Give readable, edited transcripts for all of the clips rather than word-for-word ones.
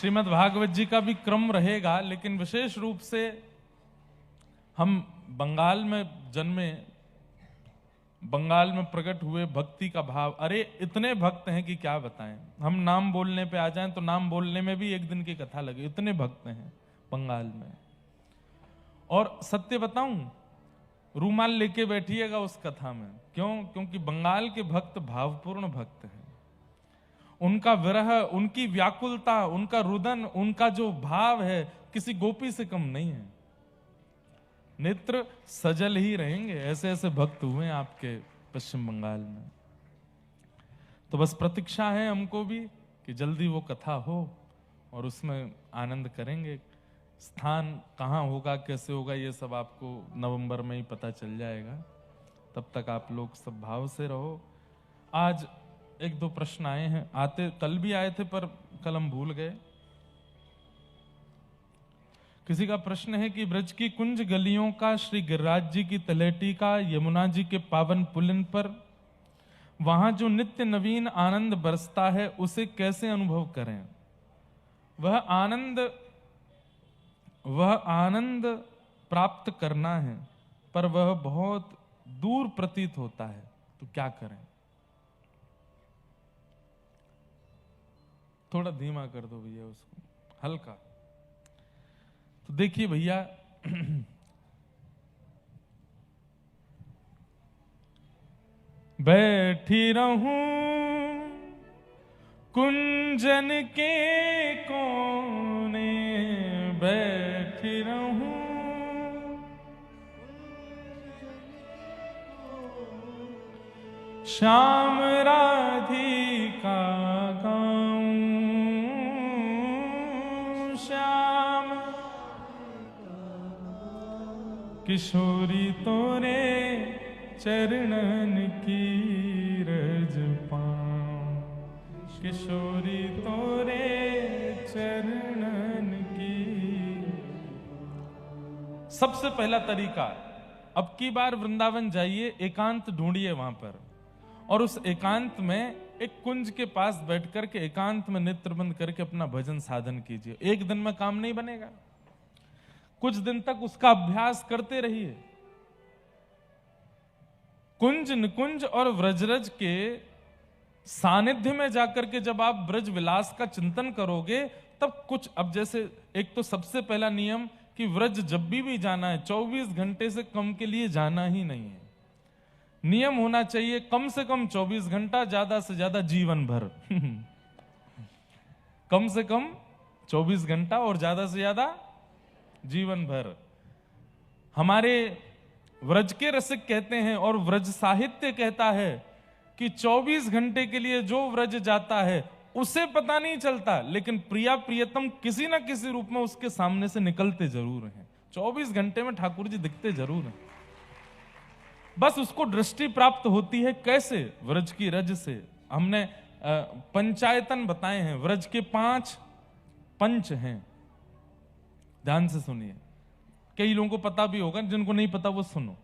श्रीमद् भागवत जी का भी क्रम रहेगा, लेकिन विशेष रूप से हम बंगाल में जन्मे, बंगाल में प्रकट हुए भक्ति का भाव, अरे इतने भक्त हैं कि क्या बताएं। हम नाम बोलने पे आ जाएं तो नाम बोलने में भी एक दिन की कथा लगे, इतने भक्त हैं बंगाल में। और सत्य बताऊं, रूमाल लेके बैठिएगा उस कथा में। क्यों? क्योंकि बंगाल के भक्त भावपूर्ण भक्त हैं। उनका विरह, उनकी व्याकुलता, उनका रुदन, उनका जो भाव है किसी गोपी से कम नहीं है। नेत्र सजल ही रहेंगे, ऐसे ऐसे भक्त हुए आपके पश्चिम बंगाल में। तो बस प्रतीक्षा है हमको भी कि जल्दी वो कथा हो और उसमें आनंद करेंगे। स्थान कहाँ होगा, कैसे होगा, ये सब आपको नवंबर में ही पता चल जाएगा। तब तक आप लोग सब भाव से रहो। आज एक दो प्रश्न आए हैं, आते कल भी आए थे पर कल हम भूल गए। किसी का प्रश्न है कि ब्रज की कुंज गलियों का, श्री गिरिराज जी की तलेटी का, यमुना जी के पावन पुलिन पर वहां जो नित्य नवीन आनंद बरसता है उसे कैसे अनुभव करें? वह आनंद प्राप्त करना है पर वह बहुत दूर प्रतीत होता है, तो क्या करें? थोड़ा धीमा कर दो भैया उसको, हल्का। तो देखिए भैया, बैठी रहूं कुंजन के कोने, बैठी रहूं श्याम राधिका गाऊं, श्याम किशोरी तोरे चरणन की रज पाऊं, किशोरी तोरे चरणन की। सबसे पहला तरीका, अब की बार वृंदावन जाइए, एकांत ढूंढिए वहां पर, और उस एकांत में एक कुंज के पास बैठ करके एकांत में नेत्र बंद करके अपना भजन साधन कीजिए। एक दिन में काम नहीं बनेगा, कुछ दिन तक उसका अभ्यास करते रहिए। कुंज निकुंज और व्रजरज के सानिध्य में जाकर के जब आप ब्रज विलास का चिंतन करोगे तब कुछ, अब जैसे एक तो सबसे पहला नियम कि व्रज जब भी जाना है 24 घंटे से कम के लिए जाना ही नहीं है। नियम होना चाहिए कम से कम 24 घंटा, ज्यादा से ज्यादा जीवन भर। कम से कम 24 घंटा और ज्यादा से ज्यादा जीवन भर। हमारे व्रज के रसिक कहते हैं और व्रज साहित्य कहता है कि 24 घंटे के लिए जो व्रज जाता है उसे पता नहीं चलता, लेकिन प्रिया प्रियतम किसी ना किसी रूप में उसके सामने से निकलते जरूर हैं। 24 घंटे में ठाकुर जी दिखते जरूर हैं, बस उसको दृष्टि प्राप्त होती है कैसे? व्रज की रज से। हमने पंचायतन बताए हैं, व्रज के 5 पंच हैं, ध्यान से सुनिए। कई लोगों को पता भी होगा, जिनको नहीं पता वो सुनो।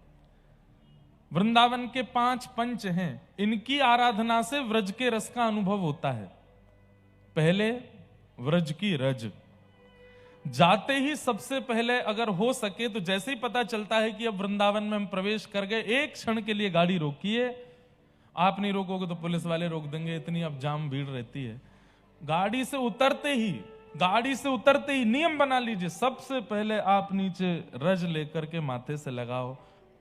वृंदावन के 5 पंच हैं, इनकी आराधना से व्रज के रस का अनुभव होता है। पहले व्रज की रज, जाते ही सबसे पहले अगर हो सके तो जैसे ही पता चलता है कि अब वृंदावन में हम प्रवेश कर गए, एक क्षण के लिए गाड़ी रोकिए। आप नहीं रोकोगे तो पुलिस वाले रोक देंगे, इतनी अब जाम भीड़ रहती है। गाड़ी से उतरते ही नियम बना लीजिए, सबसे पहले आप नीचे रज लेकर के माथे से लगाओ,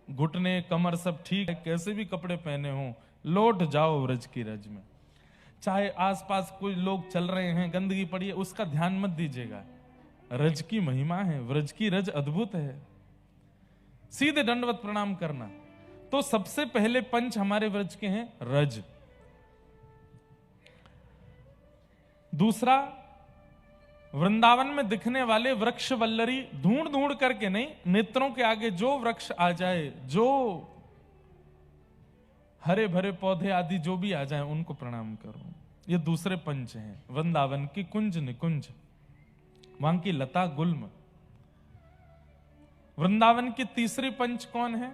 घुटने कमर सब ठीक है, कैसे भी कपड़े पहने हो, लौट जाओ व्रज की रज में। चाहे आसपास कोई लोग चल रहे हैं, गंदगी पड़ी है, उसका ध्यान मत दीजिएगा। रज की महिमा है, व्रज की रज अद्भुत है। सीधे दंडवत प्रणाम करना। तो सबसे पहले पंच हमारे व्रज के हैं रज। दूसरा, वृंदावन में दिखने वाले वृक्ष वल्लरी, ढूंढ ढूंढ करके नहीं, नेत्रों के आगे जो वृक्ष आ जाए, जो हरे भरे पौधे आदि जो भी आ जाए उनको प्रणाम करो। ये दूसरे पंच हैं वृंदावन की कुंज निकुंज, वहां की लता गुल्म। वृंदावन की तीसरी पंच कौन है?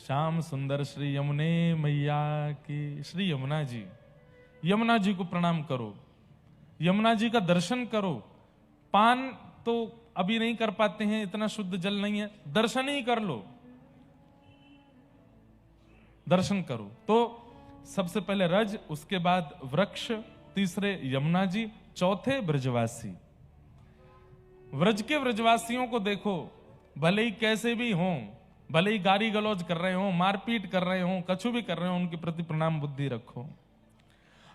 श्याम सुंदर श्री यमुने मैया की, श्री यमुना जी। यमुना जी को प्रणाम करो। यमुना जी का दर्शन करो। पान तो अभी नहीं कर पाते हैं, इतना शुद्ध जल नहीं है, दर्शन ही कर लो, दर्शन करो। तो सबसे पहले रज, उसके बाद वृक्ष, तीसरे यमुना जी, चौथे ब्रजवासी। व्रज के व्रजवासियों को देखो, भले ही कैसे भी हों, भले ही गाली गलौज कर रहे हो, मारपीट कर रहे हो, कछु भी कर रहे हो, उनके प्रति प्रणाम बुद्धि रखो।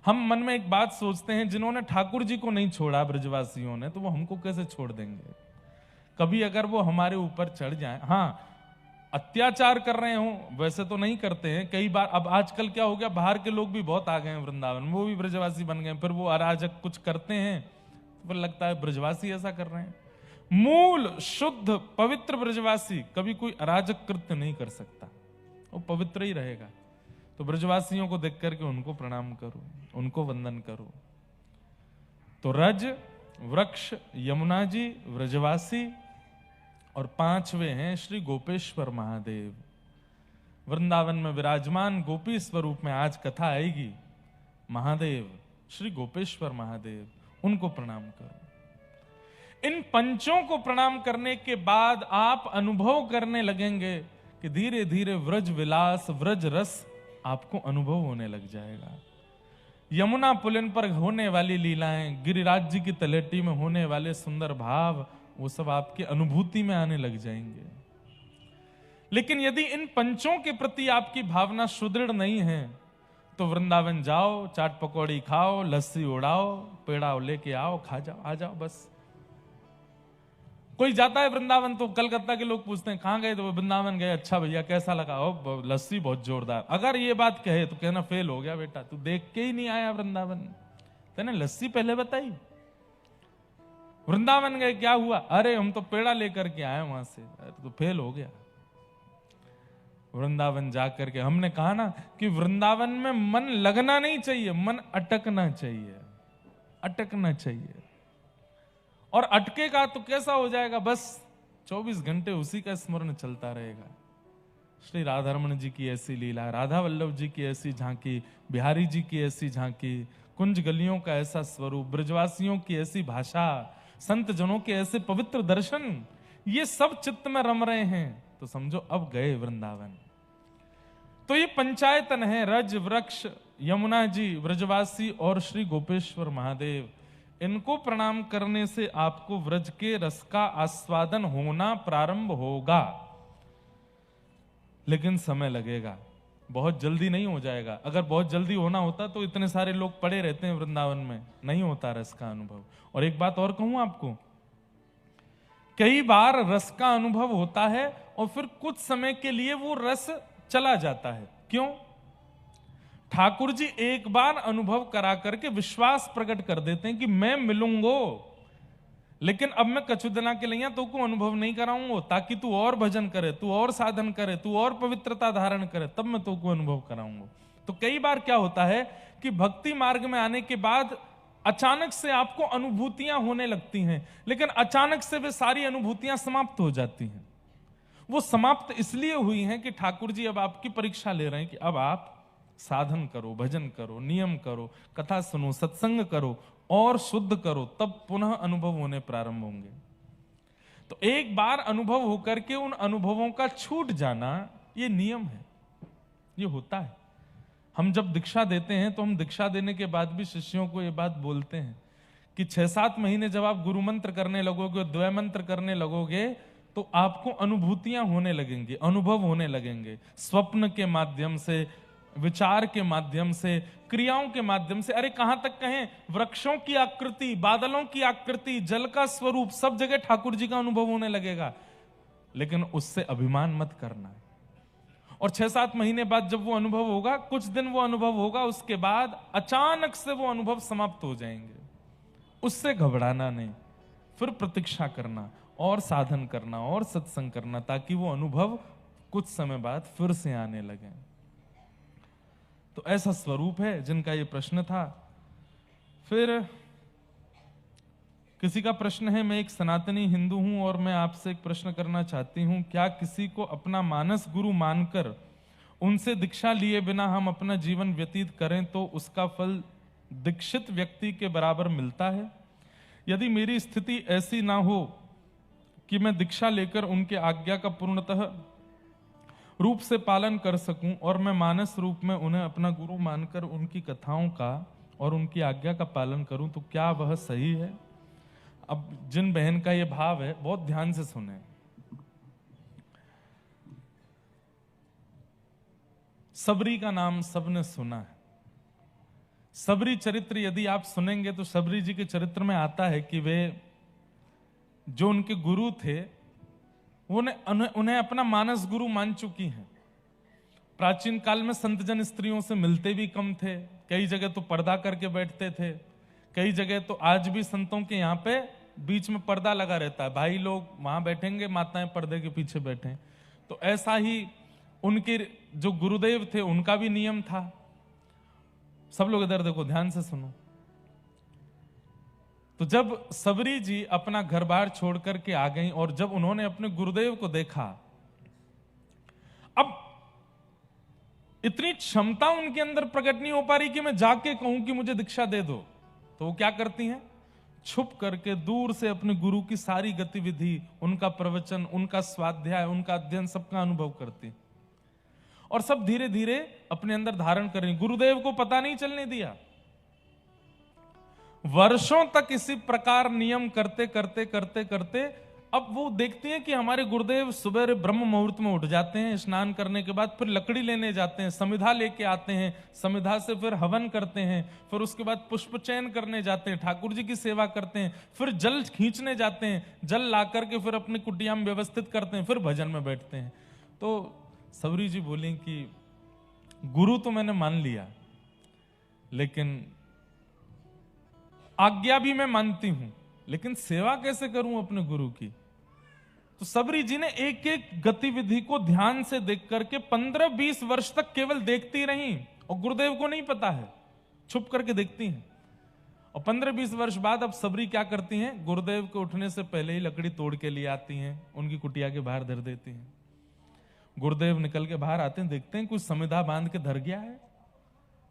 हम मन में एक बात सोचते हैं, जिन्होंने ठाकुर जी को नहीं छोड़ा ब्रजवासियों ने, तो वो हमको कैसे छोड़ देंगे। कभी अगर वो हमारे ऊपर चढ़ जाए, हाँ अत्याचार कर रहे हो, वैसे तो नहीं करते हैं कई बार। अब आजकल क्या हो गया, बाहर के लोग भी बहुत आ गए हैं वृंदावन, वो भी ब्रजवासी बन गए, फिर वो अराजक कुछ करते हैं तो फिर लगता है ब्रजवासी ऐसा कर रहे हैं। मूल शुद्ध पवित्र ब्रजवासी कभी कोई अराजक कृत्य नहीं कर सकता, वो पवित्र ही रहेगा। तो ब्रजवासियों को देख करके उनको प्रणाम करो, उनको वंदन करो। तो रज, वृक्ष, यमुना जी, व्रजवासी, और पांचवे हैं श्री गोपेश्वर महादेव। वृंदावन में विराजमान गोपी स्वरूप में आज कथा आएगी। महादेव श्री गोपेश्वर महादेव, उनको प्रणाम करो। इन पंचों को प्रणाम करने के बाद आप अनुभव करने लगेंगे कि धीरे धीरे व्रज विलास, व्रज रस आपको अनुभव होने लग जाएगा। यमुना पुलिन पर होने वाली लीलाएं, गिरिराज जी की तलेटी में होने वाले सुंदर भाव, वो सब आपकी अनुभूति में आने लग जाएंगे। लेकिन यदि इन पंचों के प्रति आपकी भावना सुदृढ़ नहीं है, तो वृंदावन जाओ, चाट पकौड़ी खाओ, लस्सी उड़ाओ, पेड़ा लेके आओ, खा जाओ, आ जाओ बस। कोई जाता है वृंदावन तो कलकत्ता के लोग पूछते हैं कहां गए, तो वृंदावन गए। अच्छा भैया कैसा लगा? ओ लस्सी बहुत जोरदार। अगर ये बात कहे तो कहना फेल हो गया बेटा, तू देख के ही नहीं आया वृंदावन, तेने लस्सी पहले बताई। वृंदावन गए क्या हुआ? अरे हम तो पेड़ा लेकर के आए वहां से। तो फेल हो गया। वृंदावन जाकर के हमने कहा ना कि वृंदावन में मन लगना नहीं चाहिए, मन अटकना चाहिए, अटकना चाहिए। और अटकेगा तो कैसा हो जाएगा, बस 24 घंटे उसी का स्मरण चलता रहेगा। श्री राधारमण जी की ऐसी लीला, राधा वल्लभ जी की ऐसी झांकी, बिहारी जी की ऐसी झांकी, कुंज गलियों का ऐसा स्वरूप, ब्रजवासियों की ऐसी भाषा, संत जनों के ऐसे पवित्र दर्शन, ये सब चित्त में रम रहे हैं तो समझो अब गए वृंदावन। तो ये पंचायतन है, रज, वृक्ष, यमुना जी, ब्रजवासी और श्री गोपेश्वर महादेव। इनको प्रणाम करने से आपको व्रज के रस का आस्वादन होना प्रारंभ होगा, लेकिन समय लगेगा, बहुत जल्दी नहीं हो जाएगा। अगर बहुत जल्दी होना होता तो इतने सारे लोग पड़े रहते हैं वृंदावन में, नहीं होता रस का अनुभव। और एक बात और कहूं आपको, कई बार रस का अनुभव होता है और फिर कुछ समय के लिए वो रस चला जाता है। क्यों? ठाकुर जी एक बार अनुभव करा करके विश्वास प्रकट कर देते हैं कि मैं मिलूंगो, लेकिन अब मैं कछु दिना के लिए तो को अनुभव नहीं कराऊंगा, ताकि तू और भजन करे, तू और साधन करे, तू और पवित्रता धारण करे, तब मैं तो को अनुभव कराऊंगा। तो कई बार क्या होता है कि भक्ति मार्ग में आने के बाद अचानक से आपको अनुभूतियां होने लगती हैं, लेकिन अचानक से वे सारी अनुभूतियां समाप्त हो जाती हैं। वो समाप्त इसलिए हुई हैं कि ठाकुर जी अब आपकी परीक्षा ले रहे हैं कि अब आप साधन करो, भजन करो, नियम करो, कथा सुनो, सत्संग करो और शुद्ध करो, तब पुनः अनुभव होने प्रारंभ होंगे। तो एक बार अनुभव होकर के उन अनुभवों का छूट जाना, ये नियम है, ये होता है। हम जब दीक्षा देते हैं तो हम दीक्षा देने के बाद भी शिष्यों को ये बात बोलते हैं कि 6-7 महीने जब आप गुरु मंत्र करने लगोगे, द्वय मंत्र करने लगोगे, तो आपको अनुभूतियां होने लगेंगी, अनुभव होने लगेंगे, स्वप्न के माध्यम से, विचार के माध्यम से, क्रियाओं के माध्यम से। अरे कहां तक कहें, वृक्षों की आकृति, बादलों की आकृति, जल का स्वरूप, सब जगह ठाकुर जी का अनुभव होने लगेगा। लेकिन उससे अभिमान मत करना। और 6-7 महीने बाद जब वो अनुभव होगा, कुछ दिन वो अनुभव होगा, उसके बाद अचानक से वो अनुभव समाप्त हो जाएंगे। उससे घबराना नहीं, फिर प्रतीक्षा करना और साधन करना और सत्संग करना, ताकि वो अनुभव कुछ समय बाद फिर से आने लगे। तो ऐसा स्वरूप है जिनका ये प्रश्न था। फिर किसी का प्रश्न है, मैं एक सनातनी हिंदू हूं और मैं आपसे एक प्रश्न करना चाहती हूं, क्या किसी को अपना मानस गुरु मानकर उनसे दीक्षा लिए बिना हम अपना जीवन व्यतीत करें तो उसका फल दीक्षित व्यक्ति के बराबर मिलता है। यदि मेरी स्थिति ऐसी ना हो कि मैं दीक्षा लेकर उनके आज्ञा का पूर्णतः रूप से पालन कर सकूं और मैं मानस रूप में उन्हें अपना गुरु मानकर उनकी कथाओं का और उनकी आज्ञा का पालन करूं, तो क्या वह सही है? अब जिन बहन का यह भाव है, बहुत ध्यान से सुने। सबरी का नाम सबने सुना है। सबरी चरित्र यदि आप सुनेंगे तो सबरी जी के चरित्र में आता है कि वे जो उनके गुरु थे उन्हें अपना मानस गुरु मान चुकी हैं। प्राचीन काल में संत जन स्त्रियों से मिलते भी कम थे, कई जगह तो पर्दा करके बैठते थे, कई जगह तो आज भी संतों के यहाँ पे बीच में पर्दा लगा रहता है, भाई लोग वहां बैठेंगे, माताएं पर्दे के पीछे बैठे। तो ऐसा ही उनके जो गुरुदेव थे उनका भी नियम था। सब लोग इधर देखो, ध्यान से सुनो। तो जब सबरी जी अपना घर बार छोड़ करके आ गई और जब उन्होंने अपने गुरुदेव को देखा, अब इतनी क्षमता उनके अंदर प्रकट नहीं हो पा रही कि मैं जाके कहूं कि मुझे दीक्षा दे दो, तो वो क्या करती हैं? छुप करके दूर से अपने गुरु की सारी गतिविधि, उनका प्रवचन, उनका स्वाध्याय, उनका अध्ययन, सबका अनुभव करती और सब धीरे धीरे अपने अंदर धारण कर रही। गुरुदेव को पता नहीं चलने दिया। वर्षों तक इसी प्रकार नियम करते करते करते करते अब वो देखती हैं कि हमारे गुरुदेव सुबह ब्रह्म मुहूर्त में उठ जाते हैं, स्नान करने के बाद फिर लकड़ी लेने जाते हैं, समिधा लेके आते हैं, समिधा से फिर हवन करते हैं, फिर उसके बाद पुष्प चयन करने जाते हैं, ठाकुर जी की सेवा करते हैं, फिर जल खींचने जाते हैं, जल ला करके फिर अपनी कुटिया में व्यवस्थित करते हैं, फिर भजन में बैठते हैं। तो सबरी जी बोली कि गुरु तो मैंने मान लिया, लेकिन आज्ञा भी मैं मानती हूं, लेकिन सेवा कैसे करूं अपने गुरु की? तो सबरी जी ने एक एक गतिविधि को ध्यान से देख करके 15-20 वर्ष तक केवल देखती रही और गुरुदेव को नहीं पता है, छुप करके देखती हैं। और 15-20 वर्ष बाद अब सबरी क्या करती हैं? गुरुदेव के उठने से पहले ही लकड़ी तोड़ के लिए आती हैं, उनकी कुटिया के बाहर धर देती हैं। गुरुदेव निकल के बाहर आते हैं, देखते हैं कुछ समिधा बांध के धर गया है।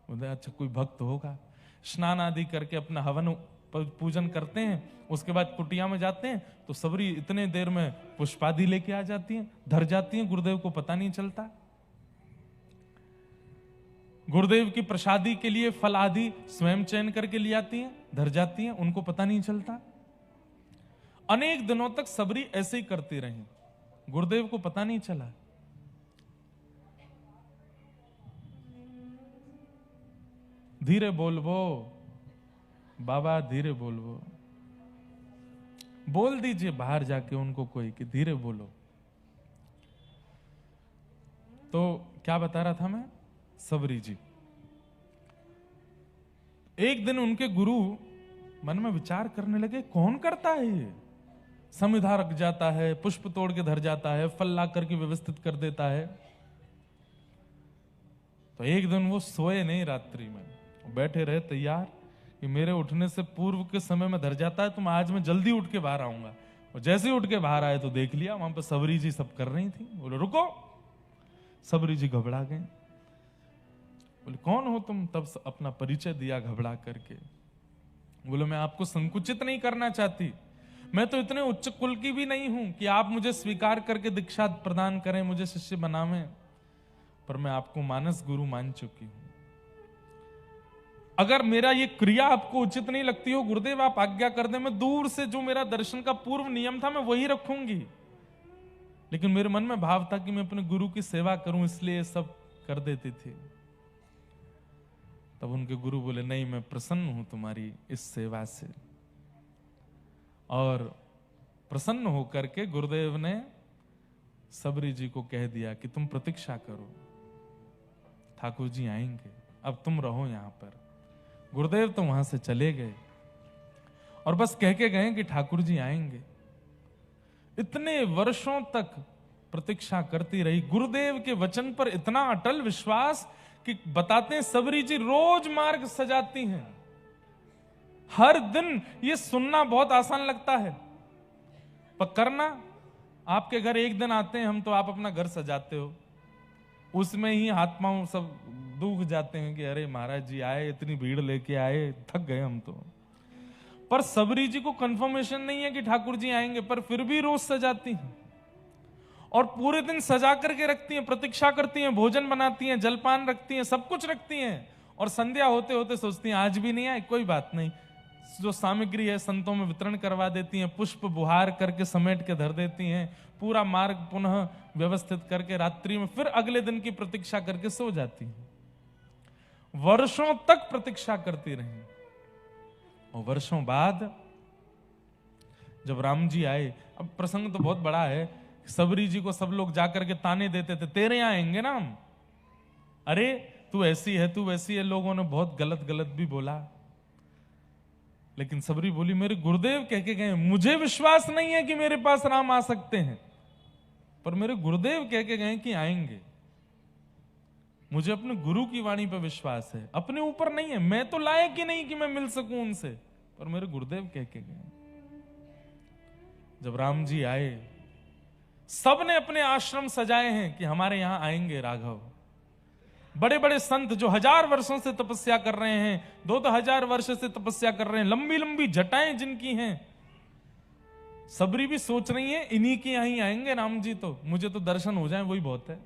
अच्छा कोई भक्त होगा। स्नान आदि करके अपना हवन पूजन करते हैं, उसके बाद कुटिया में जाते हैं तो सबरी इतने देर में पुष्पादि लेके आ जाती हैं, धर जाती हैं, गुरुदेव को पता नहीं चलता। गुरुदेव की प्रसादी के लिए फल आदि स्वयं चयन करके ले आती हैं, धर जाती हैं, उनको पता नहीं चलता। अनेक दिनों तक सबरी ऐसे ही करती रही, गुरुदेव को पता नहीं चला। धीरे बोलबो बाबा, धीरे बोलबो, बोल दीजिए बाहर जाके उनको कोई कि धीरे बोलो। तो क्या बता रहा था मैं? सबरी जी एक दिन उनके गुरु मन में विचार करने लगे, कौन करता है ये? समिधा रख जाता है, पुष्प तोड़ के धर जाता है, फल ला करके व्यवस्थित कर देता है। तो एक दिन वो सोए नहीं, रात्रि में बैठे रहे तैयार कि मेरे उठने से पूर्व के समय में धर जाता है, तो मैं आज मैं जल्दी उठ के बाहर आऊंगा। और जैसे ही उठ के बाहर आए तो देख लिया वहां पर सबरी जी सब कर रही थी। बोले रुको। सबरी जी घबरा गए, बोले कौन हो तुम? तब अपना परिचय दिया घबरा करके। बोले मैं आपको संकुचित नहीं करना चाहती, मैं तो इतने उच्च कुल की भी नहीं हूं कि आप मुझे स्वीकार करके दीक्षा प्रदान करें, मुझे शिष्य बनावें, पर मैं आपको मानस गुरु मान चुकी हूं। अगर मेरा ये क्रिया आपको उचित नहीं लगती हो गुरुदेव, आप आज्ञा कर दें, मैं दूर से जो मेरा दर्शन का पूर्व नियम था मैं वही रखूंगी, लेकिन मेरे मन में भाव था कि मैं अपने गुरु की सेवा करूं, इसलिए सब कर देती थी। तब उनके गुरु बोले नहीं, मैं प्रसन्न हूं तुम्हारी इस सेवा से। और प्रसन्न होकर के गुरुदेव ने सबरी जी को कह दिया कि तुम प्रतीक्षा करो, ठाकुर जी आएंगे, अब तुम रहो यहां पर। गुरुदेव तो वहां से चले गए और बस कह के गए कि ठाकुर जी आएंगे। इतने वर्षों तक प्रतीक्षा करती रही, गुरुदेव के वचन पर इतना अटल विश्वास कि बताते हैं सबरी जी रोज मार्ग सजाती हैं। हर दिन ये सुनना बहुत आसान लगता है, पर करना, आपके घर एक दिन आते हैं हम तो आप अपना घर सजाते हो, उसमें ही हाथ पांव सब दुख जाते हैं कि अरे महाराज जी आए, इतनी भीड़ लेके आए, थक गए हम तो। पर सबरी जी को कंफर्मेशन नहीं है कि ठाकुर जी आएंगे, पर फिर भी रोज सजाती हैं और पूरे दिन सजा करके रखती हैं, प्रतीक्षा करती हैं, भोजन बनाती हैं, जलपान रखती हैं, सब कुछ रखती हैं। और संध्या होते होते सोचती हैं आज भी नहीं आए, कोई बात नहीं, जो सामग्री है संतों में वितरण करवा देती हैं, पुष्प बुहार करके समेट के धर देती हैं, पूरा मार्ग पुनः व्यवस्थित करके रात्रि में फिर अगले दिन की प्रतीक्षा करके सो जाती हैं। वर्षों तक प्रतीक्षा करती रही। और वर्षों बाद जब राम जी आए, अब प्रसंग तो बहुत बड़ा है, सबरी जी को सब लोग जाकर के ताने देते थे, तेरे यहां आएंगे ना हम, अरे तू ऐसी है, तू वैसी है, लोगों ने बहुत गलत गलत भी बोला। लेकिन सबरी बोली मेरे गुरुदेव कह के गए, मुझे विश्वास नहीं है कि मेरे पास राम आ सकते हैं, पर मेरे गुरुदेव कह के गए कि आएंगे। मुझे अपने गुरु की वाणी पर विश्वास है, अपने ऊपर नहीं है, मैं तो लायक ही नहीं कि मैं मिल सकूं उनसे, पर मेरे गुरुदेव कह के गए। जब राम जी आए, सब ने अपने आश्रम सजाए हैं कि हमारे यहां आएंगे राघव। बड़े बड़े संत जो 1000 वर्षों से तपस्या कर रहे हैं, 2000 वर्ष से तपस्या कर रहे हैं, लंबी लंबी जटाएं जिनकी हैं, सबरी भी सोच रही है इन्हीं के यहां ही आएंगे राम जी, तो मुझे तो दर्शन हो जाए वही बहुत है।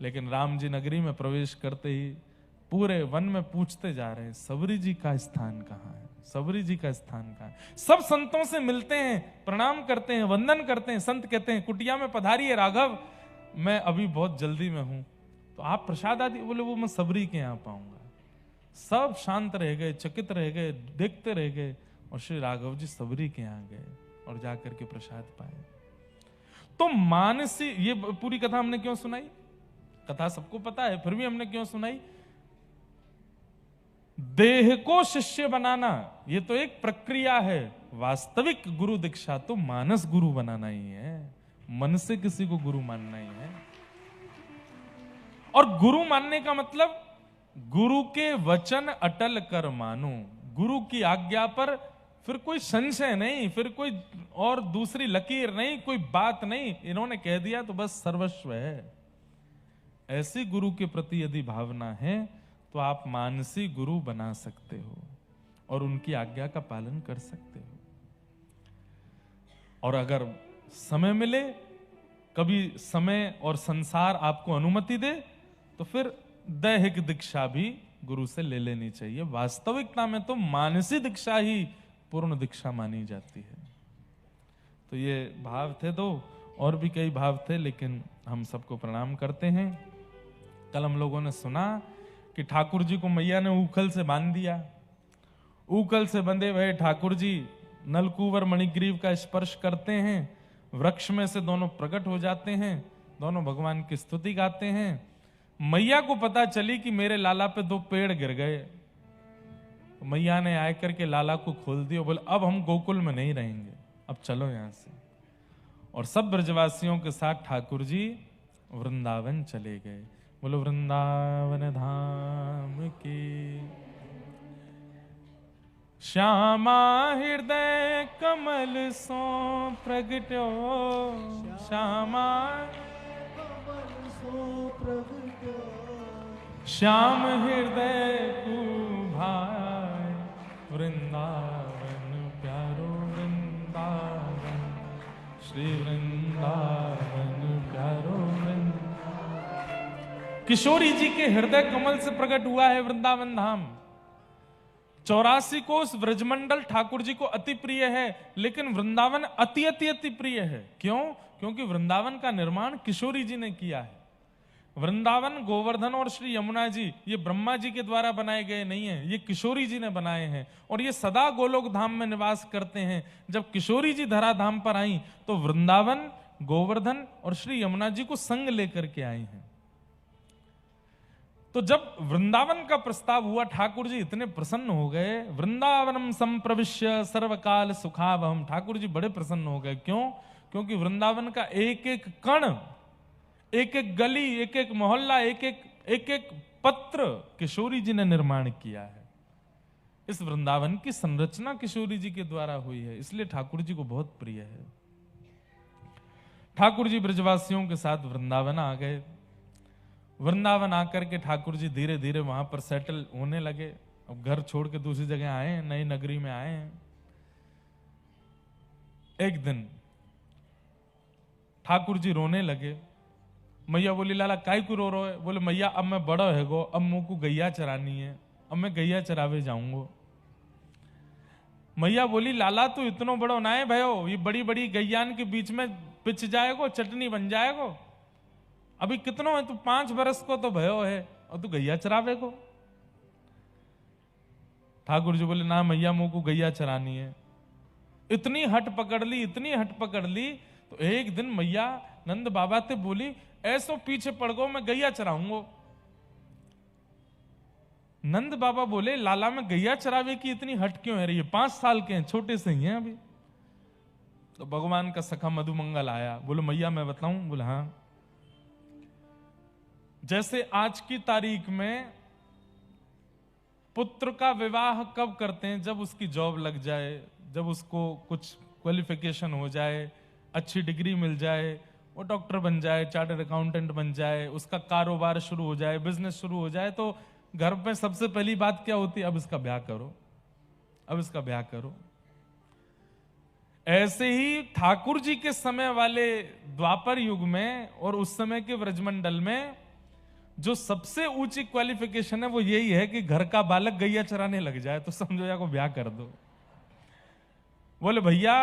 लेकिन राम जी नगरी में प्रवेश करते ही पूरे वन में पूछते जा रहे हैं सबरी जी का स्थान कहां है, सबरी जी का स्थान कहां है। सब संतों से मिलते हैं, प्रणाम करते हैं, वंदन करते हैं। संत कहते हैं कुटिया में पधारिए राघव, मैं अभी बहुत जल्दी में हूं, तो आप प्रसाद आदि, बोले वो मैं सबरी के यहां पाऊंगा। सब शांत रह गए, चकित रह गए, देखते रह गए, और श्री राघव जी सबरी के यहां गए और जाकर के प्रसाद पाए। तो मानसी, ये पूरी कथा हमने क्यों सुनाई, कथा सबको पता है, फिर भी हमने क्यों सुनाई? देह को शिष्य बनाना ये तो एक प्रक्रिया है, वास्तविक गुरु दीक्षा तो मानस गुरु बनाना ही है, मन से किसी को गुरु मानना ही है। और गुरु मानने का मतलब गुरु के वचन अटल कर मानो, गुरु की आज्ञा पर फिर कोई संशय नहीं, फिर कोई और दूसरी लकीर नहीं, कोई बात नहीं, इन्होंने कह दिया तो बस सर्वस्व है। ऐसी गुरु के प्रति यदि भावना है तो आप मानसी गुरु बना सकते हो और उनकी आज्ञा का पालन कर सकते हो। और अगर समय मिले, कभी समय और संसार आपको अनुमति दे, तो फिर दैहिक दीक्षा भी गुरु से ले लेनी चाहिए। वास्तविकता में तो मानसी दीक्षा ही पूर्ण दीक्षा मानी जाती है। तो ये भाव थे दो, और भी कई भाव थे, लेकिन हम सबको प्रणाम करते हैं। कल हम लोगों ने सुना कि ठाकुर जी को मैया ने ऊखल से बांध दिया। ऊखल से बंधे हुए ठाकुर जी नलकूवर मणिग्रीव का स्पर्श करते हैं, वृक्ष में से दोनों प्रकट हो जाते हैं, दोनों भगवान की स्तुति गाते हैं। मैया को पता चली कि मेरे लाला पे 2 पेड़ गिर गए, तो मैया ने आकर के लाला को खोल दिया, बोले अब हम गोकुल में नहीं रहेंगे, अब चलो यहां से। और सब ब्रजवासियों के साथ ठाकुर जी वृंदावन चले गए। बोलो वृंदावन धाम की। श्यामा हृदय कमल सो प्रगट्यो, श्यामा कमल सो प्रगट्यो, श्याम हृदय कुभाय, वृंदावन प्यारो वृंदावन, श्री वृंदावन प्यारो वृंदावन। किशोरी जी के हृदय कमल से प्रकट हुआ है वृंदावन धाम। 84 कोस ब्रजमंडल ठाकुर जी को अति प्रिय है, लेकिन वृंदावन अति अति अति प्रिय है। क्यों? क्योंकि वृंदावन का निर्माण किशोरी जी ने किया है। वृंदावन, गोवर्धन और श्री यमुना जी ये ब्रह्मा जी के द्वारा बनाए गए नहीं है, ये किशोरी जी ने बनाए हैं, और ये सदा गोलोक धाम में निवास करते हैं। जब किशोरी जी धरा धाम पर आई तो वृंदावन, गोवर्धन और श्री यमुना जी को संग लेकर के आई हैं। तो जब वृंदावन का प्रस्ताव हुआ, ठाकुर जी इतने प्रसन्न हो गए। वृंदावनम संप्रविश्य सर्वकाल सुखावहम, ठाकुर जी बड़े प्रसन्न हो गए। क्यों? क्योंकि वृंदावन का एक एक कण, एक एक गली, एक एक मोहल्ला, एक एक पत्र किशोरी जी ने निर्माण किया है। इस वृंदावन की संरचना किशोरी जी के द्वारा हुई है, इसलिए ठाकुर जी को बहुत प्रिय है। ठाकुर जी ब्रजवासियों के साथ वृंदावन आ गए। वृंदावन आकर के ठाकुर जी धीरे धीरे वहां पर सेटल होने लगे। अब घर छोड़ के दूसरी जगह आए हैं, नई नगरी में आए हैं। एक दिन ठाकुर जी रोने लगे। मैया बोली लाला काय को रो रहे है? बोले मैया अब मैं बड़ा है गो, अब मुंह को गैया चरानी है, अब मैं गैया चरावे जाऊंगो। मैया बोली लाला तू इतनो बड़ो ना है भयो, ये बड़ी बड़ी गैयान के बीच में पिच जाएगो, चटनी बन जाएगो। अभी कितनो है तू, 5 बरस को तो भयो है और तू गैया चरावे को। ठाकुर जी बोले ना मैया मुंह को गैया चरानी है। इतनी हट पकड़ ली, इतनी हट पकड़ ली। तो एक दिन मैया नंद बाबा ते बोली ऐसो पीछे पड़ गो, मैं गैया चराऊंगो। नंद बाबा बोले लाला में गैया चरावे की इतनी हट क्यों है रही है? 5 साल के हैं, छोटे से ही हैं अभी। तो भगवान का सखा मधुमंगल आया, बोले मैया मैं बताऊं? बोले हाँ। जैसे आज की तारीख में पुत्र का विवाह कब करते हैं? जब उसकी जॉब लग जाए, जब उसको कुछ क्वालिफिकेशन हो जाए, अच्छी डिग्री मिल जाए, वो डॉक्टर बन जाए, चार्टर्ड अकाउंटेंट बन जाए, उसका कारोबार शुरू हो जाए, बिजनेस शुरू हो जाए, तो घर में सबसे पहली बात क्या होती है? अब इसका ब्याह करो, अब इसका ब्याह करो। ऐसे ही ठाकुर जी के समय वाले द्वापर युग में और उस समय के व्रजमंडल में जो सबसे ऊंची क्वालिफिकेशन है वो यही है कि घर का बालक गैया चराने लग जाए तो समझो या को ब्याह कर दो। बोले भैया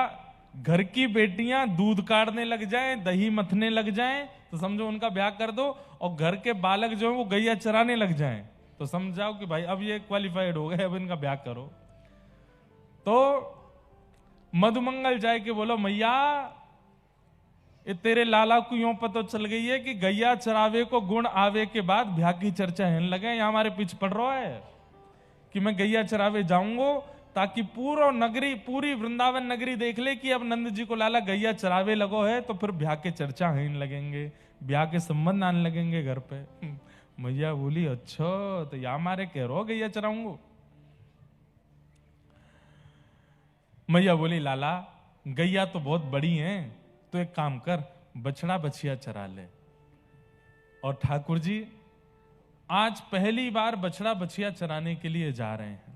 घर की बेटियां दूध काटने लग जाएं, दही मथने लग जाएं तो समझो उनका ब्याह कर दो, और घर के बालक जो है वो गैया चराने लग जाएं तो समझाओ कि भाई अब ये क्वालिफाइड हो गए, अब इनका ब्याह करो। तो मधुमंगल जाए के बोलो मैया ये तेरे लाला को यूं पता चल गई है कि गैया चरावे को गुण आवे के बाद ब्याह की चर्चा है लगे, यहां हमारे पीछे पड़ रहा है कि मैं गैया चरावे जाऊंगो ताकि पूरा नगरी, पूरी वृंदावन नगरी देख ले कि अब नंद जी को लाला गैया चरावे लगो है, तो फिर ब्याह के चर्चा है लगेंगे, ब्याह के संबंध आने लगेंगे घर पे। मैया बोली अच्छा तो या हमारे कह रहो गैया चराऊंगो। मैया बोली लाला गैया तो बहुत बड़ी हैं, तो एक काम कर बछड़ा बछिया चरा ले। और ठाकुर जी आज पहली बार बछड़ा बछिया चराने के लिए जा रहे हैं।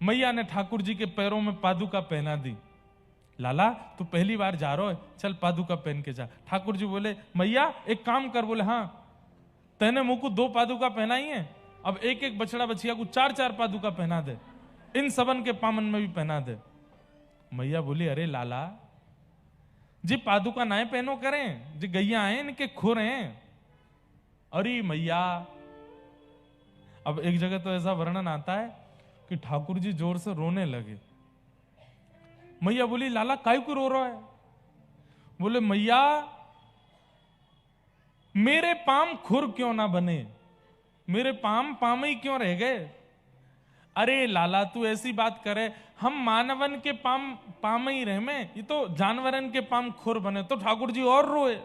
मैया ने ठाकुर जी के पैरों में पादुका पहना दी। लाला तू पहली बार जा रहा है, चल पादुका पहन के जा। ठाकुर जी बोले मैया एक काम कर। बोले हाँ तेने मुंह को 2 पादुका पहनाई है, अब एक एक बछड़ा बछिया को 4-4 पादुका पहना दे, इन सबन के पामन में भी पहना दे। मैया बोली अरे लाला जी पादुका नाए पहनो करें, जी गैया आए इनके खुर हैं। अरे मैया, अब एक जगह तो ऐसा वर्णन आता है कि ठाकुर जी जोर से रोने लगे। मैया बोली लाला काय को रो रहा है? बोले मैया मेरे पाम खुर क्यों ना बने, मेरे पाम ही क्यों रह गए? अरे लाला तू ऐसी बात करे, हम मानवन के पाम ही रह में, ये तो जानवरन के पाम खुर बने। तो ठाकुर जी और रोए।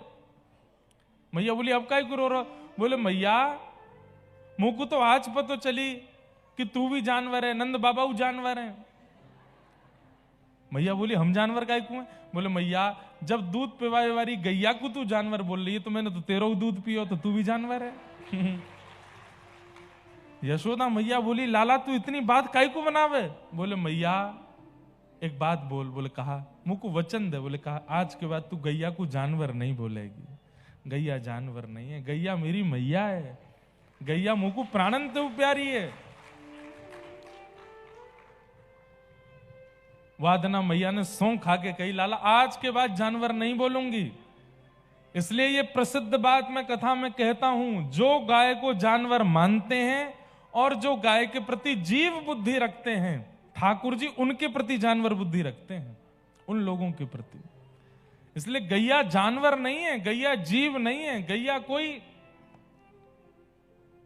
मैया बोली अब काय को रो रहा? बोले मैया मुंह को तो आज पता चली कि तू भी जानवर है, नंद बाबा वो जानवर है। मैया बोली हम जानवर काय को हैं? बोले मैया जब दूध पिवाए वाली गैया को तू जानवर बोल रही है तो मैंने तो तेरा दूध पियो तो तू भी जानवर है। यशोदा मैया बोली लाला तू इतनी बात काय को बनावे? बोले मैया एक बात बोल। बोले कहा, मुंह को वचन दे। बोले कहा आज के बाद तू गैया को जानवर नहीं बोलेगी। गैया जानवर नहीं है, गैया मेरी मैया है, गैया मुंह को प्राणन तो प्यारी है। वादना मैया ने सौं खा के कही लाला आज के बाद जानवर नहीं बोलूंगी। इसलिए ये प्रसिद्ध बात मैं कथा में कहता हूं, जो गाय को जानवर मानते हैं और जो गाय के प्रति जीव बुद्धि रखते हैं, ठाकुर जी उनके प्रति जानवर बुद्धि रखते हैं, उन लोगों के प्रति। इसलिए गैया जानवर नहीं है, गैया जीव नहीं है, गैया कोई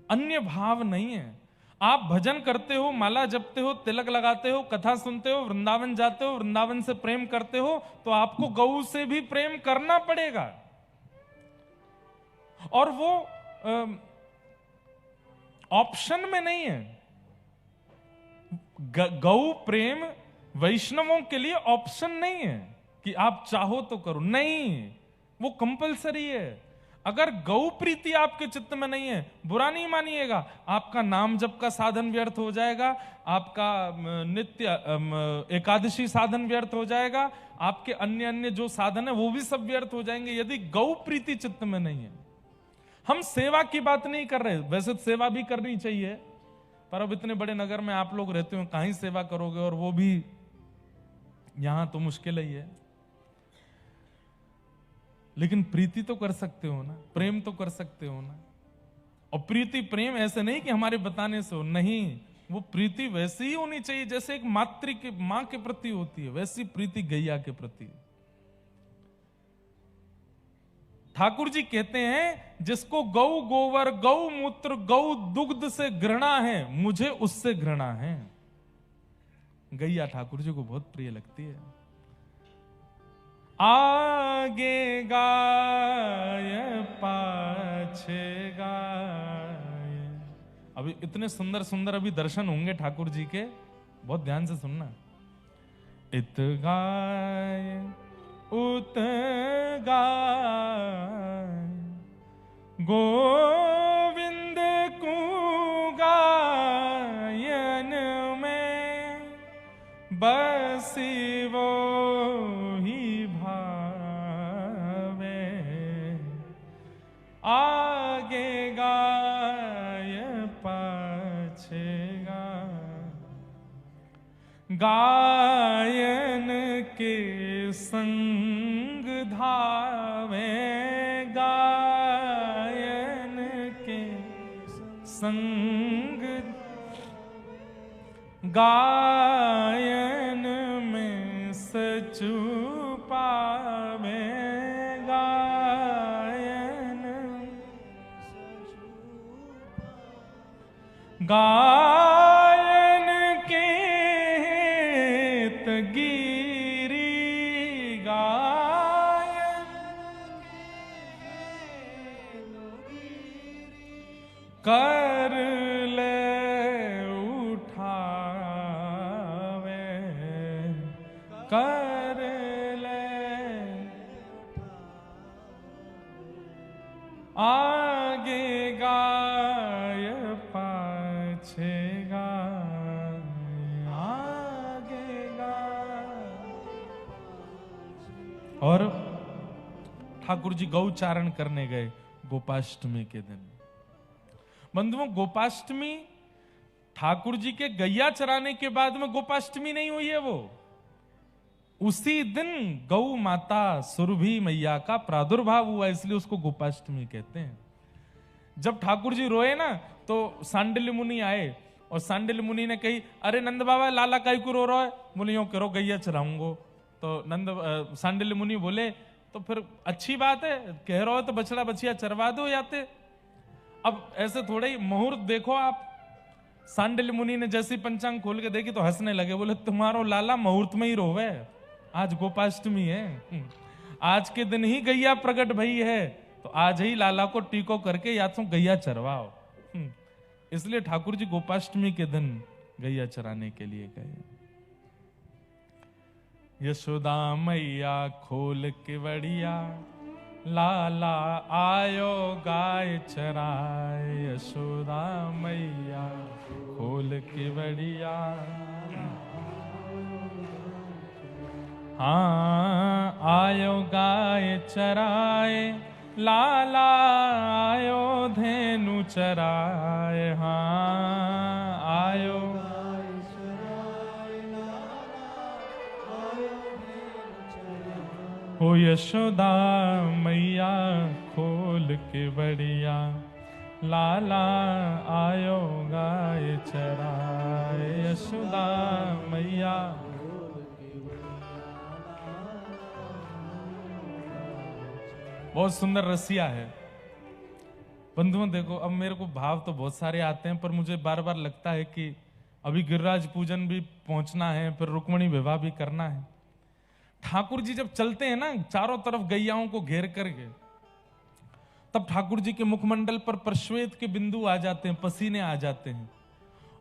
अन्य भाव नहीं है। आप भजन करते हो, माला जपते हो, तिलक लगाते हो, कथा सुनते हो, वृंदावन जाते हो, वृंदावन से प्रेम करते हो, तो आपको गौ से भी प्रेम करना पड़ेगा। और वो ऑप्शन में नहीं है। गौ प्रेम वैष्णवों के लिए ऑप्शन नहीं है कि आप चाहो तो करो, नहीं, वो कंपलसरी है। अगर गौ प्रीति आपके चित्त में नहीं है, बुरा नहीं मानिएगा, आपका नाम जप का साधन व्यर्थ हो जाएगा, आपका नित्य एकादशी साधन व्यर्थ हो जाएगा, आपके अन्य अन्य जो साधन है वो भी सब व्यर्थ हो जाएंगे यदि गौ प्रीति चित्त में नहीं है। हम सेवा की बात नहीं कर रहे, वैसे तो सेवा भी करनी चाहिए, पर अब इतने बड़े नगर में आप लोग रहते हो, कहीं सेवा करोगे, और वो भी यहां तो मुश्किल ही है। लेकिन प्रीति तो कर सकते हो ना, प्रेम तो कर सकते हो ना। और प्रीति प्रेम ऐसे नहीं कि हमारे बताने से हो, नहीं, वो प्रीति वैसी ही होनी चाहिए जैसे एक मातृ के मां के प्रति होती है, वैसी प्रीति गैया के प्रति। ठाकुर जी कहते हैं जिसको गौ गोबर गौ मूत्र गौ दुग्ध से घृणा है, मुझे उससे घृणा है। गैया ठाकुर जी को बहुत प्रिय लगती है। आगे गाय पाछे गाय। अभी इतने सुंदर सुंदर अभी दर्शन होंगे ठाकुर जी के, बहुत ध्यान से सुनना। इत गाय उत गाय गोविंद को गायन में बसी वो ही भावे। आगे गाय पाछे गाय गायन के संग धावे। गायन के संग गायन में सचु पावे। गायन गायन के तगिरी गायन कर ले उठावे। कर ले आगे गाय पाछे गाय। आगे गाय। और ठाकुर जी गौचारण करने गए गोपाष्टमी के दिन। बंधुओं, गोपाष्टमी ठाकुर जी के गैया चराने के बाद में गोपाष्टमी नहीं हुई है, वो उसी दिन गौ माता सुरभि मैया का प्रादुर्भाव हुआ, इसलिए उसको गोपाष्टमी कहते हैं। जब ठाकुर जी रोए ना तो सांडिल्य मुनि आए, और सांडिल्य मुनि ने कही, अरे नंद बाबा लाला काई को रो रहा है? बोलियो करो गैया चराऊंगो। तो सांडिल्य मुनि बोले, तो फिर अच्छी बात है, कह रहे हो तो बछड़ा बछिया चरवा दो याते। अब ऐसे थोड़े ही मुहूर्त देखो आप। सांडिल्य मुनि ने जैसी पंचांग खोल के देखी तो हंसने लगे, बोले तुम्हारो लाला मुहूर्त में ही रोवे, आज गोपाष्टमी है, आज के दिन ही गैया प्रकट भई है, तो आज ही लाला को टीको करके या तो गैया चरवाओ। इसलिए ठाकुर जी गोपाष्टमी के दिन गैया चराने के लिए गए। यशोदा मैया खोल के बड़िया, लाला आयो गाय चराए। यशोदा मैया खोल के बड़िया, हाँ आयो गाय चराए। लाला आयो धेनु चराए। हाँ आयो ओ यशोदा मैया खोल के बड़िया, लाला आयो गाय चराए। यशोदा मैया बहुत सुंदर रसिया है। बंधुओं देखो, अब मेरे को भाव तो बहुत सारे आते हैं, पर मुझे बार बार लगता है कि अभी गिरिराज पूजन भी पहुंचना है, फिर रुक्मणी विवाह भी करना है। ठाकुर जी जब चलते हैं ना चारों तरफ गैयाओं को घेर करके, तब ठाकुर जी के मुखमंडल पर प्रश्वेत के बिंदु आ जाते हैं, पसीने आ जाते हैं,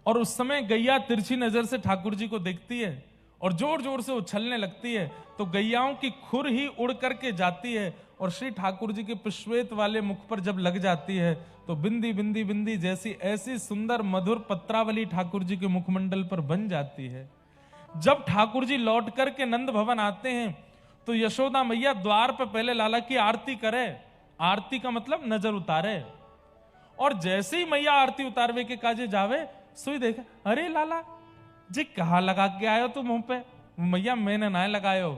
और उस समय गैया तिरछी नजर से ठाकुर जी को देखती है और जोर जोर से उछलने लगती है, तो गैयाओं की खुर ही उड़ करके जाती है और श्री ठाकुर जी के पुष्पेत वाले मुख पर जब लग जाती है तो बिंदी बिंदी बिंदी जैसी ऐसी सुंदर मधुर पत्रावली ठाकुर जी के मुखमंडल पर बन जाती है। जब ठाकुर जी लौट करके नंद भवन आते हैं तो यशोदा मैया द्वार पर पहले लाला की आरती करे। आरती का मतलब नजर उतारे, और जैसे ही मैया आरती उतारवे के काजे जावे सोई देखे, अरे लाला जी कहाँ लगा के आयो तुम मुंह पे? मैया मैंने ना लगायो,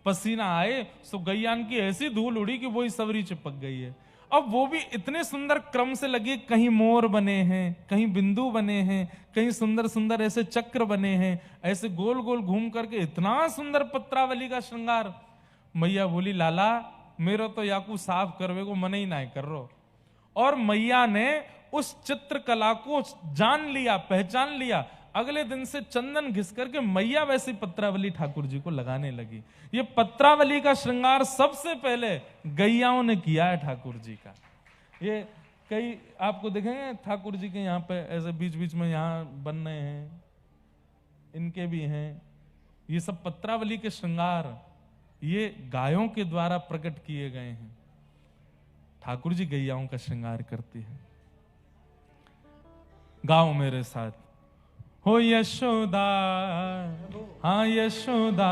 पसीना आए सो गैयान की ऐसी धूल उड़ी कि वही सवरी चिपक गई है। अब वो भी इतने सुंदर क्रम से लगी, कहीं मोर बने हैं, कहीं बिंदु बने हैं, कहीं सुंदर सुंदर ऐसे चक्र बने हैं, ऐसे गोल गोल घूम करके इतना सुंदर पत्रावली का श्रृंगार। मैया बोली लाला मेरो तो याकू साफ करवे को मन ही ना कर रो। और मैया ने उस चित्रकला को जान लिया, पहचान लिया। अगले दिन से चंदन घिस करके मैया वैसी पत्रावली ठाकुर जी को लगाने लगी। ये पत्रावली का श्रृंगार सबसे पहले गैयाओं ने किया है ठाकुर जी का। ये कई आपको देखेंगे ठाकुर जी के यहाँ पे ऐसे बीच बीच में यहाँ बन रहे हैं, इनके भी हैं। ये सब पत्रावली के श्रृंगार ये गायों के द्वारा प्रकट किए गए हैं। ठाकुर जी गैयाओं का श्रृंगार करती है। गाओ मेरे साथ, हो यशोदा, हाँ यशोदा,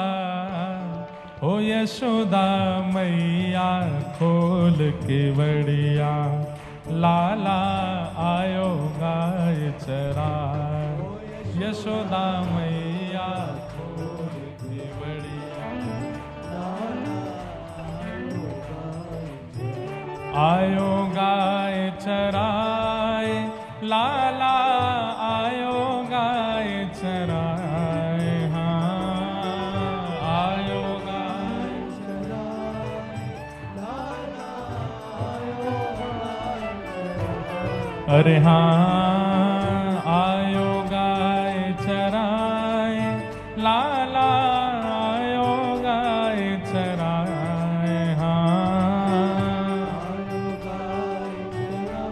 हो यशोदा मैया खोल के बड़िया, लाला आयो गाय चरा। यशोदा मैया खोल के बड़िया, आयो गाय चराए, लाला आयो गाय चराए, हाँ आयो गाय चराए, लाला आयो गाय चराए। अरे हाँ आयो गाय चराए, लाला आयो गाय चराए, हाँ आयो गाय चराए।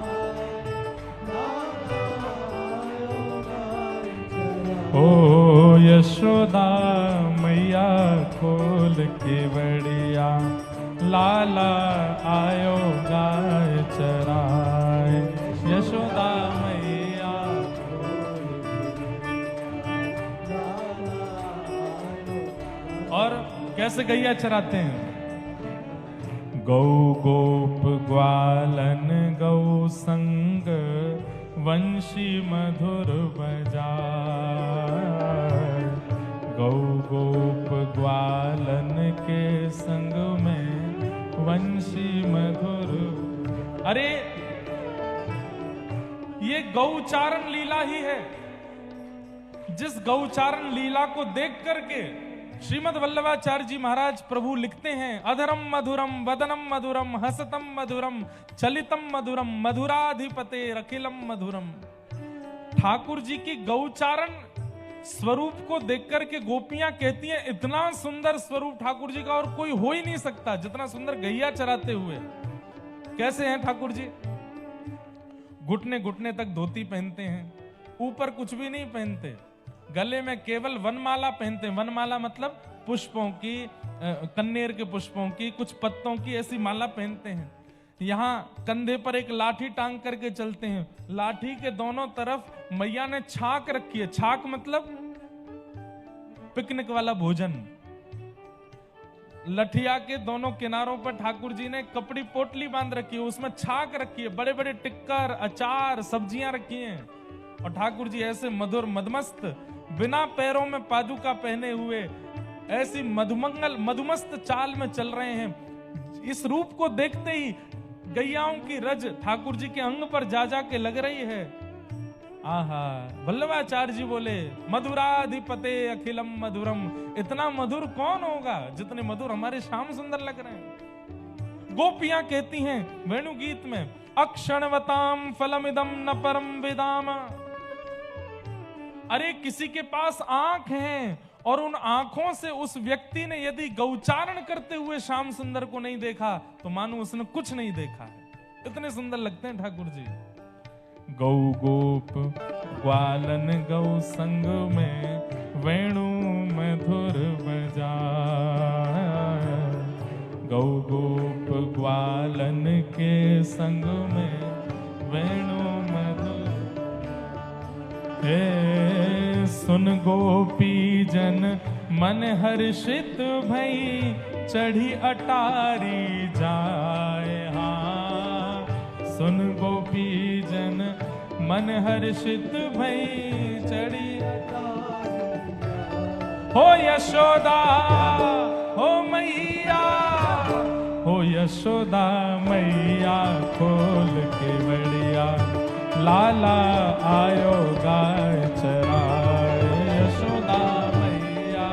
ओ यशोदा मैया खोल के बड़िया, लाला आयो गाय चराए। यशोदा मैया और कैसे गैया चराते हैं? गौ गोप ग्वालन गौ संग, वंशी मधुर बजाए। गौ गोप ग्वालन के संग में वंशी मधुर। अरे ये गौचारण लीला ही है। जिस गौचारण लीला को देख करके श्रीमद् वल्लभाचार्य जी महाराज प्रभु लिखते हैं, अधरम मधुरम वदनम मधुरम हसतम मधुरम चलितम मधुरम मधुराधिपते अखिलम मधुरम। ठाकुर जी की गौचारण स्वरूप को देख करके गोपियां कहती हैं इतना सुंदर स्वरूप ठाकुर जी का और कोई हो ही नहीं सकता जितना सुंदर गैया चराते हुए। कैसे हैं ठाकुर जी? घुटने घुटने तक धोती पहनते हैं, ऊपर कुछ भी नहीं पहनते, गले में केवल वनमाला पहनते हैं। वनमाला मतलब पुष्पों की, कन्नेर के पुष्पों की, कुछ पत्तों की ऐसी माला पहनते हैं। यहाँ कंधे पर एक लाठी टांग करके चलते हैं। लाठी के दोनों तरफ मैया ने छाक रखी है। छाक मतलब पिकनिक वाला भोजन। लठिया के दोनों किनारों पर ठाकुर जी ने कपड़ी पोटली बांध रखी है, उसमें छाक रखी है, बड़े बड़े टिक्कर, अचार, सब्जियां रखी हैं। और ठाकुर जी ऐसे मधुर मदमस्त, बिना पैरों में पादुका पहने हुए ऐसी मधुमंगल मधुमस्त चाल में चल रहे हैं। इस रूप को देखते ही गैयाओं की रज ठाकुर जी के अंग पर जा जा के लग रही है। आहा, वल्लभाचार्य जी बोले मधुराधिपते अखिलम मधुरम। इतना मधुर कौन होगा जितने मधुर हमारे श्याम सुंदर लग रहे हैं। गोपियां कहती हैं वेणु गीत में, अक्षणवताम फलमिदम न परम विदाम। अरे किसी के पास आंख है और उन आंखों से उस व्यक्ति ने यदि गौचारण करते हुए श्याम सुंदर को नहीं देखा तो मानो उसने कुछ नहीं देखा है। इतने सुंदर लगते हैं ठाकुर जी। गौ गोप ग्वालन गौ संग में वेणु मधुर बजाए। गौ गोप संग में वेणु मधुर। हे सुन गोपी जन मन हर्षित भई चढ़ी अटारी जाए। हाँ सुन गोपी जन मन हर्षित भई चढ़ी हो यशोदा हो मैया, हो यशोदा मैया खोल के बड़िया लाला आयो गाय चराए। यशोदा मैया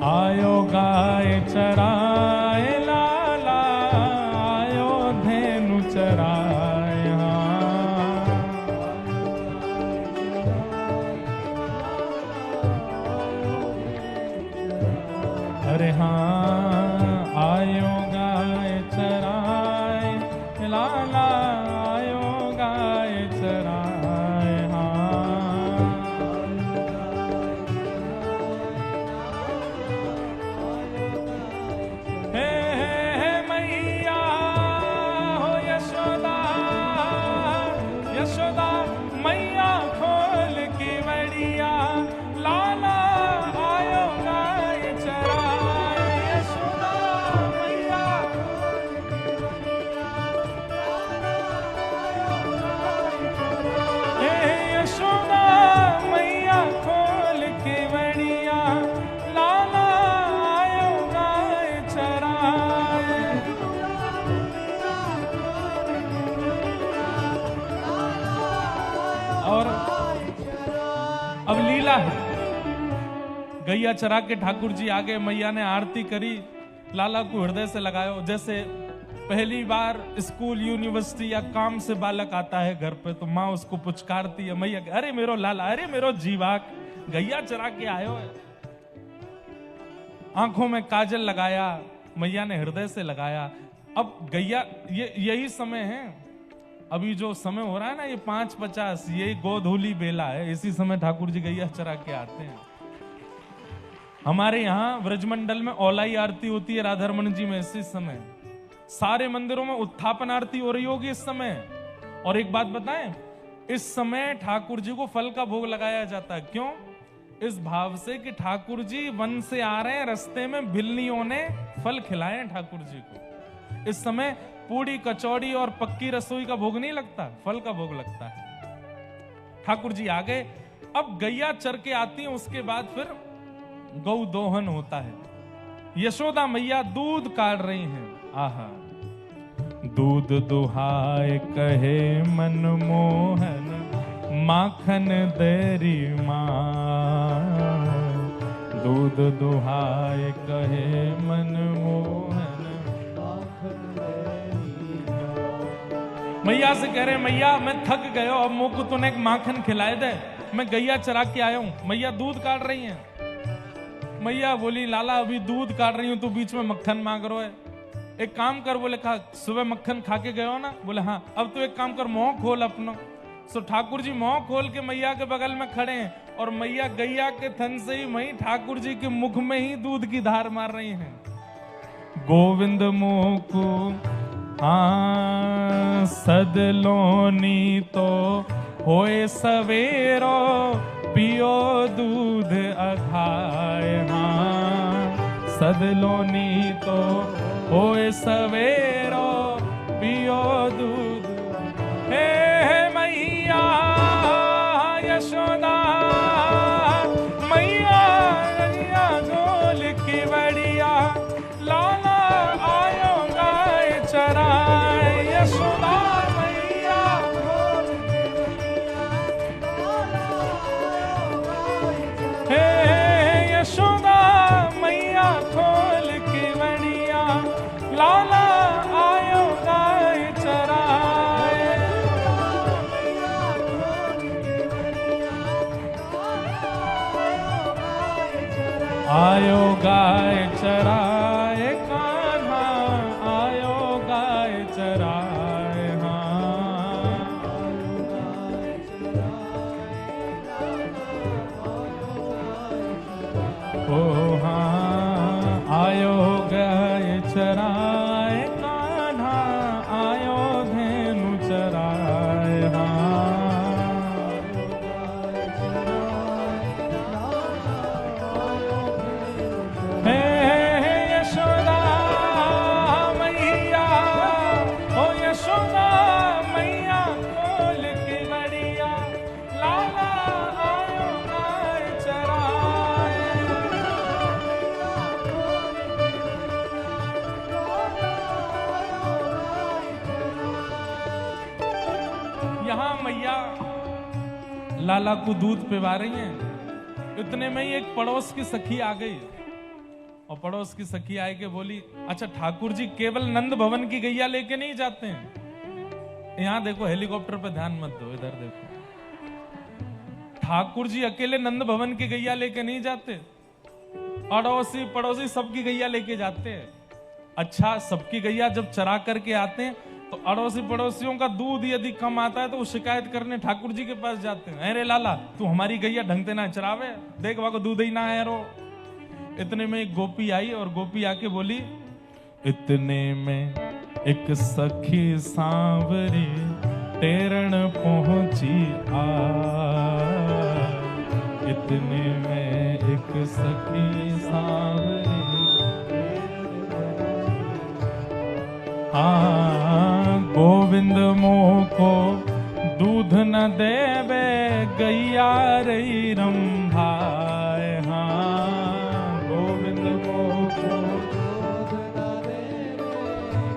आयो गाय चराए, लाला आयो धेनु चराए। अरे हाँ आयो गाय चराए, लाला आयो गाय चराए। हाँ हे मैया हो यशोदा, यशोदा मैया खोल की बड़िया लाला आयो गाय चराए। यशोदा मैया हे यशोदा मैया खोल के बड़िया लाला आयो गाय चराए। और अब लीला है, गैया चरा के ठाकुर जी आगे, मैया ने आरती करी, लाला को हृदय से लगायो। जैसे पहली बार स्कूल यूनिवर्सिटी या काम से बालक आता है घर पे तो माँ उसको पुचकारती है, मैया अरे मेरो लाला, अरे मेरो जीवाक, गैया चरा के आयो है। आंखों में काजल लगाया, मैया ने हृदय से लगाया। अब गैया यही समय है, अभी जो समय हो रहा है ना ये 5:50, ये गोधूली बेला है, इसी समय ठाकुर जी गैया चरा के आते हैं। हमारे यहाँ व्रजमंडल में औलाई आरती होती है राधारमण जी में इसी समय। सारे मंदिरों में उत्थापन आरती हो रही होगी इस समय। और एक बात बताएं, इस समय ठाकुर जी को फल का भोग लगाया जाता है। क्यों? इस भाव से कि ठाकुर जी वन से आ रहे हैं, रास्ते में बिल्लियों ने फल खिलाए हैं ठाकुर जी को। इस समय पूड़ी कचौड़ी और पक्की रसोई का भोग नहीं लगता, फल का भोग लगता है। ठाकुर जी आ गए। अब गैया चर के आती है, उसके बाद फिर गौ दोहन होता है। यशोदा मैया दूध काट रही हैं। आहा दूध दुहाए कहे मनमोहन, माखन देरी माँ। दूध दुहाए कहे मनमोहन, माखन देरी माँ। मैया से कह रहे मैया मैं थक गयो, अब मुझ को तूने एक माखन खिलाए दे, मैं गैया चरा के आया हूं। मैया दूध काट रही हैं। मैया बोली लाला अभी दूध काट रही हूं, तू बीच में मक्खन मांग रहा है, एक काम कर। बोले कहा सुबह मक्खन खा के गए हो ना? बोले हाँ। अब तो एक काम कर, मुंह खोल अपना। सो ठाकुर जी मुंह खोल के मैया के बगल में खड़े हैं और मैया गैया के थन से ही वहीं ठाकुर जी के मुख में ही दूध की धार मार रही हैं। गोविंद मोकू हाँ सदलोनी तो होए सवेरो, पियो दूध अघाए। हाँ सदलोनी तो होए सवेरो, पियो दूध। हे मैया यशोदा मैया, गैया गोल की बड़िया लाला आयो गाय चराए। यशोदा मैया गोल की बड़िया लाला आयो गाय चराए। हे यशोदा मैया खोल की बड़िया लाला आयो गाय चराए। आयो गाय चराए कान्हा, आयो गाय चराए। हाँ ओ हाँ यहां मैया लाला को दूध पिला रही हैं। इतने में ही एक पड़ोस की सखी आ गई और पड़ोस की सखी आए के बोली, अच्छा ठाकुर जी केवल नंद भवन की गैया लेके नहीं जाते हैं। यहां देखो, हेलीकॉप्टर पे ध्यान मत दो, इधर देखो। ठाकुर जी अकेले नंद भवन की गैया लेके नहीं जाते, अड़ोसी पड़ोसी सबकी गैया लेके जाते हैं। अच्छा, सबकी गैया जब चरा करके आते हैं तो अड़ोसी पड़ोसियों का दूध यदि कम आता है तो वो शिकायत करने ठाकुर जी के पास जाते हैं। अरे लाला, तू हमारी गैया ढंग से ना चरावे, देख वहां को दूध ही ना है रो। इतने में एक गोपी आई और गोपी आके बोली, इतने में एक सखी सांवरी टेरण पहुंची आ। इतने में एक सखी सांवरी, गोविंद मोह को दूध न देवे गैया रही रंभाए। गोविंद मोह को दूध न देवे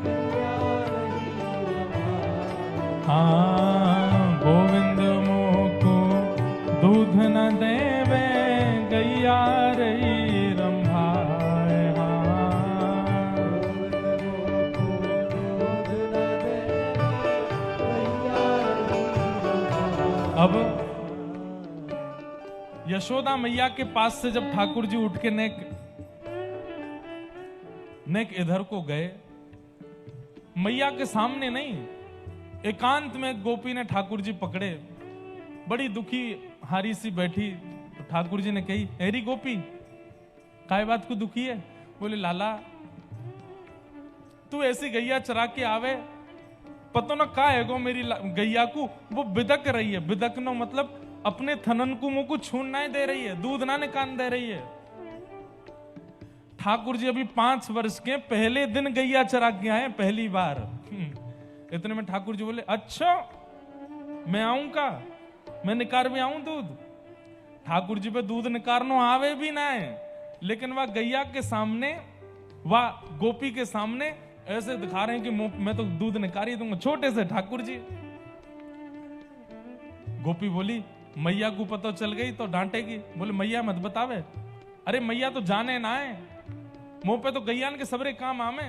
गैया रही रंभाए। गोविंद मोह को दूध न देवे गैया रही रंभाए। अब यशोदा मैया के पास से जब ठाकुर जी उठ के नेक इधर को गए, मैया के सामने नहीं, एकांत में गोपी ने ठाकुर जी पकड़े, बड़ी दुखी हारी सी बैठी। तो ठाकुर जी ने कही, हेरी गोपी, काय बात को दुखी है? बोले, लाला तू ऐसी गैया चरा के आवे, पतो न का है गो मेरी गैया को वो बिदक रही है। बिदकनो मतलब अपने थनन को मुंह को छून नहीं दे रही है, दूध ना निकाल दे रही है। ठाकुर जी अभी 5 वर्ष के, पहले दिन गैया चरा के आए, पहली बार। इतने में ठाकुर जी बोले, अच्छा मैं आऊं का, मैं निकार भी आऊं दूध। ठाकुर जी पे दूध निकारनो आवे भी ना है, लेकिन वह गैया के सामने, वह गोपी के सामने ऐसे दिखा रहे हैं कि मैं तो दूध निकाली दूंगा, छोटे से ठाकुर जी। गोपी बोली, मैया को पता चल गई तो डांटेगी। बोले, मैया मत बतावे। अरे मैया तो जाने ना है, मुंह पे तो गैयान के सबरे काम आमे,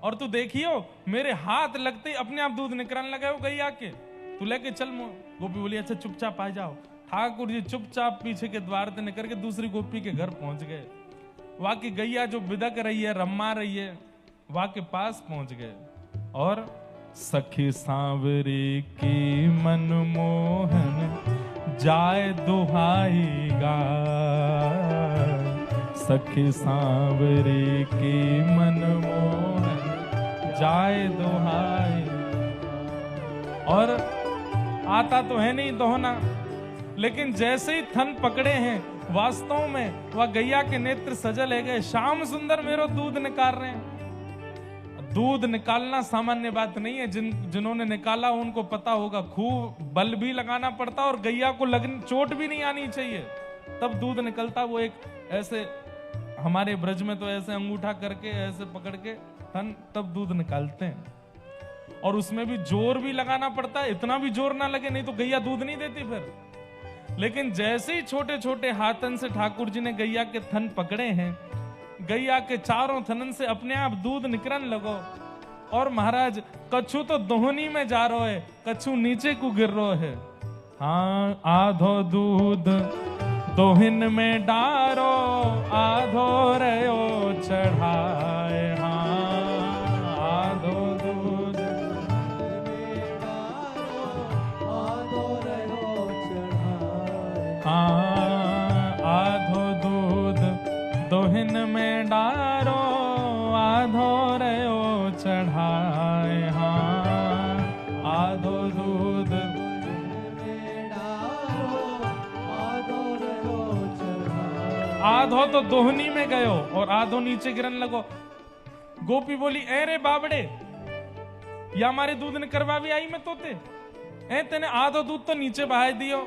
और तू देखियो मेरे हाथ लगते ही अपने आप दूध निकलने लगे वो गैया के, तू लेके चल। गोपी बोली, अच्छा चुपचाप आ जाओ। ठाकुर जी चुपचाप पीछे के द्वार से निकल के दूसरी गोपी के घर पहुंच गए। वहां की गैया जो बिदक रही है, रम्मा रही है, वहां के पास पहुंच गए और सखी सांवरी की मनमोहन जाए दुहाई गाय। सखी सांवरी की मनमोहन जाए दुहाई। और आता तो है नहीं दोहना, लेकिन जैसे ही थन पकड़े हैं, वास्तव में वह गैया के नेत्र सजल है गए। श्याम सुंदर मेरो दूध निकाल रहे हैं। दूध निकालना सामान्य बात नहीं है, जिन्होंने निकाला उनको पता होगा, खूब बल भी लगाना पड़ता और गैया को चोट भी नहीं आनी चाहिए, तब दूध निकलता। वो एक ऐसे, हमारे ब्रज में तो ऐसे अंगूठा करके ऐसे पकड़ के थन, तब दूध निकालते हैं। और उसमें भी जोर भी लगाना पड़ता है, इतना भी जोर ना लगे, नहीं तो गैया दूध नहीं देती फिर। लेकिन जैसे ही छोटे छोटे हाथन से ठाकुर जी ने गैया के थन पकड़े हैं, गैया के चारों थनन से अपने आप दूध निकलन लगो। और महाराज कछु तो दोहनी में जा रो है, कछु नीचे को गिर रो है। हाँ, आधो दूध दोहिन में डारो, आधो रयो चढ़ाए। हाँ, आधो दूध में डारो, आधो रयो चढ़ाए। हाँ, आधो दूध दोहिन में डारो, आधो रयो चढ़ाए। हाँ, आधो दूध में डारो, आधो रयो चढ़ाए। आधो तो दोहनी में गयो और आधो नीचे गिरन लगो। गोपी बोली, ए रे बाबड़े, या हमारे दूध ने करवा भी आई में तोते, ए तेने आधो दूध तो नीचे बहाई दियो।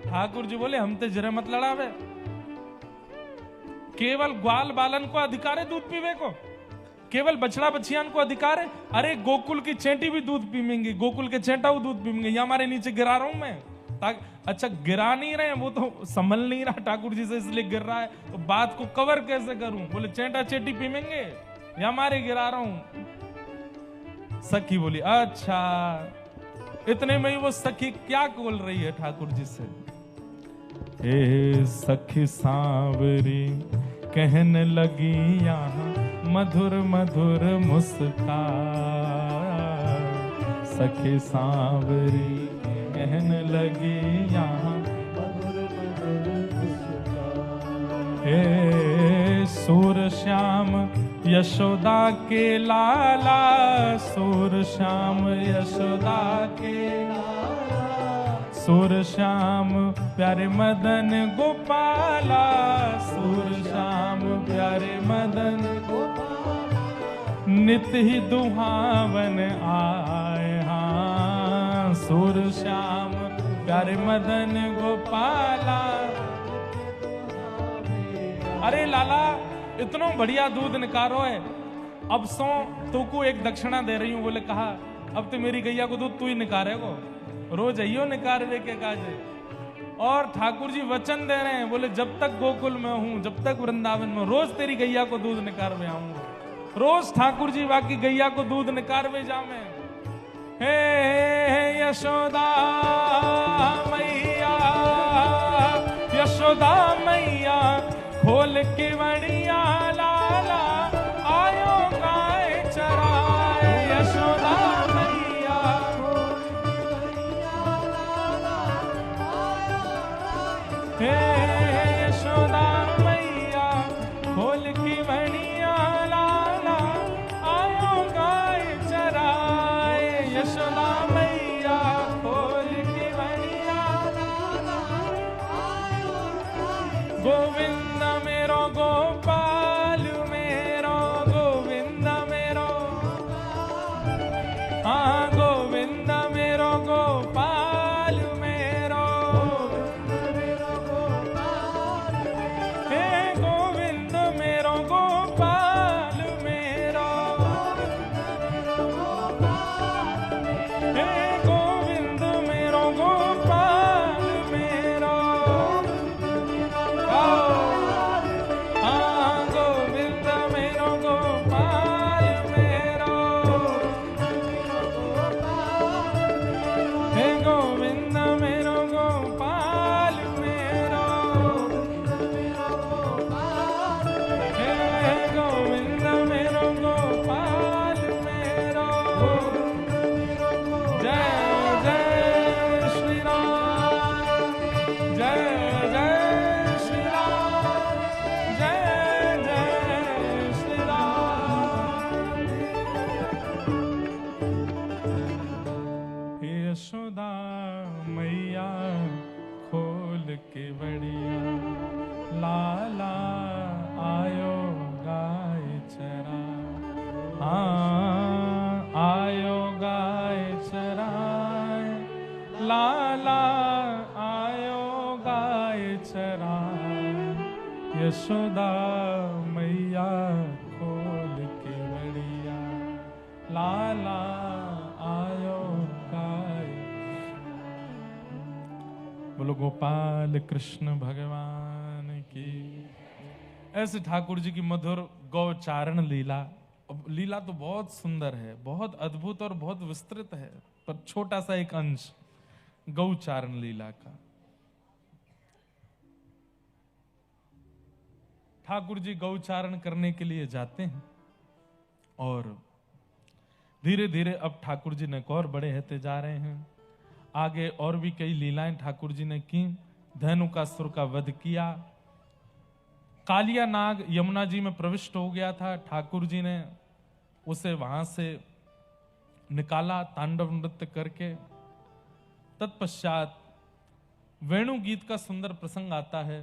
ठाकुर जी बोले, हम ते जरे मत लड़ावे, केवल ग्वाल बालन को अधिकार है दूध पीवे को। केवल बछड़ा बछियान को अधिकार है? अरे गोकुल की चेंटी भी दूध पीमेंगी, गोकुल के चेंटाऊ दूध पीमेंगे, ये हमारे नीचे गिरा रहा हूं मैं ताकि, अच्छा गिरा नहीं रहे, वो तो संभल नहीं रहा ठाकुर जी से इसलिए गिर रहा है, तो बात को कवर कैसे करूं? बोले चेंटा चेटी पीमेंगे, ये हमारे गिरा रहा हूं। सखी बोली अच्छा। इतने में ही वो सखी क्या बोल रही है ठाकुर जी से, ए सखी सांवरी कहने लगी यहाँ मधुर मधुर मुस्कान, सखी सांवरी कहने लगी यहाँ मधुर मधुर मुस्कान। हे सूर श्याम यशोदा के लाला, सूर श्याम यशोदा के लाला, सूर श्याम प्यारे मदन गोपाला, सूर श्याम प्यारे मदन गोपाला, नित ही दुहावन आए हाँ, सूर श्याम प्यारे मदन गोपाला। अरे लाला इतना बढ़िया दूध निकारो है, अब सो तो को एक दक्षिणा दे रही हूं। बोले कहा अब तो मेरी गैया को दूध तू ही निकारेगो, रोज अयो निकार दे के काजे। और ठाकुर जी वचन दे रहे हैं, बोले जब तक गोकुल में हूं, जब तक वृंदावन में, रोज तेरी गैया को दूध निकारवे आऊंगा। रोज ठाकुर जी बाकी गैया को दूध निकारवे जामे। हे यशोदा मैया, यशोदा मैया खोल के वणिया लाला, आयो गाय चराए, यशोदा मैया हे यशोदा मैया खोल की वणिया लाला, आयो गाय चराए, यशोदा मैया खोल की वणिया लाला, गोविंद मेरो गोपाल मेरो, गोविंद मेरो, हाँ गोविंद मेरो गोपाल मेरो, हे गोविंद मेरो गोपाल मेरो, हे गोविंद मेरो गोपाल मेरो, यशोदा मैया खोल के बढ़िया लाला, आयो गाय चरा, हाँ आयो गाय चराए, लाला आयो गाय चराए, यशोदा मैया खोल के बढ़िया लाला, आयो गाय। बोलो गोपाल कृष्ण भगवान की। ऐसे ठाकुर जी की मधुर गौचारण लीला, लीला तो बहुत सुंदर है, बहुत अद्भुत और बहुत विस्तृत है, पर छोटा सा एक अंश गौचारण लीला का। ठाकुर जी गौचारण करने के लिए जाते हैं और धीरे धीरे अब ठाकुर जी ने और बड़े होते जा रहे हैं। आगे और भी कई लीलाएं ठाकुर जी ने की। धेनुकासुर का वध किया। कालिया नाग यमुना जी में प्रविष्ट हो गया था, ठाकुर जी ने उसे वहां से निकाला तांडव नृत्य करके। तत्पश्चात वेणु गीत का सुंदर प्रसंग आता है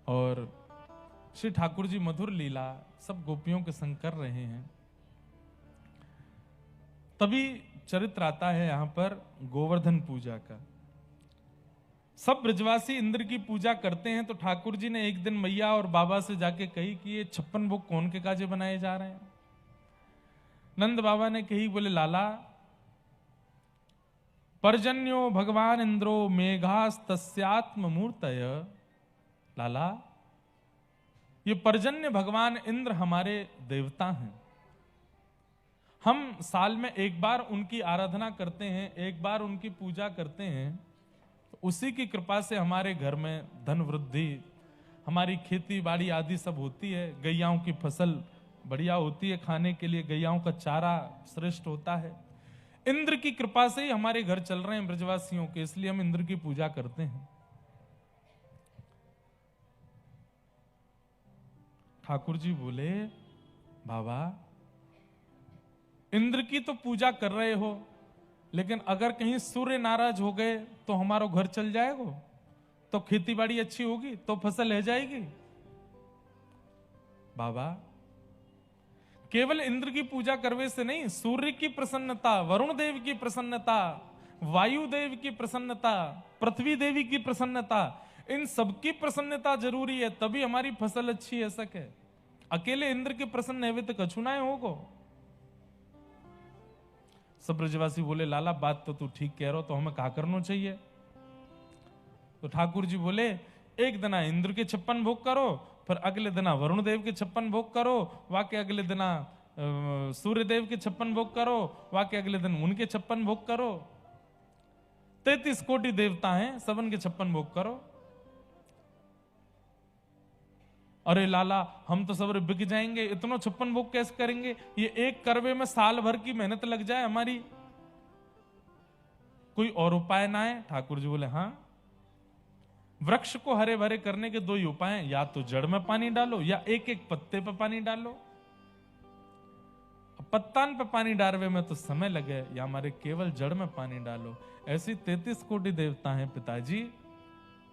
और श्री ठाकुर जी मधुर लीला सब गोपियों के संग कर रहे हैं। तभी चरित्र आता है यहां पर गोवर्धन पूजा का। सब ब्रजवासी इंद्र की पूजा करते हैं, तो ठाकुर जी ने एक दिन मैया और बाबा से जाके कही कि ये 56 भोग कौन के काजे बनाए जा रहे हैं। नंद बाबा ने कही, बोले लाला, पर्जन्यो भगवान इंद्रो मेघास्तस्यात्म मूर्तय। लाला, ये पर्जन्य भगवान इंद्र हमारे देवता हैं। हम साल में एक बार उनकी आराधना करते हैं, एक बार उनकी पूजा करते हैं, तो उसी की कृपा से हमारे घर में धन वृद्धि, हमारी खेती बाड़ी आदि सब होती है। गैयाओं की फसल बढ़िया होती है, खाने के लिए गैयाओं का चारा श्रेष्ठ होता है। इंद्र की कृपा से ही हमारे घर चल रहे हैं ब्रजवासियों के, इसलिए हम इंद्र की पूजा करते हैं। ठाकुर जी बोले, बाबा, इंद्र की तो पूजा कर रहे हो, लेकिन अगर कहीं सूर्य नाराज हो गए तो हमारा घर चल जाएगा, तो खेती बाड़ी अच्छी होगी, तो फसल रह जाएगी। बाबा, केवल इंद्र की पूजा करने से नहीं, सूर्य की प्रसन्नता, वरुण देव की प्रसन्नता, वायु देव की प्रसन्नता, पृथ्वी देवी की प्रसन्नता, इन सबकी प्रसन्नता जरूरी है, तभी हमारी फसल अच्छी है सके। अकेले इंद्र के प्रसन्न है तो कछु ना होगो। सब ब्रजवासी बोले, लाला बात तो तू ठीक कह रहा हो, तो हमें क्या करना चाहिए? तो ठाकुर जी बोले, एक दिना इंद्र के 56 भोग करो, फिर अगले दिना वरुण देव के 56 भोग करो, वाके अगले दिना सूर्य देव के 56 भोग करो, वाके अगले दिन उनके 56 भोग करो। 33 कोटि देवता हैं, सबन के 56 भोग करो। अरे लाला, हम तो सब बिक जाएंगे, इतना 56 भोग कैसे करेंगे? ये एक करवे में साल भर की मेहनत लग जाए हमारी, कोई और उपाय ना है? ठाकुर जी बोले, हाँ, वृक्ष को हरे भरे करने के 2 ही उपाय हैं, या तो जड़ में पानी डालो या एक एक पत्ते पे पानी डालो। पत्तान पे पानी डालवे में तो समय लगे, या हमारे केवल जड़ में पानी डालो। ऐसी 33 कोटि देवता हैं पिताजी,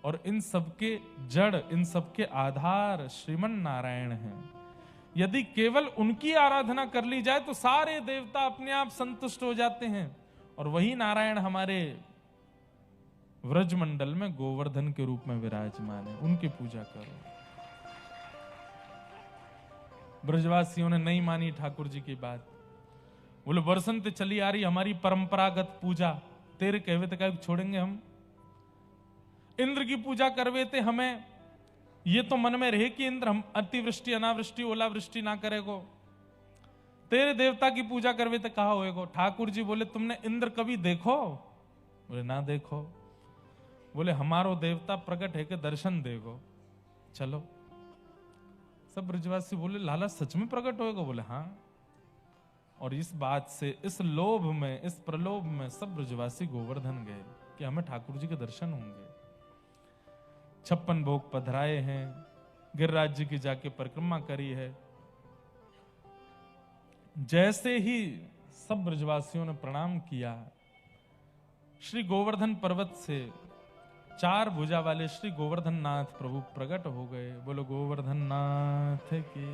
और इन सबके जड़, इन सबके आधार श्रीमन नारायण हैं। यदि केवल उनकी आराधना कर ली जाए तो सारे देवता अपने आप संतुष्ट हो जाते हैं, और वही नारायण हमारे व्रजमंडल में गोवर्धन के रूप में विराजमान है। उनकी पूजा करो। ब्रजवासियों ने नहीं मानी ठाकुर जी की बात, बोले बरसंत चली आ रही हमारी परंपरागत पूजा, तेरे कहवे तो क्या छोड़ेंगे हम? इंद्र की पूजा करवे थे हमें, ये तो मन में रहे कि इंद्र हम अतिवृष्टि अनावृष्टि ओलावृष्टि ना करेगो। तेरे देवता की पूजा करवे तो कहा होएगो? ठाकुर जी बोले, तुमने इंद्र कभी देखो? बोले ना देखो। बोले हमारो देवता प्रकट है कि दर्शन देगो, चलो। सब ब्रजवासी बोले, लाला सच में प्रकट होएगा? बोले हाँ। और इस बात से, इस लोभ में, इस प्रलोभ में सब ब्रजवासी गोवर्धन गए कि हमें ठाकुर जी के दर्शन होंगे। 56 भोग पधराए हैं, गिरिराज जी की जाके परिक्रमा करी है। जैसे ही सब ब्रजवासियों ने प्रणाम किया, श्री गोवर्धन पर्वत से 4 भुजा वाले श्री गोवर्धन नाथ प्रभु प्रकट हो गए। बोलो गोवर्धन नाथ की।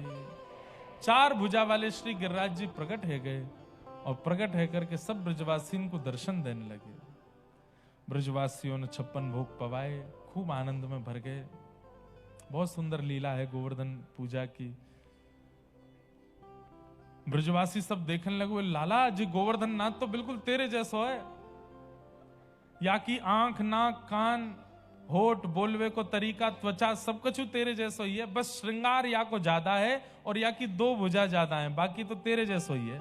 4 भुजा वाले श्री गिरिराज जी प्रकट है गए, और प्रकट है करके सब ब्रजवासियों को दर्शन देने लगे। ब्रजवासियों ने 56 भोग पवाए, खूब आनंद में भर गए। बहुत सुंदर लीला है गोवर्धन पूजा की। ब्रजवासी सब देखने लगे, लाला जी गोवर्धन नाथ तो बिल्कुल तेरे जैसो है, या की आंख नाक कान होठ बोलवे को तरीका त्वचा सब कुछ तेरे जैसो ही है, बस श्रृंगार या को ज्यादा है और या की 2 भुजा ज्यादा है, बाकी तो तेरे जैसो ही है।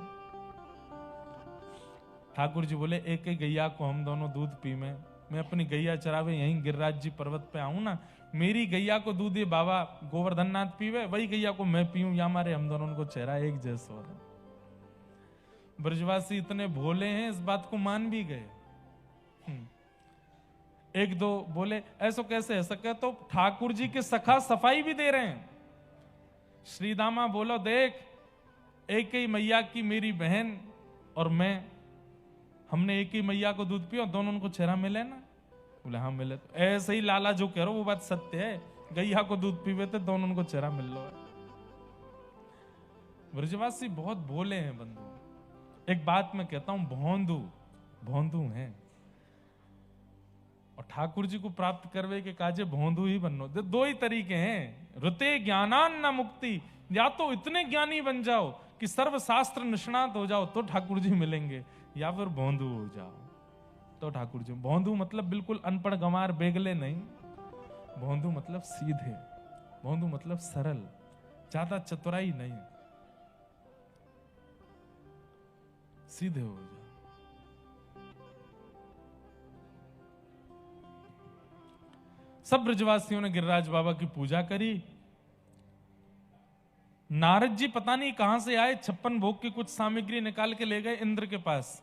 ठाकुर जी बोले, एक एक गैया को हम दोनों दूध पी में, मैं अपनी गैया चरावे यहीं गिरिराज जी पर्वत पे आऊं ना, मेरी गैया को दूध ये बाबा गोवर्धन नाथ पीवे, वही गैया को मैं पीऊं, या हमारे हम दोनों को चेहरा एक जैसा हो रहा। ब्रजवासी इतने भोले हैं, इस बात को मान भी गए। एक दो बोले, ऐसा कैसे है सके? तो ठाकुर जी के सखा सफाई भी दे रहे हैं। श्रीदामा बोलो, देख एक ही मैया की मेरी बहन और मैं, हमने एक ही मैया को दूध पिया, दोनों उनको चेहरा मिले ना? बोले हाँ मिले। तो ऐसे ही लाला जो कह रहे हो वो बात सत्य है, गैया को दूध पीवे थे, दोनों उनको चेहरा मिल लो है। ब्रजवासी बहुत भोले हैं बंधु। एक बात मैं कहता हूं, भोंदू भोंदू हैं। और ठाकुर जी को प्राप्त करवे के काजे भोंदू ही बनो। दो ही तरीके हैं, ऋते ज्ञानान न मुक्ति, या तो इतने ज्ञानी बन जाओ कि सर्वशास्त्र निष्णात हो जाओ तो ठाकुर जी मिलेंगे, या फिर भोंदू हो जाओ तो ठाकुर जी। भोंदू मतलब बिल्कुल अनपढ़ गंवार बेगले नहीं, भोंदू मतलब सीधे, भोंदू मतलब सरल, ज्यादा चतुराई नहीं, सीधे हो जाओ। सब ब्रजवासियों ने गिरिराज बाबा की पूजा करी। नारद जी पता नहीं कहां से आए, 56 भोग की कुछ सामग्री निकाल के ले गए इंद्र के पास,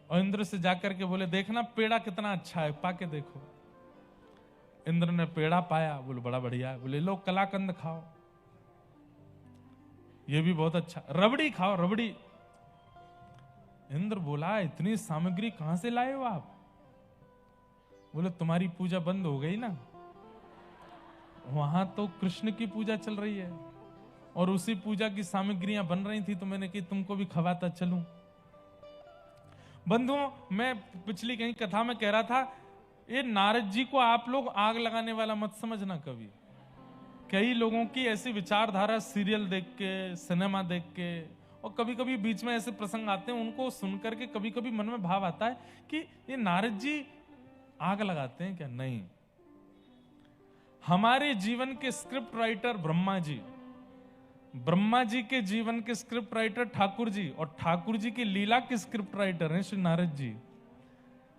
और इंद्र से जाकर के बोले देखना पेड़ा कितना अच्छा है, पाके देखो। इंद्र ने पेड़ा पाया, बोले बड़ा बढ़िया है। बोले लो कलाकंद खाओ, ये भी बहुत अच्छा। रबड़ी खाओ, रबड़ी। इंद्र बोला इतनी सामग्री कहां से लाए हो आप? बोले तुम्हारी पूजा बंद हो गई ना, वहां तो कृष्ण की पूजा चल रही है और उसी पूजा की सामग्रियां बन रही थी, तो मैंने कि तुमको भी खवाता चलूं। बंधुओं, मैं पिछली कहीं कथा में कह रहा था, ये नारद जी को आप लोग आग लगाने वाला मत समझना कभी। कई लोगों की ऐसी विचारधारा सीरियल देख के, सिनेमा देख के, और कभी कभी बीच में ऐसे प्रसंग आते हैं, उनको सुनकर के कभी कभी मन में भाव आता है कि ये नारद जी आग लगाते हैं क्या? नहीं, हमारे जीवन के स्क्रिप्ट राइटर ब्रह्मा जी, ब्रह्मा जी के जीवन के स्क्रिप्ट राइटर ठाकुर जी, और ठाकुर जी की लीला के स्क्रिप्ट राइटर हैं श्री नारद जी।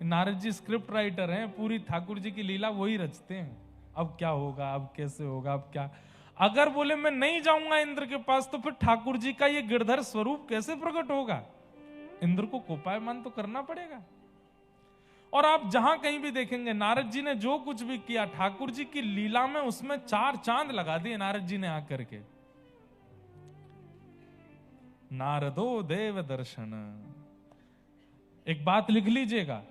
नारद जी स्क्रिप्ट राइटर हैं, पूरी ठाकुर जी की लीला वही रचते हैं। अब क्या होगा, अब कैसे होगा, अब क्या। अगर बोले मैं नहीं जाऊंगा इंद्र के पास, तो फिर ठाकुर जी का ये गिरधर स्वरूप कैसे प्रकट होगा? इंद्र को कोपायमान तो करना पड़ेगा। और आप जहां कहीं भी देखेंगे नारद जी ने जो कुछ भी किया ठाकुर जी की लीला में, उसमें 4 चांद लगा दिए नारद जी ने आकर के। नारदो देव दर्शन। एक बात लिख लीजिएगा,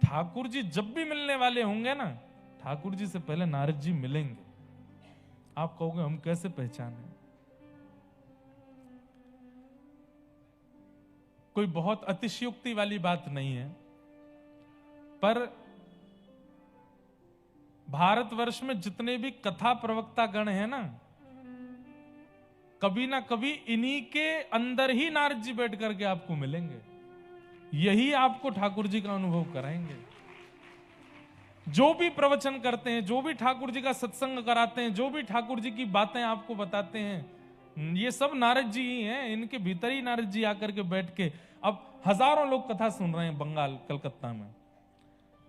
ठाकुर जी जब भी मिलने वाले होंगे ना, ठाकुर जी से पहले नारद जी मिलेंगे। आप कहोगे हम कैसे पहचाने? कोई बहुत अतिशयोक्ति वाली बात नहीं है, पर भारतवर्ष में जितने भी कथा प्रवक्ता गण हैं ना कभी इन्हीं के अंदर ही नारद जी बैठ करके आपको मिलेंगे। यही आपको ठाकुर जी का अनुभव कराएंगे। जो भी प्रवचन करते हैं, जो भी ठाकुर जी का सत्संग कराते हैं, जो भी ठाकुर जी की बातें आपको बताते हैं, ये सब नारद जी ही हैं। इनके भीतर ही नारद जी आकर के बैठ के, अब हजारों लोग कथा सुन रहे हैं बंगाल, कलकत्ता में,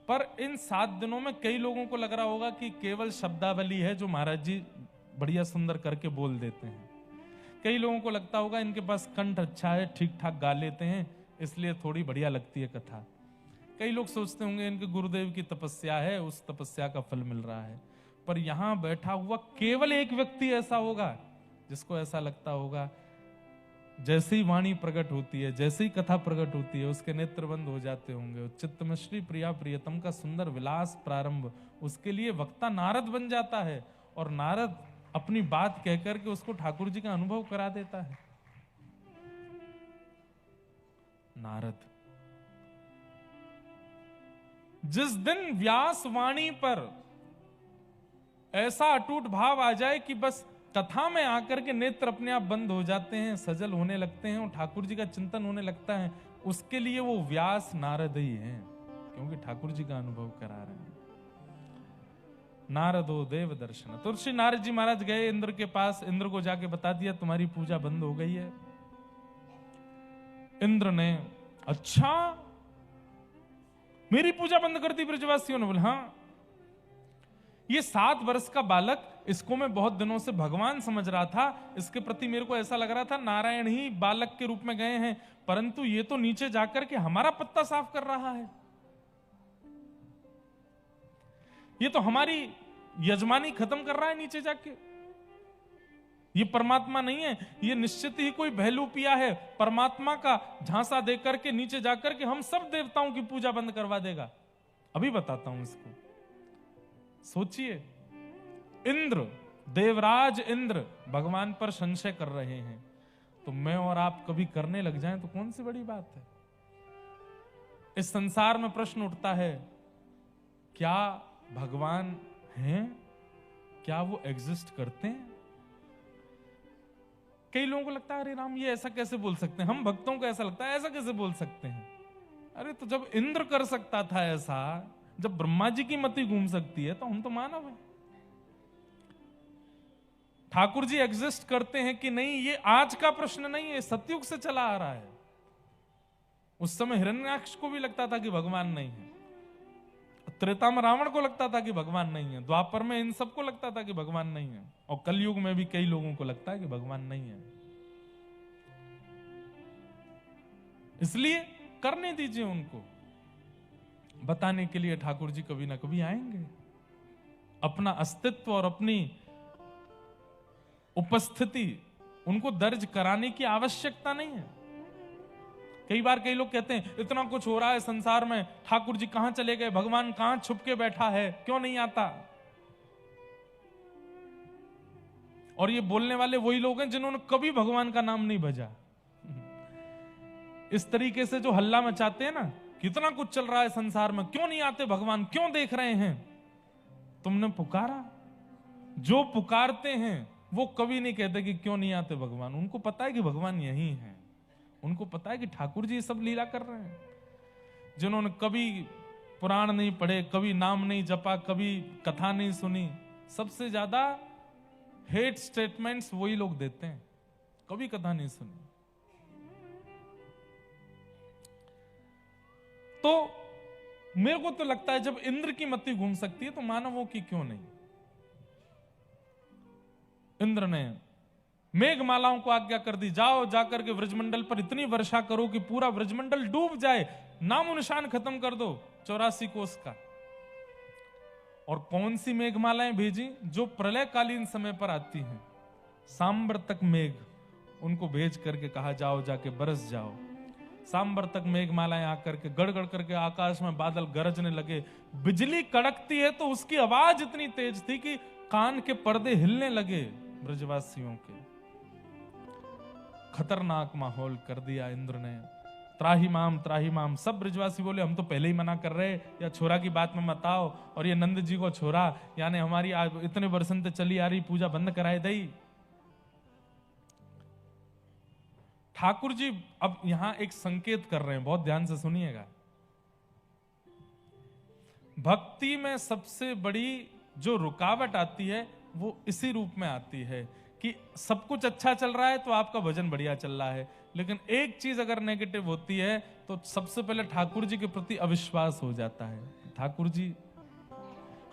पर इन 7 दिनों में कई लोगों को लग रहा होगा कि केवल शब्दावली है जो महाराज जी बढ़िया सुंदर करके बोल देते हैं। कई लोगों को लगता होगा इनके पास कंठ अच्छा है, ठीक ठाक गा लेते हैं, इसलिए थोड़ी बढ़िया लगती है कथा। कई लोग सोचते होंगे इनके गुरुदेव की तपस्या है, उस तपस्या का फल मिल रहा है। पर यहां बैठा हुआ केवल एक व्यक्ति ऐसा होगा जिसको ऐसा लगता होगा जैसे ही वाणी प्रकट होती है, जैसे ही कथा प्रकट होती है, उसके नेत्र बंद हो जाते होंगे। चित्त में श्री प्रिया प्रियतम का सुंदर विलास प्रारंभ, उसके लिए वक्ता नारद बन जाता है, और नारद अपनी बात कहकर के उसको ठाकुर जी का अनुभव करा देता है। नारद जिस दिन व्यास वाणी पर ऐसा अटूट भाव आ जाए कि बस कथा में आकर के नेत्र अपने आप बंद हो जाते हैं, सजल होने लगते हैं और ठाकुर जी का चिंतन होने लगता है, उसके लिए वो व्यास नारद ही हैं, क्योंकि ठाकुर जी का अनुभव करा रहे हैं। नारदो देव दर्शन। तो श्री नारद जी महाराज गए इंद्र के पास, इंद्र को जाके बता दिया तुम्हारी पूजा बंद हो गई है। इंद्र ने अच्छा मेरी पूजा बंद कर दी? ब्रजवासियों ने बोले हाँ, ये 7 वर्ष का बालक, इसको मैं बहुत दिनों से भगवान समझ रहा था, इसके प्रति मेरे को ऐसा लग रहा था नारायण ही बालक के रूप में गए हैं, परंतु ये तो नीचे जाकर के हमारा पत्ता साफ कर रहा है, ये तो हमारी यजमानी खत्म कर रहा है नीचे जाके। ये परमात्मा नहीं है, ये निश्चित ही कोई बहलूपिया है, परमात्मा का झांसा देकर के नीचे जाकर के हम सब देवताओं की पूजा बंद करवा देगा। अभी बताता हूं इसको, सोचिए। इंद्र, देवराज इंद्र भगवान पर संशय कर रहे हैं, तो मैं और आप कभी करने लग जाएं तो कौन सी बड़ी बात है। इस संसार में प्रश्न उठता है क्या भगवान हैं? क्या वो एग्जिस्ट करते हैं? कई लोगों को लगता है अरे राम ये ऐसा कैसे बोल सकते हैं, हम भक्तों को ऐसा लगता है ऐसा कैसे बोल सकते हैं। अरे तो जब इंद्र कर सकता था ऐसा, जब ब्रह्मा जी की मति घूम सकती है, तो हम तो मानव हैं। ठाकुर जी एग्जिस्ट करते हैं कि नहीं, ये आज का प्रश्न नहीं है, सतयुग से चला आ रहा है। उस समय हिरण्याक्ष को भी लगता था कि भगवान नहीं है, त्रेता में रावण को लगता था कि भगवान नहीं है, द्वापर में इन सबको लगता था कि भगवान नहीं है, और कलयुग में भी कई लोगों को लगता है कि भगवान नहीं है। इसलिए करने दीजिए उनको, बताने के लिए ठाकुर जी कभी ना कभी आएंगे। अपना अस्तित्व और अपनी उपस्थिति उनको दर्ज कराने की आवश्यकता नहीं है। कई बार कई लोग कहते हैं इतना कुछ हो रहा है संसार में, ठाकुर जी कहां चले गए, भगवान कहां छुप के बैठा है, क्यों नहीं आता। और ये बोलने वाले वही लोग हैं जिन्होंने कभी भगवान का नाम नहीं भजा। इस तरीके से जो हल्ला मचाते हैं ना, कितना कुछ चल रहा है संसार में, क्यों नहीं आते भगवान, क्यों देख रहे हैं। तुमने पुकारा, जो पुकारते हैं वो कभी नहीं कहते कि क्यों नहीं आते भगवान। उनको पता है कि भगवान यही है, उनको पता है कि ठाकुर जी सब लीला कर रहे हैं। जिन्होंने कभी पुराण नहीं पढ़े, कभी नाम नहीं जपा, कभी कथा नहीं सुनी, सबसे ज्यादा हेट स्टेटमेंट्स वही लोग देते हैं, कभी कथा नहीं सुनी। तो मेरे को तो लगता है जब इंद्र की मति घूम सकती है तो मानवों की क्यों नहीं। इंद्र ने मेघमालाओं को आज्ञा कर दी, जाओ जाकर के ब्रजमंडल पर इतनी वर्षा करो कि पूरा ब्रजमंडल डूब जाए, नामो निशान खत्म कर दो 84 कोस का। और कौन सी मेघमालाएं भेजी? जो प्रलयकालीन समय पर आती हैं, सांबर तक मेघ, उनको भेज करके कहा जाओ जाके बरस जाओ। सांबर तक मेघमालाएं आकर के गड़गड़ करके आकाश में बादल गरजने लगे, बिजली कड़कती है तो उसकी आवाज इतनी तेज थी कि कान के पर्दे हिलने लगे ब्रजवासियों के। खतरनाक माहौल कर दिया इंद्र ने। त्राही माम, सब ब्रजवासी बोले हम तो पहले ही मना कर रहे, या छोरा की बात में मत आओ, और ये नंद जी को छोरा यानी हमारी इतने वर्षों से चली आ रही पूजा बंद कराए दई। ठाकुर जी अब यहां एक संकेत कर रहे हैं, बहुत ध्यान से सुनिएगा। भक्ति में सबसे बड़ी जो रुकावट आती है वो इसी रूप में आती है कि सब कुछ अच्छा चल रहा है तो आपका भजन बढ़िया चल रहा है, लेकिन एक चीज अगर नेगेटिव होती है तो सबसे पहले ठाकुर जी के प्रति अविश्वास हो जाता है। ठाकुर जी,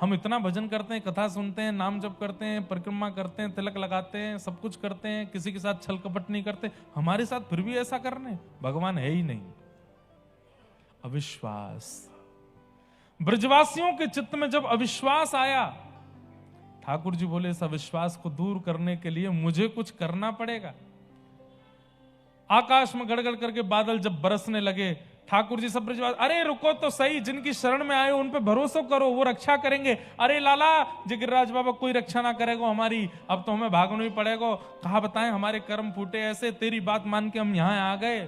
हम इतना भजन करते हैं, कथा सुनते हैं, नाम जप करते हैं, परिक्रमा करते हैं, तिलक लगाते हैं, सब कुछ करते हैं, किसी के साथ छल कपट नहीं करते, हमारे साथ फिर भी ऐसा करने, भगवान है ही नहीं। अविश्वास, ब्रजवासियों के चित्त में जब अविश्वास आया, ठाकुर जी बोले इस अविश्वास को दूर करने के लिए मुझे कुछ करना पड़ेगा। आकाश में गड़गड़ करके बादल जब बरसने लगे, ठाकुर जी सब ब्रजवासी, अरे रुको तो सही, जिनकी शरण में आए उन पे भरोसा करो, वो रक्षा करेंगे। अरे लाला जी गिरिराज बाबा कोई रक्षा ना करेगा हमारी, अब तो हमें भागना ही पड़ेगा, कहा बताएं हमारे कर्म फूटे ऐसे, तेरी बात मान के हम यहां आ गए।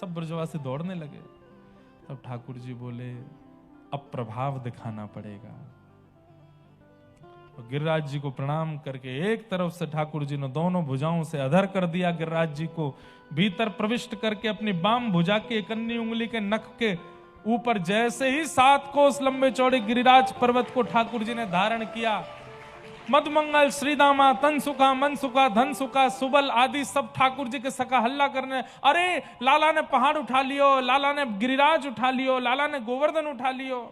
सब ब्रजवासी दौड़ने लगे। तब ठाकुर जी बोले अब प्रभाव दिखाना पड़ेगा। गिरिराज जी को प्रणाम करके एक तरफ से ठाकुर जी ने दोनों भुजाओं से अधर कर दिया, गिरिराज जी को भीतर प्रविष्ट करके अपनी बाम भुजा के कन्नी उंगली के नख के ऊपर जैसे ही 7 कोस लंबे चौड़े गिरिराज पर्वत को ठाकुर जी ने धारण किया। मधुमंगल, श्रीदामा, तनसुखा, मनसुखा, धनसुखा, सुबल आदि सब ठाकुर जी के सका हल्ला करने, अरे लाला ने पहाड़ उठा लियो, लाला ने गिरिराज उठा लियो, लाला ने गोवर्धन उठा लियो।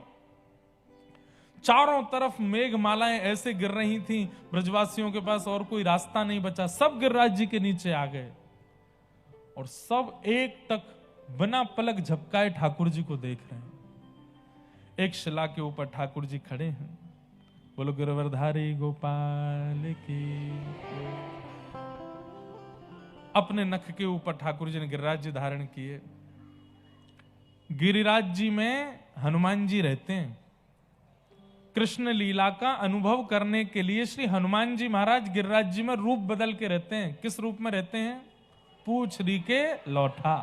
चारों तरफ मेघमालाएं ऐसे गिर रही थीं, ब्रजवासियों के पास और कोई रास्ता नहीं बचा, सब गिरिराज जी के नीचे आ गए और सब एक टक बिना पलक झपकाए ठाकुर जी को देख रहे हैं। एक शिला के ऊपर ठाकुर जी खड़े हैं। बोलो गिरवरधारी गोपाल की। अपने नख के ऊपर ठाकुर जी ने गिरिराज जी धारण किए। गिरिराज जी में हनुमान जी रहते हैं। कृष्ण लीला का अनुभव करने के लिए श्री हनुमान जी महाराज गिरिराज जी में रूप बदल के रहते हैं। किस रूप में रहते हैं? पूछरी के लौठा,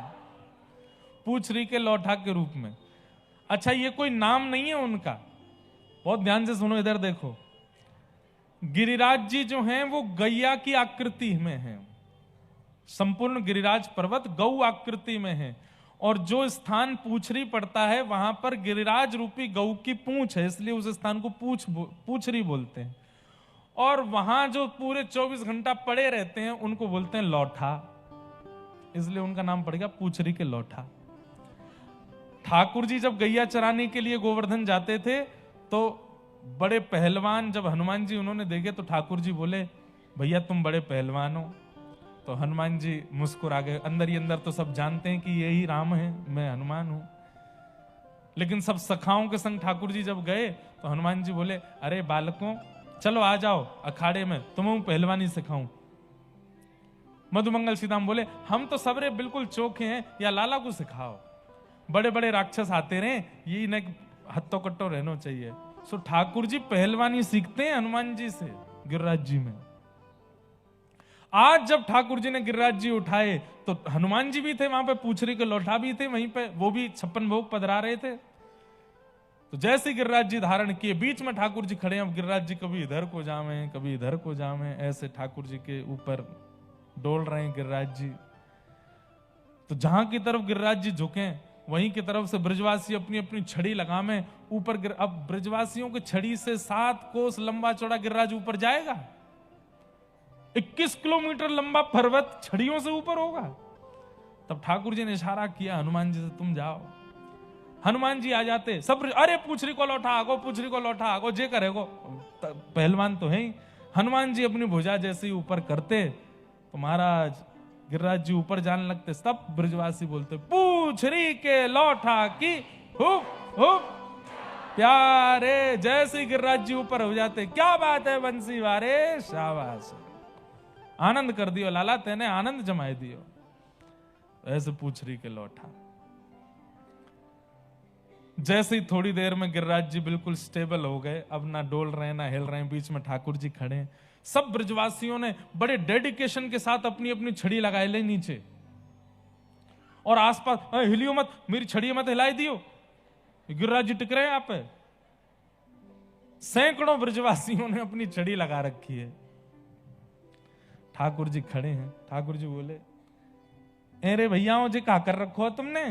पूछरी के लौठा के रूप में। अच्छा, ये कोई नाम नहीं है उनका, बहुत ध्यान से सुनो, इधर देखो। गिरिराज जी जो हैं वो गैया की आकृति में हैं। संपूर्ण गिरिराज पर्वत गौ आकृति में है, और जो स्थान पूछरी पड़ता है वहां पर गिरिराज रूपी गौ की पूंछ है, इसलिए उस स्थान को पूछरी बोलते हैं। और वहां जो पूरे 24 घंटा पड़े रहते हैं उनको बोलते हैं लौठा, इसलिए उनका नाम पड़ गया पूछरी के लौठा। ठाकुर जी जब गैया चराने के लिए गोवर्धन जाते थे तो बड़े पहलवान जब हनुमान जी उन्होंने देखे तो ठाकुर जी बोले, भैया तुम बड़े पहलवान हो। तो हनुमान जी मुस्कुरा गए। अंदर ही अंदर तो सब जानते हैं कि यही राम है, मैं हनुमान हूं। लेकिन सब सखाओं के संग ठाकुर जी जब गए तो हनुमान जी बोले, अरे बालकों चलो आ जाओ अखाड़े में, तुम्हें पहलवानी सिखाऊं। मधुमंगल सीताम बोले, हम तो सबरे बिल्कुल चोखे हैं, या लाला को सिखाओ। बड़े बड़े राक्षस आते रहे, ये इन्हें हत्तो कट्टो रहना चाहिए। सो ठाकुर जी पहलवानी सीखते हैं हनुमान जी से गिरिराज जी में। आज जब ठाकुर जी ने गिरिराज जी उठाए तो हनुमान जी भी थे वहां पे, पूछरी के लौठा भी थे वहीं पे, वो भी 56 भोग पधरा रहे थे। तो जैसे गिरिराज जी धारण किए, बीच में ठाकुर जी खड़े हैं। अब गिरिराज जी कभी इधर को जावे कभी इधर को जावे, ऐसे ठाकुर जी के ऊपर डोल रहे हैं गिरिराज जी। तो जहां की तरफ गिरिराज जी झुके वहीं की तरफ से ब्रजवासी अपनी अपनी छड़ी लगावे ऊपर। अब ब्रजवासियों की छड़ी से 7 कोस लंबा चौड़ा गिरिराज ऊपर जाएगा। 21 किलोमीटर लंबा पर्वत छड़ियों से ऊपर होगा। तब ठाकुर जी ने इशारा किया हनुमान जी से, तुम जाओ। हनुमान जी आ जाते, सब अरे पूछरी को लौटा आगो, पूछरी को लौटा आगो, जे करेगो, पहलवान तो है ही। हनुमान जी अपनी भुजा जैसे ही ऊपर करते तो महाराज गिरिराज जी ऊपर जाने लगते। सब ब्रजवासी बोलते, पूछरी के लौठा की हुप हुप प्यारे। जैसे ही गिरिराज जी ऊपर हो जाते, क्या बात है बंसी वारे, शाबाश, आनंद कर दियो लाला, तेने आनंद जमाए दियो। ऐसे पूछरी के लौठा। जैसे ही थोड़ी देर में गिरिराज जी बिल्कुल स्टेबल हो गए, अब ना डोल रहे ना हिल रहे, बीच में ठाकुर जी खड़े। सब ब्रजवासियों ने बड़े डेडिकेशन के साथ अपनी अपनी छड़ी लगाए ले नीचे, और आसपास हिलियो मत, मेरी छड़ी मत हिलाई दियो, गिरिराज जी टिक रहे हैं आप पे। सैकड़ों ब्रजवासियों ने अपनी छड़ी लगा रखी है। ठाकुर जी खड़े हैं। ठाकुर जी बोले, अरे भैयाओं जी क्या कर रखो तुमने?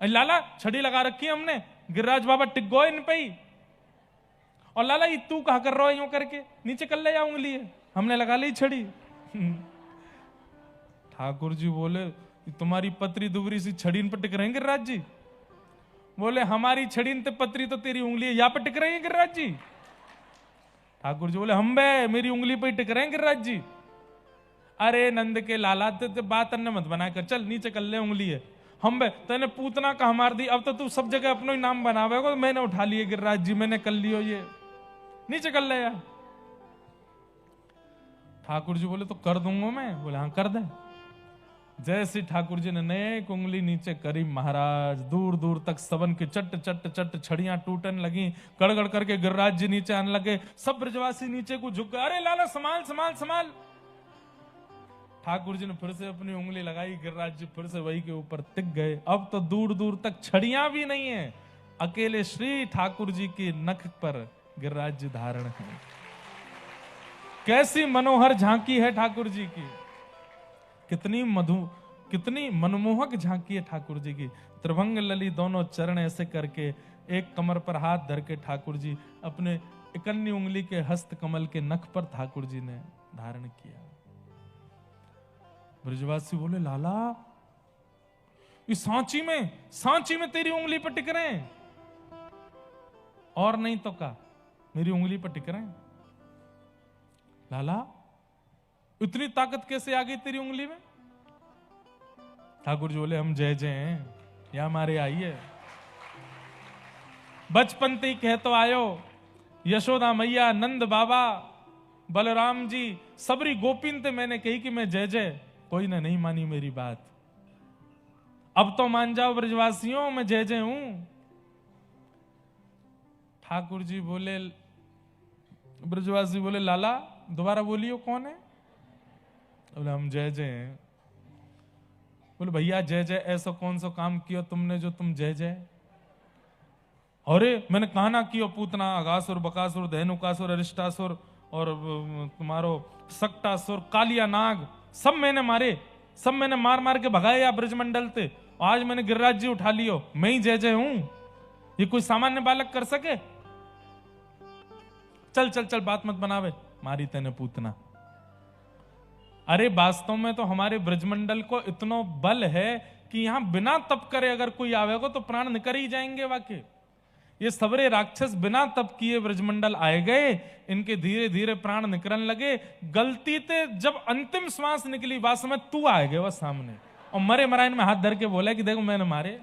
लाला छड़ी लगा रखी है हमने, गिरिराज बाबा टिक गो इन पे ही। और लाला ये तू कहा कर रहा है यूं करके, नीचे कर ले जा उंगली है, हमने लगा ली छड़ी। ठाकुर जी बोले, तुम्हारी पतरी दुबरी सी छड़ी इन पर टिक रहे हैं गिरिराज जी? बोले, हमारी छड़ी इन पतरी तो तेरी उंगली है, यहाँ पे टिक रही है गिरिराज जी। ठाकुर जी बोले, हम बे मेरी उंगली पे ही टिक रहे हैं गिरिराज जी। अरे नंद के लाला, ते बात अन्य मत बना कर, चल नीचे कर ले उंगली है। हम बे तेने पूतना कहा मार दी, अब तो तू सब जगह अपना ही नाम बनावेगा। मैंने उठा लिए गिरिराज जी, मैंने कर लियो, ये नीचे कर ले यार। ठाकुर जी बोले, तो कर दूंगा मैं। बोले, हाँ कर दे। जैसे ठाकुर जी ने नेक उंगली नीचे करी, महाराज दूर दूर तक सबन की चट चट चट छड़ियां टूटने लगी। गड़गड़ करके गिरिराज जी नीचे आने लगे। सब ब्रजवासी नीचे को झुक गए, अरे लाला संभाल संभाल संभाल। ठाकुर जी ने फिर से अपनी उंगली लगाई, गिरिराज जी फिर से वही के ऊपर टिक गए। अब तो दूर दूर तक छड़ियां भी नहीं है, अकेले श्री ठाकुर जी की नख पर गिरिराज जी धारण है। कैसी मनोहर झांकी है ठाकुर जी की, कितनी मनमोहक झांकी है ठाकुर जी की। त्रिभंग लली दोनों चरण ऐसे करके, एक कमर पर हाथ धर के ठाकुर जी अपने इकन्नी उंगली के हस्त कमल के नख पर ठाकुर जी ने धारण किया। ब्रजवासी बोले, लाला इस सांची में तेरी उंगली पर टिक रहे हैं, और नहीं तो का मेरी उंगली पर टिक रहे हैं। लाला इतनी ताकत कैसे आ गई तेरी उंगली में? ठाकुर जी बोले, हम जय जय हैं, या हमारे आई है। बचपन ते कह तो आयो, यशोदा मैया, नंद बाबा, बलराम जी, सबरी गोपिन ते मैंने कही कि मैं जय जय, कोई ने नहीं मानी मेरी बात। अब तो मान जाओ ब्रजवासियों, मैं जय जय हूं। ठाकुर जी बोले, ब्रजवासी बोले, लाला दोबारा बोलियो कौन है? बोले, हम जय जय हैं। बोले, भैया जय जय ऐसा कौन सा काम किया तुमने जो तुम जय जय? अरे मैंने कहा ना कि पूतना, अगासुर, बकासुर, धेनुकासुर, अरिष्टासुर और तुम्हारो सक्टासुर, कालिया नाग, सब मैंने मारे, सब मैंने मार मार के भगाए या ब्रजमंडल थे। आज मैंने गिरिराज जी उठा लियो, मैं ही जय जय हूं। ये कोई सामान्य बालक कर सके? चल चल चल, बात मत बनावे, मारी तेने पूतना। अरे वास्तव में तो हमारे ब्रजमंडल को इतना बल है कि यहां बिना तप करे अगर कोई आवेगा तो प्राण निकल ही जाएंगे। वाकई ये सबरे राक्षस बिना तप किए ब्रजमंडल आए गए, इनके धीरे धीरे प्राण निकलने लगे। गलती से जब अंतिम श्वास निकली, वास्तव में तू आ गए वह सामने और मरे मराइन में हाथ धर के बोला कि देखो मैंने मारे।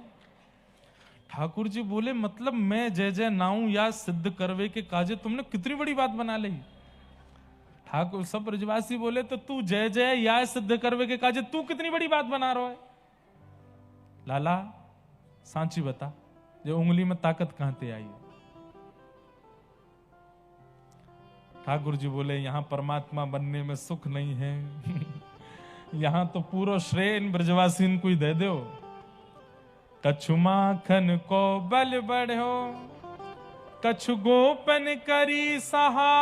ठाकुर जी बोले मतलब मैं जय जय नाऊ या सिद्ध करवे के काजे तुमने कितनी बड़ी बात बना ली। ठाकुर सब ब्रजवासी बोले तो तू जय जय या सिद्ध करवे के काजे तू कितनी बड़ी बात बना रहा है। लाला सांची बता, जो उंगली में ताकत कहां से आई? ठाकुर जी बोले यहां परमात्मा बनने में सुख नहीं है यहां तो पूरा श्रेय इन ब्रजवासी को ही दे दो। कछु माखन को बल बढ़ो, कछु गोपन करी सहाय,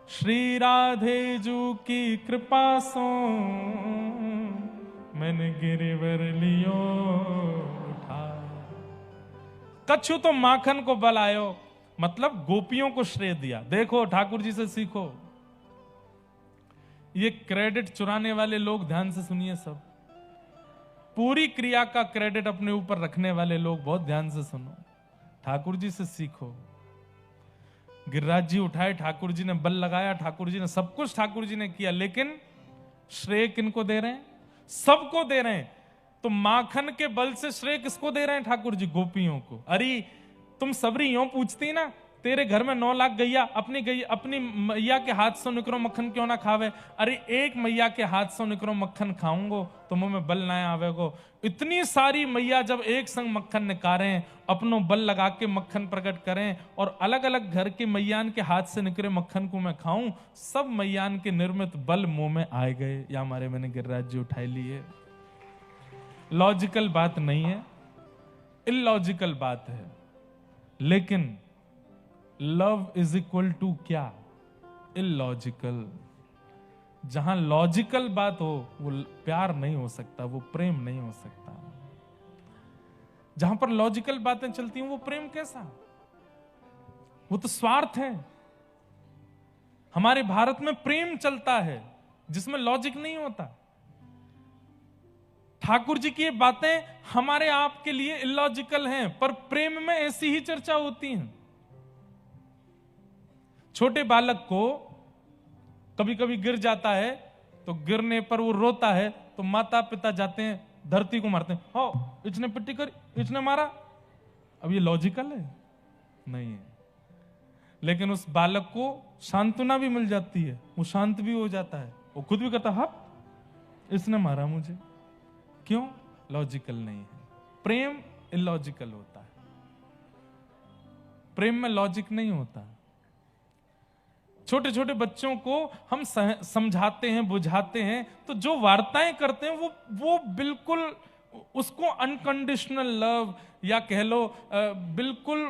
श्री राधे जू की कृपा सो मैंने गिरिवर लियो उठा। कछु तो माखन को बल आयो, मतलब गोपियों को श्रेय दिया। देखो ठाकुर जी से सीखो। ये क्रेडिट चुराने वाले लोग ध्यान से सुनिए सब, पूरी क्रिया का क्रेडिट अपने ऊपर रखने वाले लोग बहुत ध्यान से सुनो। ठाकुर जी से सीखो। गिरिराज जी उठाए, ठाकुर जी ने बल लगाया, ठाकुर जी ने सब कुछ ठाकुर जी ने किया, लेकिन श्रेय किनको दे रहे हैं? सबको दे रहे हैं। तो माखन के बल से श्रेय किसको दे रहे हैं ठाकुर जी? गोपियों को। अरे तुम सबरी यूं पूछती ना, तेरे घर में 9 लाख गैया, अपनी मैया के हाथ से निकरो मक्खन क्यों ना खावे? अरे एक मैया के हाथ से निकरो मक्खन खाऊंगो तो मुंह में बल ना आवेगो। इतनी सारी मैया जब एक संग मक्खन निकालें, अपनों बल लगा के मक्खन प्रकट करें, और अलग अलग घर के मैयान के हाथ से निकले मक्खन को मैं खाऊं, सब मैयान के निर्मित बल मुंह में आए गए। या हमारे मैंने गिरिराज जी उठाई लिए। लॉजिकल बात नहीं है, इलॉजिकल बात है। लेकिन लव इज इक्वल टू क्या? इलॉजिकल। जहां लॉजिकल बात हो वो प्यार नहीं हो सकता, वो प्रेम नहीं हो सकता। जहां पर लॉजिकल बातें चलती हैं वो प्रेम कैसा? वो तो स्वार्थ है। हमारे भारत में प्रेम चलता है जिसमें लॉजिक नहीं होता। ठाकुर जी की ये बातें हमारे आपके लिए इलॉजिकल हैं, पर प्रेम में ऐसी ही चर्चा होती है। छोटे बालक को कभी कभी गिर जाता है तो गिरने पर वो रोता है, तो माता पिता जाते हैं धरती को मारते हैं, हो इसने पिट्टी कर, इसने मारा। अब ये लॉजिकल है? नहीं है। लेकिन उस बालक को सांत्वना भी मिल जाती है, वो शांत भी हो जाता है, वो खुद भी कहता है इसने मारा मुझे। क्यों? लॉजिकल नहीं है। प्रेम इलॉजिकल होता है, प्रेम में लॉजिक नहीं होता। छोटे छोटे बच्चों को हम समझाते हैं, बुझाते हैं, तो जो वार्ताएं करते हैं वो बिल्कुल उसको अनकंडीशनल लव या कह लो बिल्कुल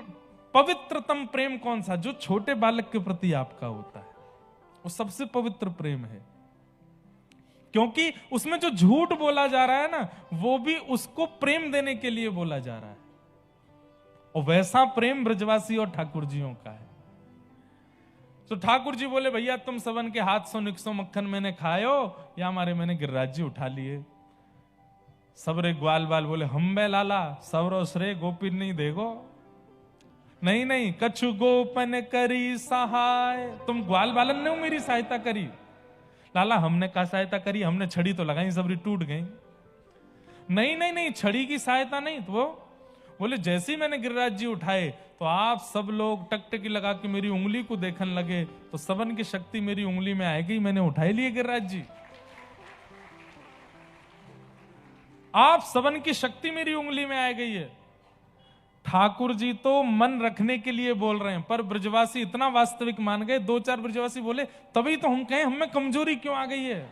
पवित्रतम प्रेम कौन सा? जो छोटे बालक के प्रति आपका होता है, वो सबसे पवित्र प्रेम है। क्योंकि उसमें जो झूठ बोला जा रहा है ना, वो भी उसको प्रेम देने के लिए बोला जा रहा है। और वैसा प्रेम ब्रजवासी और ठाकुर जियों का है। तो ठाकुर जी बोले भैया तुम सबन के हाथ सो निकसो मक्खन मैंने खायो, या हमारे मैंने गिरिराज जी उठा लिए। सबरे ग्वाल बाल बोले हम बे लाला, सवरो श्रे गोपी नहीं देगो। नहीं नहीं, कछु गोपन करी सहाय। तुम ग्वाल बालन ने मेरी सहायता करी। लाला हमने क्या सहायता करी? हमने छड़ी तो लगाई, सबरी टूट गई। नहीं नहीं नहीं, छड़ी की सहायता नहीं। तो वो बोले जैसे ही मैंने गिरिराज जी उठाए तो आप सब लोग टकटकी लगा के मेरी उंगली को देखने लगे, तो सबन की शक्ति मेरी उंगली में आ गई, मैंने उठाई लिए गिरिराज जी। आप सबन की शक्ति मेरी उंगली में आ गई है। ठाकुर जी तो मन रखने के लिए बोल रहे हैं, पर ब्रजवासी इतना वास्तविक मान गए। 2-4 ब्रजवासी बोले तभी तो हम कहें हमें कमजोरी क्यों आ गई है,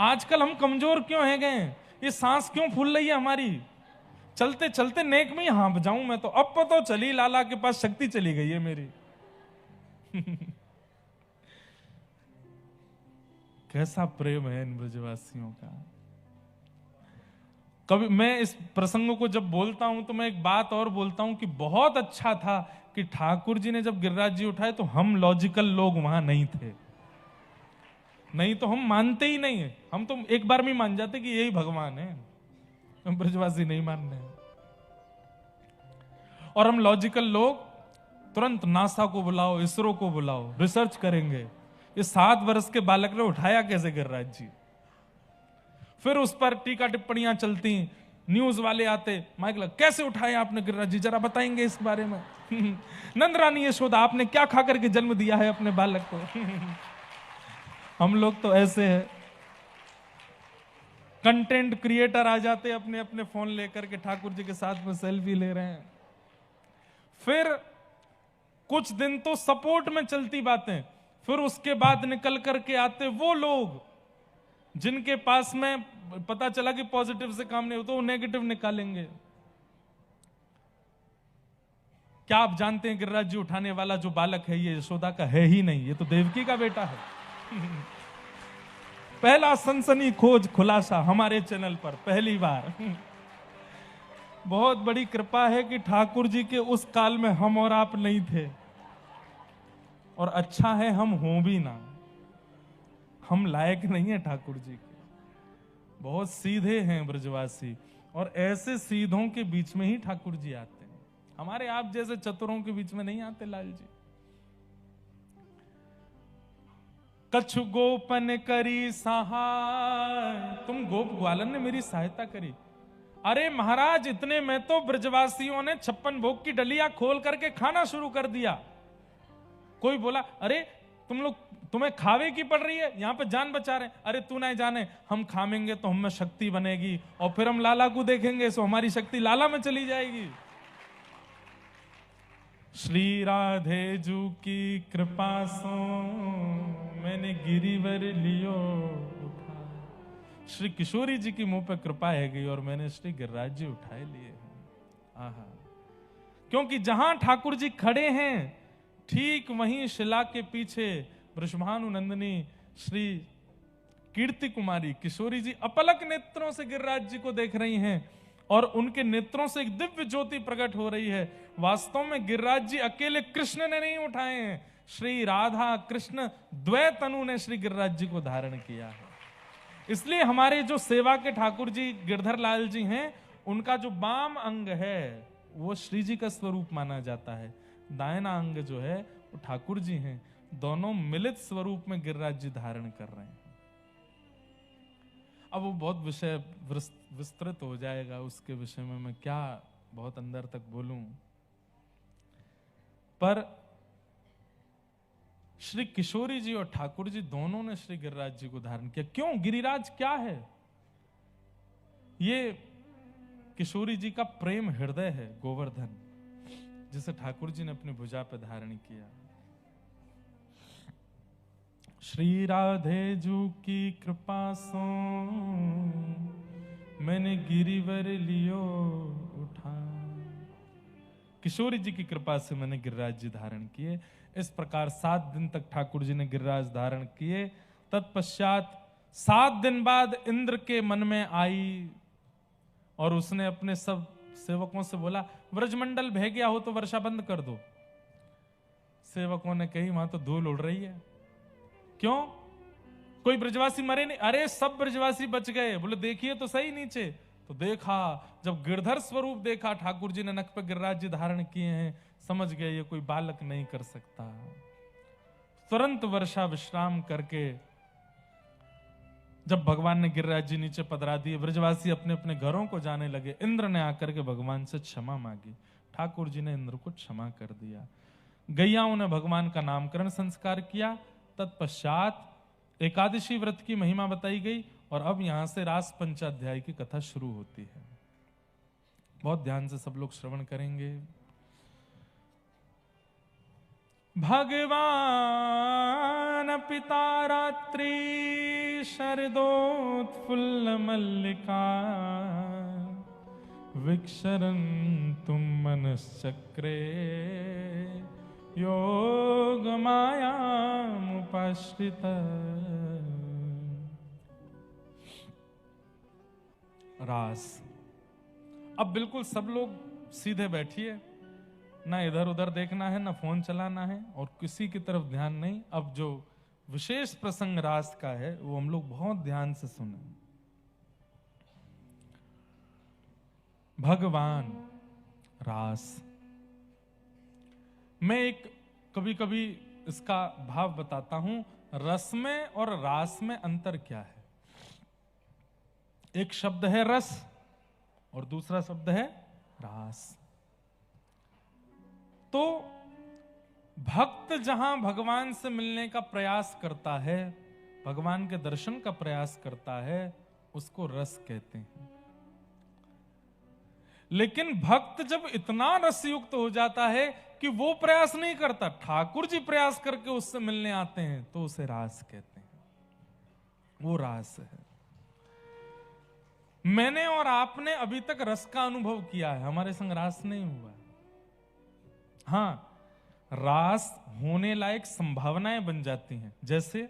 आजकल हम कमजोर क्यों है गए, ये सांस क्यों फूल रही है हमारी, चलते चलते नेक में ही हाँप जाऊं मैं तो, अब तो चली लाला के पास शक्ति चली गई है मेरी। कैसा प्रेम है इन ब्रजवासियों का। कभी मैं इस प्रसंग को जब बोलता हूं तो मैं एक बात और बोलता हूं कि बहुत अच्छा था कि ठाकुर जी ने जब गिरिराज जी उठाए तो हम लॉजिकल लोग वहां नहीं थे, नहीं तो हम मानते ही नहीं है। हम तो एक बार में मान जाते कि यही भगवान है, हम ब्रजवासी नहीं मान रहे। और हम लॉजिकल लोग तुरंत नासा को बुलाओ, इसरो को बुलाओ, रिसर्च करेंगे ये 7 वर्ष के बालक ने उठाया कैसे गिरिराज जी। फिर उस पर टीका टिप्पणियां चलती, न्यूज वाले आते, माइक लग, कैसे उठाया आपने गिरिराज जी, जरा बताएंगे इस बारे में। नंद रानी यशोदा, आपने क्या खा करके जन्म दिया है अपने बालक को। हम लोग तो ऐसे हैं, कंटेंट क्रिएटर आ जाते अपने अपने फोन लेकर के ठाकुर जी के साथ में सेल्फी ले रहे हैं। फिर कुछ दिन तो सपोर्ट में चलती बातें, फिर उसके बाद निकल करके आते वो लोग जिनके पास में पता चला कि पॉजिटिव से काम नहीं होता, वो नेगेटिव निकालेंगे। क्या आप जानते हैं गिरिराज जी उठाने वाला जो बालक है ये यशोदा का है ही नहीं, ये तो देवकी का बेटा है। पहला सनसनी खोज खुलासा हमारे चैनल पर पहली बार। बहुत बड़ी कृपा है कि ठाकुर जी के उस काल में हम और आप नहीं थे, और अच्छा है हम हों भी ना, हम लायक नहीं है ठाकुर जी के। बहुत सीधे हैं ब्रजवासी, और ऐसे सीधों के बीच में ही ठाकुर जी आते हैं, हमारे आप जैसे चतुरों के बीच में नहीं आते लाल जी। कछु गोपन करी सहाय, तुम गोप ग्वालन ने मेरी सहायता करी। अरे महाराज, इतने में तो ब्रजवासियों ने 56 भोग की डलिया खोल करके खाना शुरू कर दिया। कोई बोला, अरे तुम लोग, तुम्हें खावे की पड़ रही है, यहां पे जान बचा रहे। अरे तू नहीं जाने, हम खामेंगे तो हमें शक्ति बनेगी, और फिर हम लाला को देखेंगे तो हमारी शक्ति लाला में चली जाएगी। श्री राधे जू की कृपा सो मैंने गिरिवर लियो उठा। श्री किशोरी जी की मुंह पे कृपा है गई और मैंने श्री गिरिराज जी उठाए लिए। आहा, क्योंकि जहां ठाकुर जी खड़े हैं ठीक वहीं शिला के पीछे वृषभानु नंदिनी श्री कीर्ति कुमारी किशोरी जी अपलक नेत्रों से गिरिराज जी को देख रही हैं, और उनके नेत्रों से एक दिव्य ज्योति प्रकट हो रही है। वास्तव में गिरिराज जी अकेले कृष्ण ने नहीं उठाए हैं, श्री राधा कृष्ण द्वैतनु ने श्री गिरिराज जी को धारण किया है। इसलिए हमारे जो सेवा के ठाकुर जी गिरधर लाल जी हैं, उनका जो बाम अंग है वो श्री जी का स्वरूप माना जाता है, दाहिना अंग जो है वो ठाकुर जी हैं। दोनों मिलित स्वरूप में गिरिराज जी धारण कर रहे हैं। अब वो बहुत विषय विस्तृत हो जाएगा, उसके विषय में मैं क्या बहुत अंदर तक बोलूं। पर श्री किशोरी जी और ठाकुर जी दोनों ने श्री गिरिराज जी को धारण किया। क्यों? गिरिराज क्या है? ये किशोरी जी का प्रेम हृदय है, गोवर्धन, जिसे ठाकुर जी ने अपनी भुजा पर धारण किया। श्री राधे जू की कृपा सो मैंने गिरिवर लियो उठा। किशोरी जी की कृपा से मैंने गिरिराज जी धारण किए। इस प्रकार 7 दिन तक ठाकुर जी ने गिरिराज धारण किए। तत्पश्चात 7 दिन बाद इंद्र के मन में आई और उसने अपने सब सेवकों से बोला, व्रजमंडल बह गया हो तो वर्षा बंद कर दो। सेवकों ने कही, वहां तो धूल उड़ रही है। क्यों? कोई ब्रजवासी मरे नहीं? अरे सब ब्रजवासी बच गए। बोले देखिए तो सही नीचे। तो देखा, जब गिरधर स्वरूप देखा ठाकुर जी ने नख पे गिरिराज जी धारण किए हैं, समझ गए ये कोई बालक नहीं कर सकता। तुरंत वर्षा विश्राम करके जब भगवान ने गिरिराज जी नीचे पधरा दिए, ब्रजवासी अपने अपने घरों को जाने लगे। इंद्र ने आकर के भगवान से क्षमा मांगी। ठाकुर जी ने इंद्र को क्षमा कर दिया। गैयाओं ने भगवान का नामकरण संस्कार किया। तत्पश्चात एकादशी व्रत की महिमा बताई गई, और अब यहां से रास पंचाध्याय की कथा शुरू होती है। बहुत ध्यान से सब लोग श्रवण करेंगे। भगवान पिता रात्रि शरदोत्फुल्ल मल्लिका विक्षरन्तुं मनश्चक्रे योग मायामुपाश्रित। रास। अब बिल्कुल सब लोग सीधे बैठिए, ना इधर उधर देखना है, ना फोन चलाना है और किसी की तरफ ध्यान नहीं। अब जो विशेष प्रसंग रास का है वो हम लोग बहुत ध्यान से सुने। भगवान रास। मैं एक कभी कभी इसका भाव बताता हूं, रस में और रास में अंतर क्या है। एक शब्द है रस और दूसरा शब्द है रास। तो भक्त जहां भगवान से मिलने का प्रयास करता है, भगवान के दर्शन का प्रयास करता है, उसको रस कहते हैं। लेकिन भक्त जब इतना रसयुक्त हो जाता है कि वो प्रयास नहीं करता, ठाकुर जी प्रयास करके उससे मिलने आते हैं, तो उसे रास कहते हैं। वो रास है। मैंने और आपने अभी तक रस का अनुभव किया है, हमारे संग रास नहीं हुआ। हां, रास होने लायक संभावनाएं बन जाती हैं। जैसे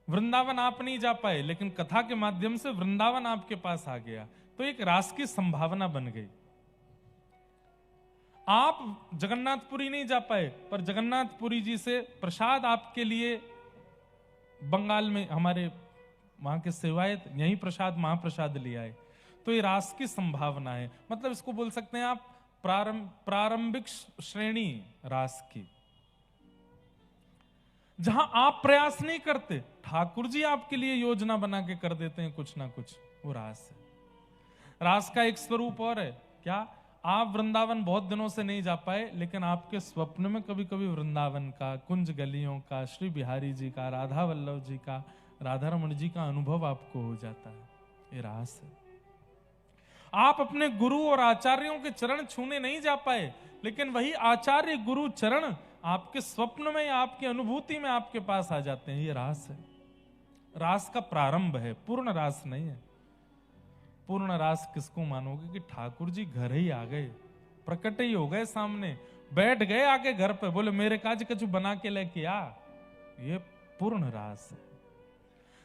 वृंदावन आप नहीं जा पाए, लेकिन कथा के माध्यम से वृंदावन आपके पास आ गया, तो एक रास की संभावना बन गई। आप जगन्नाथपुरी नहीं जा पाए, पर जगन्नाथपुरी जी से प्रसाद आपके लिए बंगाल में हमारे वहां के सेवायत यही प्रसाद महाप्रसाद ले आए, तो ये रास की संभावना है। मतलब इसको बोल सकते हैं आप प्रारंभिक श्रेणी रास की, जहां आप प्रयास नहीं करते, ठाकुर जी आपके लिए योजना बना के कर देते हैं कुछ ना कुछ, वो रास है। रास का एक स्वरूप और है, क्या? आप वृंदावन बहुत दिनों से नहीं जा पाए, लेकिन आपके स्वप्न में कभी कभी वृंदावन का, कुंज गलियों का, श्री बिहारी जी का, राधा वल्लभ जी का, राधा रमण जी का अनुभव आपको हो जाता है। ये रास है। आप अपने गुरु और आचार्यों के चरण छूने नहीं जा पाए, लेकिन वही आचार्य गुरु चरण आपके स्वप्न में या आपकी अनुभूति में आपके पास आ जाते हैं। ये रास है। रास का प्रारंभ है, पूर्ण रास नहीं है। पूर्ण रास किसको मानोगे कि ठाकुर जी घर ही आ गए, प्रकट ही हो गए सामने, बैठ गए आके घर पे, बोले मेरे काज कुछ बना के लेके आ। ये पूर्ण रास है।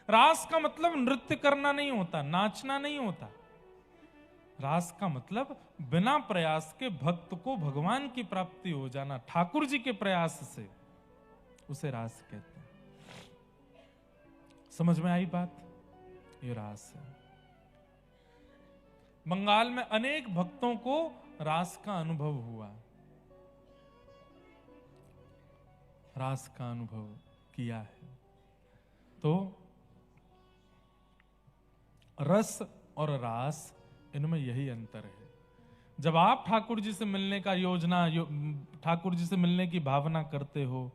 रास का मतलब नृत्य करना नहीं होता, नाचना नहीं होता। रास का मतलब बिना प्रयास के भक्त को भगवान की प्राप्ति हो जाना, ठाकुर जी के प्रयास से, उसे रास कहते हैं। समझ में आई बात? ये रास है। बंगाल में अनेक भक्तों को रास का अनुभव हुआ, रास का अनुभव किया है। तो रस और रास, इनमें यही अंतर है। जब आप ठाकुर जी से मिलने का ठाकुर जी से मिलने की भावना करते हो,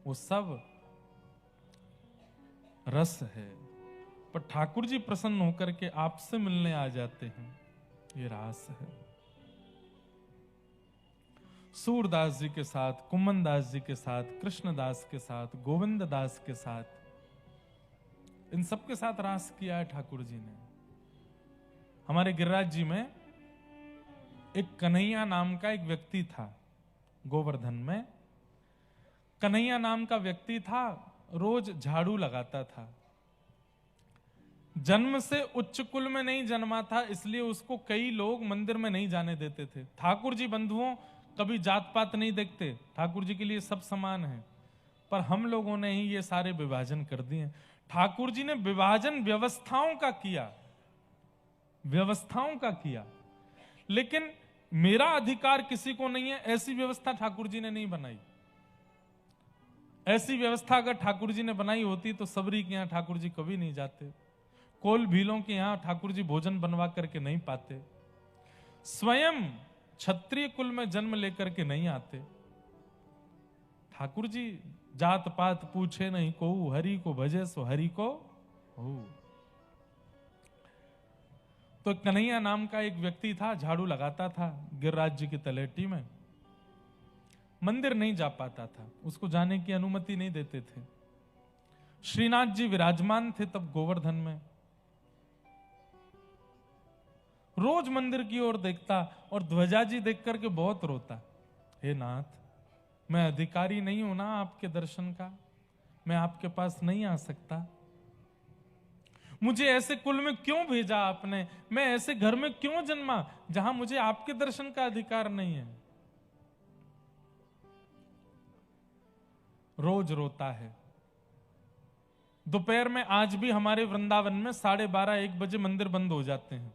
वो सब रस है। पर ठाकुर जी प्रसन्न होकर के आपसे मिलने आ जाते हैं, ये रास है। सूरदास जी के साथ, कुमन दास जी के साथ, कृष्णदास के साथ, गोविंद दास के साथ, इन सब के साथ रास किया है ठाकुर जी ने। हमारे गिरिराज जी में एक कन्हैया नाम का एक व्यक्ति था, गोवर्धन में। कन्हैया नाम का व्यक्ति था, रोज झाड़ू लगाता था। जन्म से उच्च कुल में नहीं जन्मा था, इसलिए उसको कई लोग मंदिर में नहीं जाने देते थे। ठाकुर जी बंधुओं कभी जात पात नहीं देखते, ठाकुर जी के लिए सब समान है। पर हम लोगों ने ही ये सारे विभाजन कर दिए। ठाकुर जी ने विभाजन व्यवस्थाओं का किया, व्यवस्थाओं का किया, लेकिन मेरा अधिकार किसी को नहीं है, ऐसी व्यवस्था ठाकुर जी ने नहीं बनाई। ऐसी व्यवस्था अगर ठाकुर जी ने बनाई होती तो सबरी के यहां ठाकुर जी कभी नहीं जाते, कोल भीलों के यहां ठाकुर जी भोजन बनवा करके नहीं पाते, स्वयं क्षत्रिय कुल में जन्म लेकर के नहीं आते। ठाकुर जी जात पात पूछे नहीं को, हरि को भजे सो हरि को हो। तो कन्हैया नाम का एक व्यक्ति था, झाड़ू लगाता था गिरिराज जी की तलेटी में, मंदिर नहीं जा पाता था, उसको जाने की अनुमति नहीं देते थे। श्रीनाथ जी विराजमान थे तब गोवर्धन में, रोज मंदिर की ओर देखता और ध्वजा जी देख करके बहुत रोता। हे नाथ, मैं अधिकारी नहीं हूं ना आपके दर्शन का, मैं आपके पास नहीं आ सकता। मुझे ऐसे कुल में क्यों भेजा आपने, मैं ऐसे घर में क्यों जन्मा जहां मुझे आपके दर्शन का अधिकार नहीं है। रोज रोता है। दोपहर में आज भी हमारे वृंदावन में 12:30-1 बजे मंदिर बंद हो जाते हैं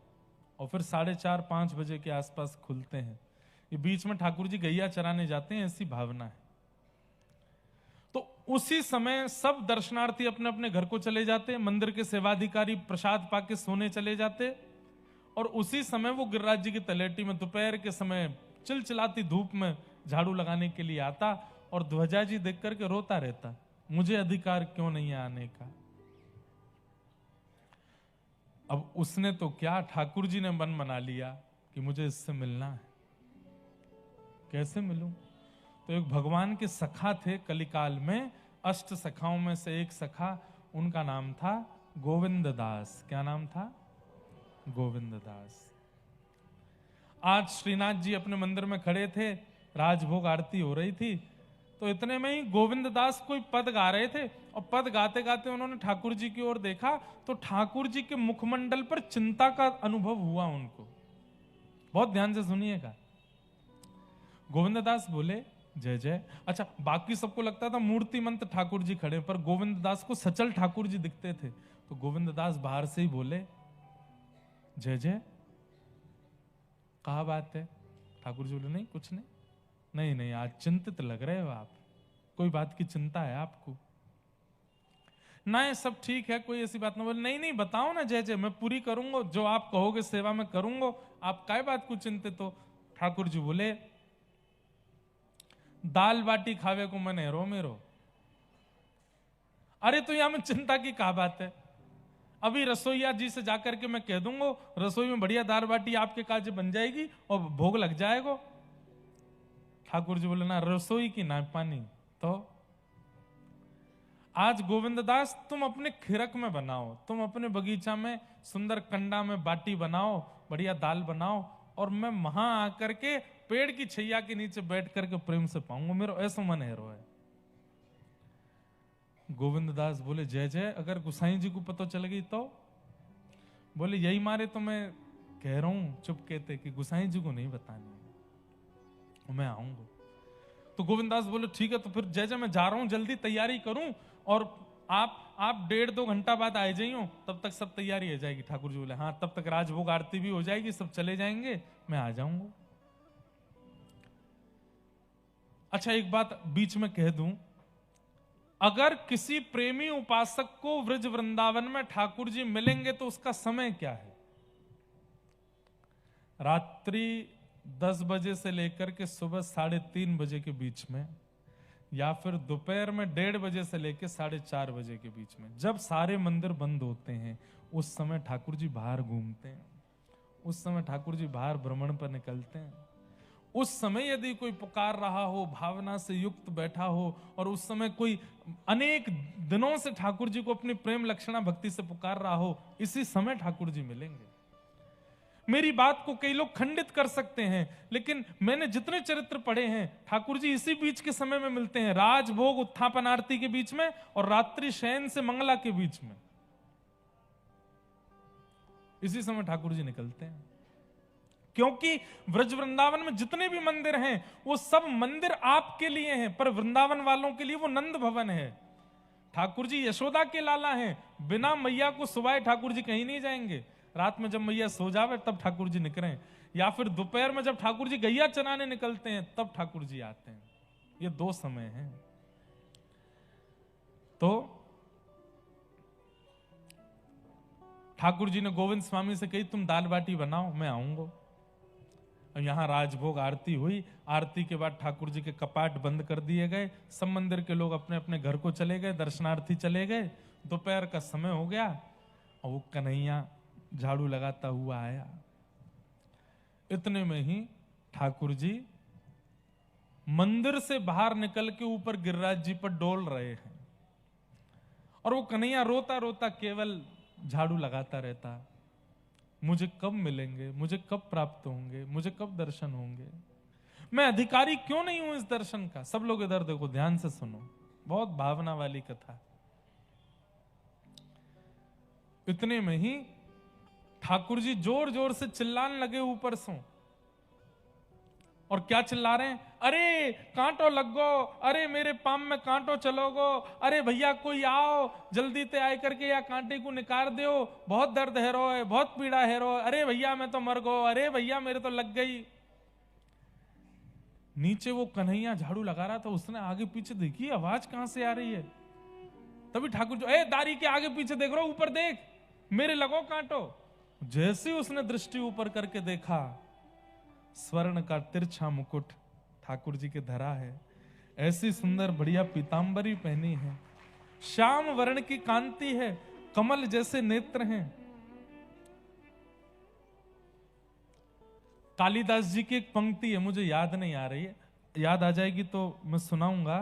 और फिर 4:30-5 बजे के आसपास खुलते हैं। ये बीच में ठाकुर जी गैया चराने जाते हैं, ऐसी भावना है। तो उसी समय सब दर्शनार्थी अपने अपने घर को चले जाते, मंदिर के सेवाधिकारी प्रसाद पाके सोने चले जाते, और उसी समय वो गिरिराज जी की तलेटी में दोपहर के समय चिलचिलाती धूप में झाड़ू लगाने के लिए आता और ध्वजा जी देख करके रोता रहता, मुझे अधिकार क्यों नहीं है आने का। अब उसने तो क्या, ठाकुर जी ने मन बना लिया कि मुझे इससे मिलना है। कैसे मिलूं? तो एक भगवान के सखा थे कलिकाल में, 8 सखाओं में से एक सखा, उनका नाम था गोविंद दास। क्या नाम था? गोविंद दास। आज श्रीनाथ जी अपने मंदिर में खड़े थे, राजभोग आरती हो रही थी, तो इतने में ही गोविंद दास कोई पद गा रहे थे और पद गाते गाते उन्होंने ठाकुर जी की ओर देखा तो ठाकुर जी के मुखमंडल पर चिंता का अनुभव हुआ उनको। बहुत ध्यान से सुनिएगा। गोविंद दास बोले जय जय। अच्छा, बाकी सबको लगता था मूर्तिमंत ठाकुर जी खड़े, पर गोविंद दास को सचल ठाकुर जी दिखते थे। तो गोविंद दास बाहर से ही बोले जय जय। कहा बात है? ठाकुर जी बोले नहीं कुछ नहीं। नहीं नहीं, आज चिंतित लग रहे हो आप, कोई बात की चिंता है आपको? ना ये सब ठीक है, कोई ऐसी बात ना। बोले नहीं नहीं, बताओ ना जय जय, मैं पूरी करूंगा, जो आप कहोगे सेवा में करूंगा, आप काय बात को चिंतित हो? ठाकुर जी बोले दाल बाटी खावे को मन है रो मेरो। अरे तो यहां में चिंता की क्या बात है? अभी रसोईया जी से जाकर के मैं कह दूंगा, रसोई में बढ़िया दाल बाटी आपके काज बन जाएगी और भोग लग जाएगा। ठाकुर जी बोले ना रसोई की ना पानी। तो आज गोविंद दास तुम अपने खिरक में बनाओ, तुम अपने बगीचा में सुंदर कंडा में बाटी बनाओ, बढ़िया दाल बनाओ, और मैं वहां आकर के पेड़ की छैया के नीचे बैठ करके प्रेम से पाऊंगा, मेरा ऐसा मन है रो है। गोविंद दास बोले जय जय, अगर गुसाई जी को पता चल गई तो? बोले यही मारे तो मैं कह रहा हूं चुप कहते कि गुसाई जी को नहीं बतानी, मैं आऊंगा। तो गोविंद दास बोले ठीक है, तो फिर जय जय मैं जा रहा हूं, जल्दी तैयारी करूं और आप 1.5-2 घंटा बाद आ जाइयो, तब तक सब तैयारी हो जाएगी। ठाकुर जी बोले हाँ, तब तक राजभोग आरती भी हो जाएगी, सब चले जाएंगे, मैं आ जाऊंगा। अच्छा, एक बात बीच में कह दूं, अगर किसी प्रेमी उपासक को व्रज वृंदावन में ठाकुर जी मिलेंगे तो उसका समय क्या है? रात्रि 10 बजे से लेकर के सुबह 3:30 बजे के बीच में, या फिर दोपहर में 1:30 बजे से लेकर 4:30 बजे के बीच में, जब सारे मंदिर बंद होते हैं, उस समय ठाकुर जी बाहर घूमते हैं, उस समय ठाकुर जी बाहर भ्रमण पर निकलते हैं। उस समय यदि कोई पुकार रहा हो, भावना से युक्त बैठा हो, और उस समय कोई अनेक दिनों से ठाकुर जी को अपनी प्रेम लक्षणा भक्ति से पुकार रहा हो, इसी समय ठाकुर जी मिलेंगे। मेरी बात को कई लोग खंडित कर सकते हैं, लेकिन मैंने जितने चरित्र पढ़े हैं, ठाकुर जी इसी बीच के समय में मिलते हैं, राजभोग उत्थापन आरती के बीच में और रात्रि शयन से मंगला के बीच में, इसी समय ठाकुर जी निकलते हैं। क्योंकि व्रज वृंदावन में जितने भी मंदिर हैं, वो सब मंदिर आपके लिए हैं, पर वृंदावन वालों के लिए वो नंद भवन है। ठाकुर जी यशोदा के लाला हैं, बिना मैया को सुवाए ठाकुर जी कहीं नहीं जाएंगे। रात में जब मैया सो जावे तब ठाकुर जी निकले, या फिर दोपहर में जब ठाकुर जी गैया चराने निकलते हैं तब ठाकुर जी आते हैं। ये 2 समय हैं। तो ठाकुर जी ने गोविंद स्वामी से कही तुम दाल बाटी बनाओ, मैं आऊंगा। यहां राजभोग आरती हुई, आरती के बाद ठाकुर जी के कपाट बंद कर दिए गए, सब मंदिर के लोग अपने अपने घर को चले गए, दर्शनार्थी चले गए। दोपहर का समय हो गया और वो कन्हैया झाड़ू लगाता हुआ आया। इतने में ही ठाकुर जी मंदिर से बाहर निकल के ऊपर गिरिराज जी पर डोल रहे हैं, और वो कन्हैया रोता रोता केवल झाड़ू लगाता रहता। मुझे कब मिलेंगे, मुझे कब प्राप्त होंगे, मुझे कब दर्शन होंगे, मैं अधिकारी क्यों नहीं हूं इस दर्शन का। सब लोग इधर देखो, ध्यान से सुनो, बहुत भावना वाली कथा। इतने में ही ठाकुर जी जोर जोर से चिल्लाने लगे ऊपर से। और क्या चिल्ला रहे हैं, अरे कांटो लग गो, अरे मेरे पाम में कांटो चलो गो, अरे भैया कोई आओ जल्दी ते आए करके या कांटे को निकाल दो, बहुत दर्द है रो है, बहुत पीड़ा है रो, अरे भैया मैं तो मर गो, अरे भैया मेरे तो लग गई। नीचे वो कन्हैया झाड़ू लगा रहा था, उसने आगे पीछे देखी आवाज कहां से आ रही है। तभी ठाकुर जो, ए दारी के आगे पीछे देख रहा, ऊपर देख, मेरे लगो कांटो। जैसे उसने दृष्टि ऊपर करके देखा, स्वर्ण का तिरछा मुकुट ठाकुर जी के धरा है, ऐसी सुंदर बढ़िया पीतांबरी पहनी है, श्याम वर्ण की कांति है, कमल जैसे नेत्र हैं। कालिदास जी की एक पंक्ति है, मुझे याद नहीं आ रही है, याद आ जाएगी तो मैं सुनाऊंगा।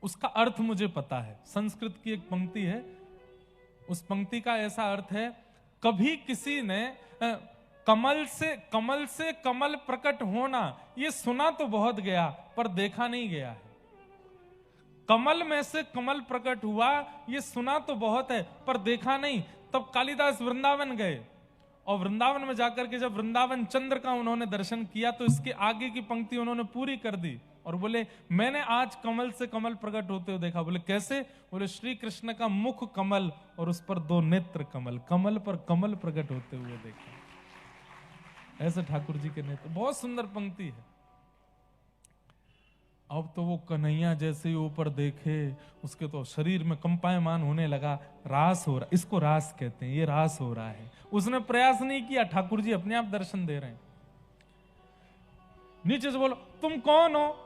उसका अर्थ मुझे पता है, संस्कृत की एक पंक्ति है, उस पंक्ति का ऐसा अर्थ है, कभी किसी ने कमल से कमल प्रकट होना ये सुना तो बहुत गया, पर देखा नहीं गया है। कमल में से कमल प्रकट हुआ ये सुना तो बहुत है, पर देखा नहीं। तब कालिदास वृंदावन गए, और वृंदावन में जाकर के जब वृंदावन चंद्र का उन्होंने दर्शन किया, तो इसके आगे की पंक्ति उन्होंने पूरी कर दी और बोले, मैंने आज कमल से कमल प्रकट होते हुए देखा। बोले कैसे? बोले श्री कृष्ण का मुख कमल और उस पर दो नेत्र कमल, कमल पर कमल प्रकट होते हुए देखा। ऐसे ठाकुर जी के नेत्र, बहुत सुंदर पंक्ति है। अब तो वो कन्हैया जैसे ही ऊपर देखे, उसके तो शरीर में कंपायमान होने लगा, रास हो रहा, इसको रास कहते हैं, ये रास हो रहा है। उसने प्रयास नहीं किया, ठाकुर जी अपने आप दर्शन दे रहे हैं। नीचे से बोलो, तुम कौन हो?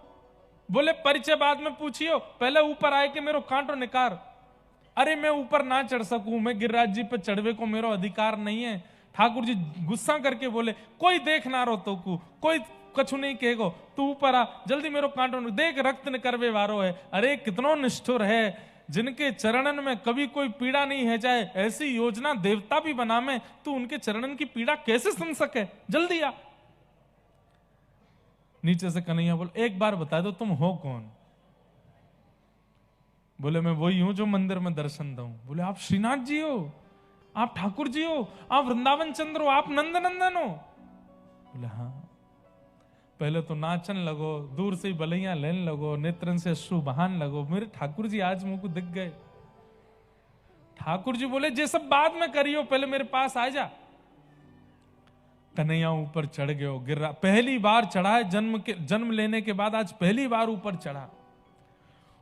बोले परिचय बाद में पूछियो, पहले ऊपर आए कि मेरो कांटो निकार। अरे मैं ऊपर ना चढ़ सकूं, मैं गिरिराज जी पे चढ़वे को मेरो अधिकार नहीं है। ठाकुर जी गुस्सा करके बोले, कोई देख ना रो तो को, कोई कछु नहीं कहेगो, तू ऊपर आ, जल्दी मेरो कांटो देख, रक्त न करवे वारो है। अरे कितनो निष्ठुर है, जिनके चरणन में कभी कोई पीड़ा नहीं है, चाहे ऐसी योजना देवता भी बना में, तू उनके चरणन की पीड़ा कैसे सुन सके, जल्दी आ। नीचे से कन्हैया बोल, एक बार बता दो तुम हो कौन? बोले मैं वही हूं जो मंदिर में दर्शन दूं। बोले आप श्रीनाथ जी हो, आप ठाकुर जी हो, आप वृंदावन चंद्र हो, आप नंद नंदन हो? बोले हाँ। पहले तो नाचन लगो, दूर से ही बलैया लेने लगो, नेत्रन से अश्रु बहान लगो, मेरे ठाकुर जी आज मुझको दिख गए। ठाकुर जी बोले, जे सब बाद में करियो, पहले मेरे पास आ जा। कन्हैया ऊपर चढ़ गयो, गिर रहा, पहली बार चढ़ा है जन्म लेने के बाद आज पहली बार ऊपर चढ़ा।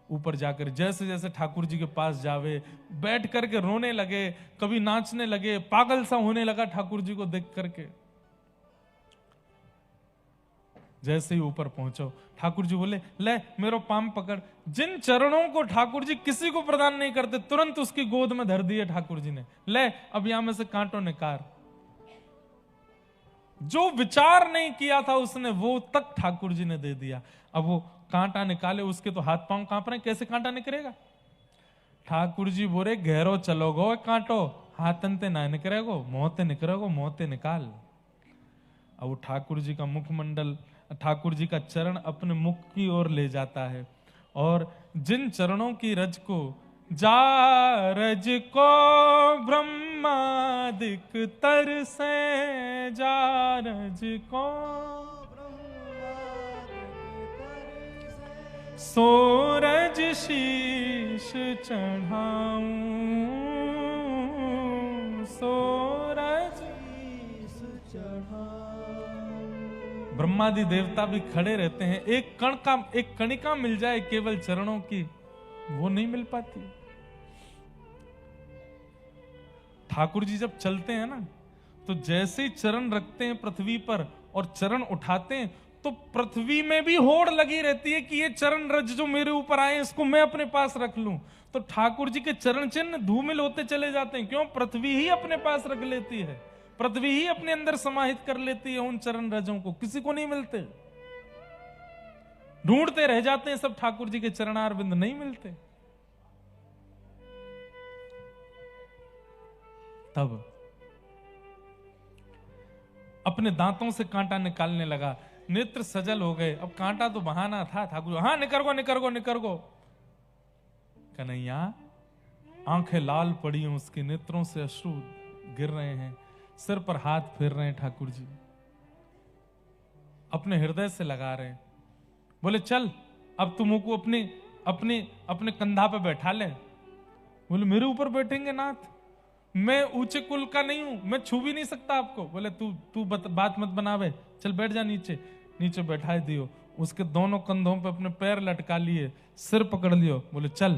ऊपर जाकर जैसे जैसे ठाकुर जी के पास जावे, बैठ करके रोने लगे, कभी नाचने लगे, पागल सा होने लगा ठाकुर जी को देख करके। जैसे ही ऊपर पहुंचो, ठाकुर जी बोले, ले मेरो पाम पकड़। जिन चरणों को ठाकुर जी किसी को प्रदान नहीं करते, तुरंत उसकी गोद में धर दिए ठाकुर जी ने। ले अब यहां में से कांटो निकाल। जो विचार नहीं किया था उसने, वो तक ठाकुर जी ने दे दिया। अब वो कांटा निकाले, उसके तो हाथ पांव कांप रहे, कैसे कांटा निकलेगा? ठाकुर जी बोले, गहरो चलोगो कांटो, हाथन ते ना निकलेगो, मोहते निकलेगो, मोहते निकाल। अब वो ठाकुर जी का मुखमंडल, ठाकुर जी का चरण अपने मुख की ओर ले जाता है, और जिन चरणों की रज को जा रज को ब्रह्मादिक तर से, जा रज को सोरज शीश चढ़ाऊं, सोरज शीश चढ़ाऊं। ब्रह्मादि देवता भी खड़े रहते हैं, एक कणिका मिल जाए केवल चरणों की, वो नहीं मिल पाती। ठाकुर जी जब चलते हैं ना, तो जैसे ही चरण रखते हैं पृथ्वी पर और चरण उठाते हैं, तो पृथ्वी में भी होड़ लगी रहती है कि ये चरण रज जो मेरे ऊपर आए, इसको मैं अपने पास रख लूं। तो ठाकुर जी के चरण चिन्ह धूमिल होते चले जाते हैं। क्यों? पृथ्वी ही अपने पास रख लेती है, पृथ्वी ही अपने अंदर समाहित कर लेती है उन चरण रजों को, किसी को नहीं मिलते। ढूंढते रह जाते हैं सब, ठाकुर जी के चरणारविंद नहीं मिलते। तब अपने दांतों से कांटा निकालने लगा, नेत्र सजल हो गए। अब कांटा तो बहाना था। ठाकुर हाँ निकर गो। कन्हैया आंखें लाल पड़ी हैं, उसके नेत्रों से अश्रु गिर रहे हैं, सिर पर हाथ फेर रहे हैं। ठाकुर जी अपने हृदय से लगा रहे हैं। बोले चल अब तुम को अपने अपने अपने कंधा पे बैठा ले। बोले मेरे ऊपर बैठेंगे नाथ, मैं ऊंचे कुल का नहीं हूं, मैं छू भी नहीं सकता आपको। बोले तू बात मत बनावे, चल बैठ जा नीचे। नीचे बैठा दियो, उसके दोनों कंधों पे अपने पैर लटका लिए, सिर पकड़ लियो। बोले चल।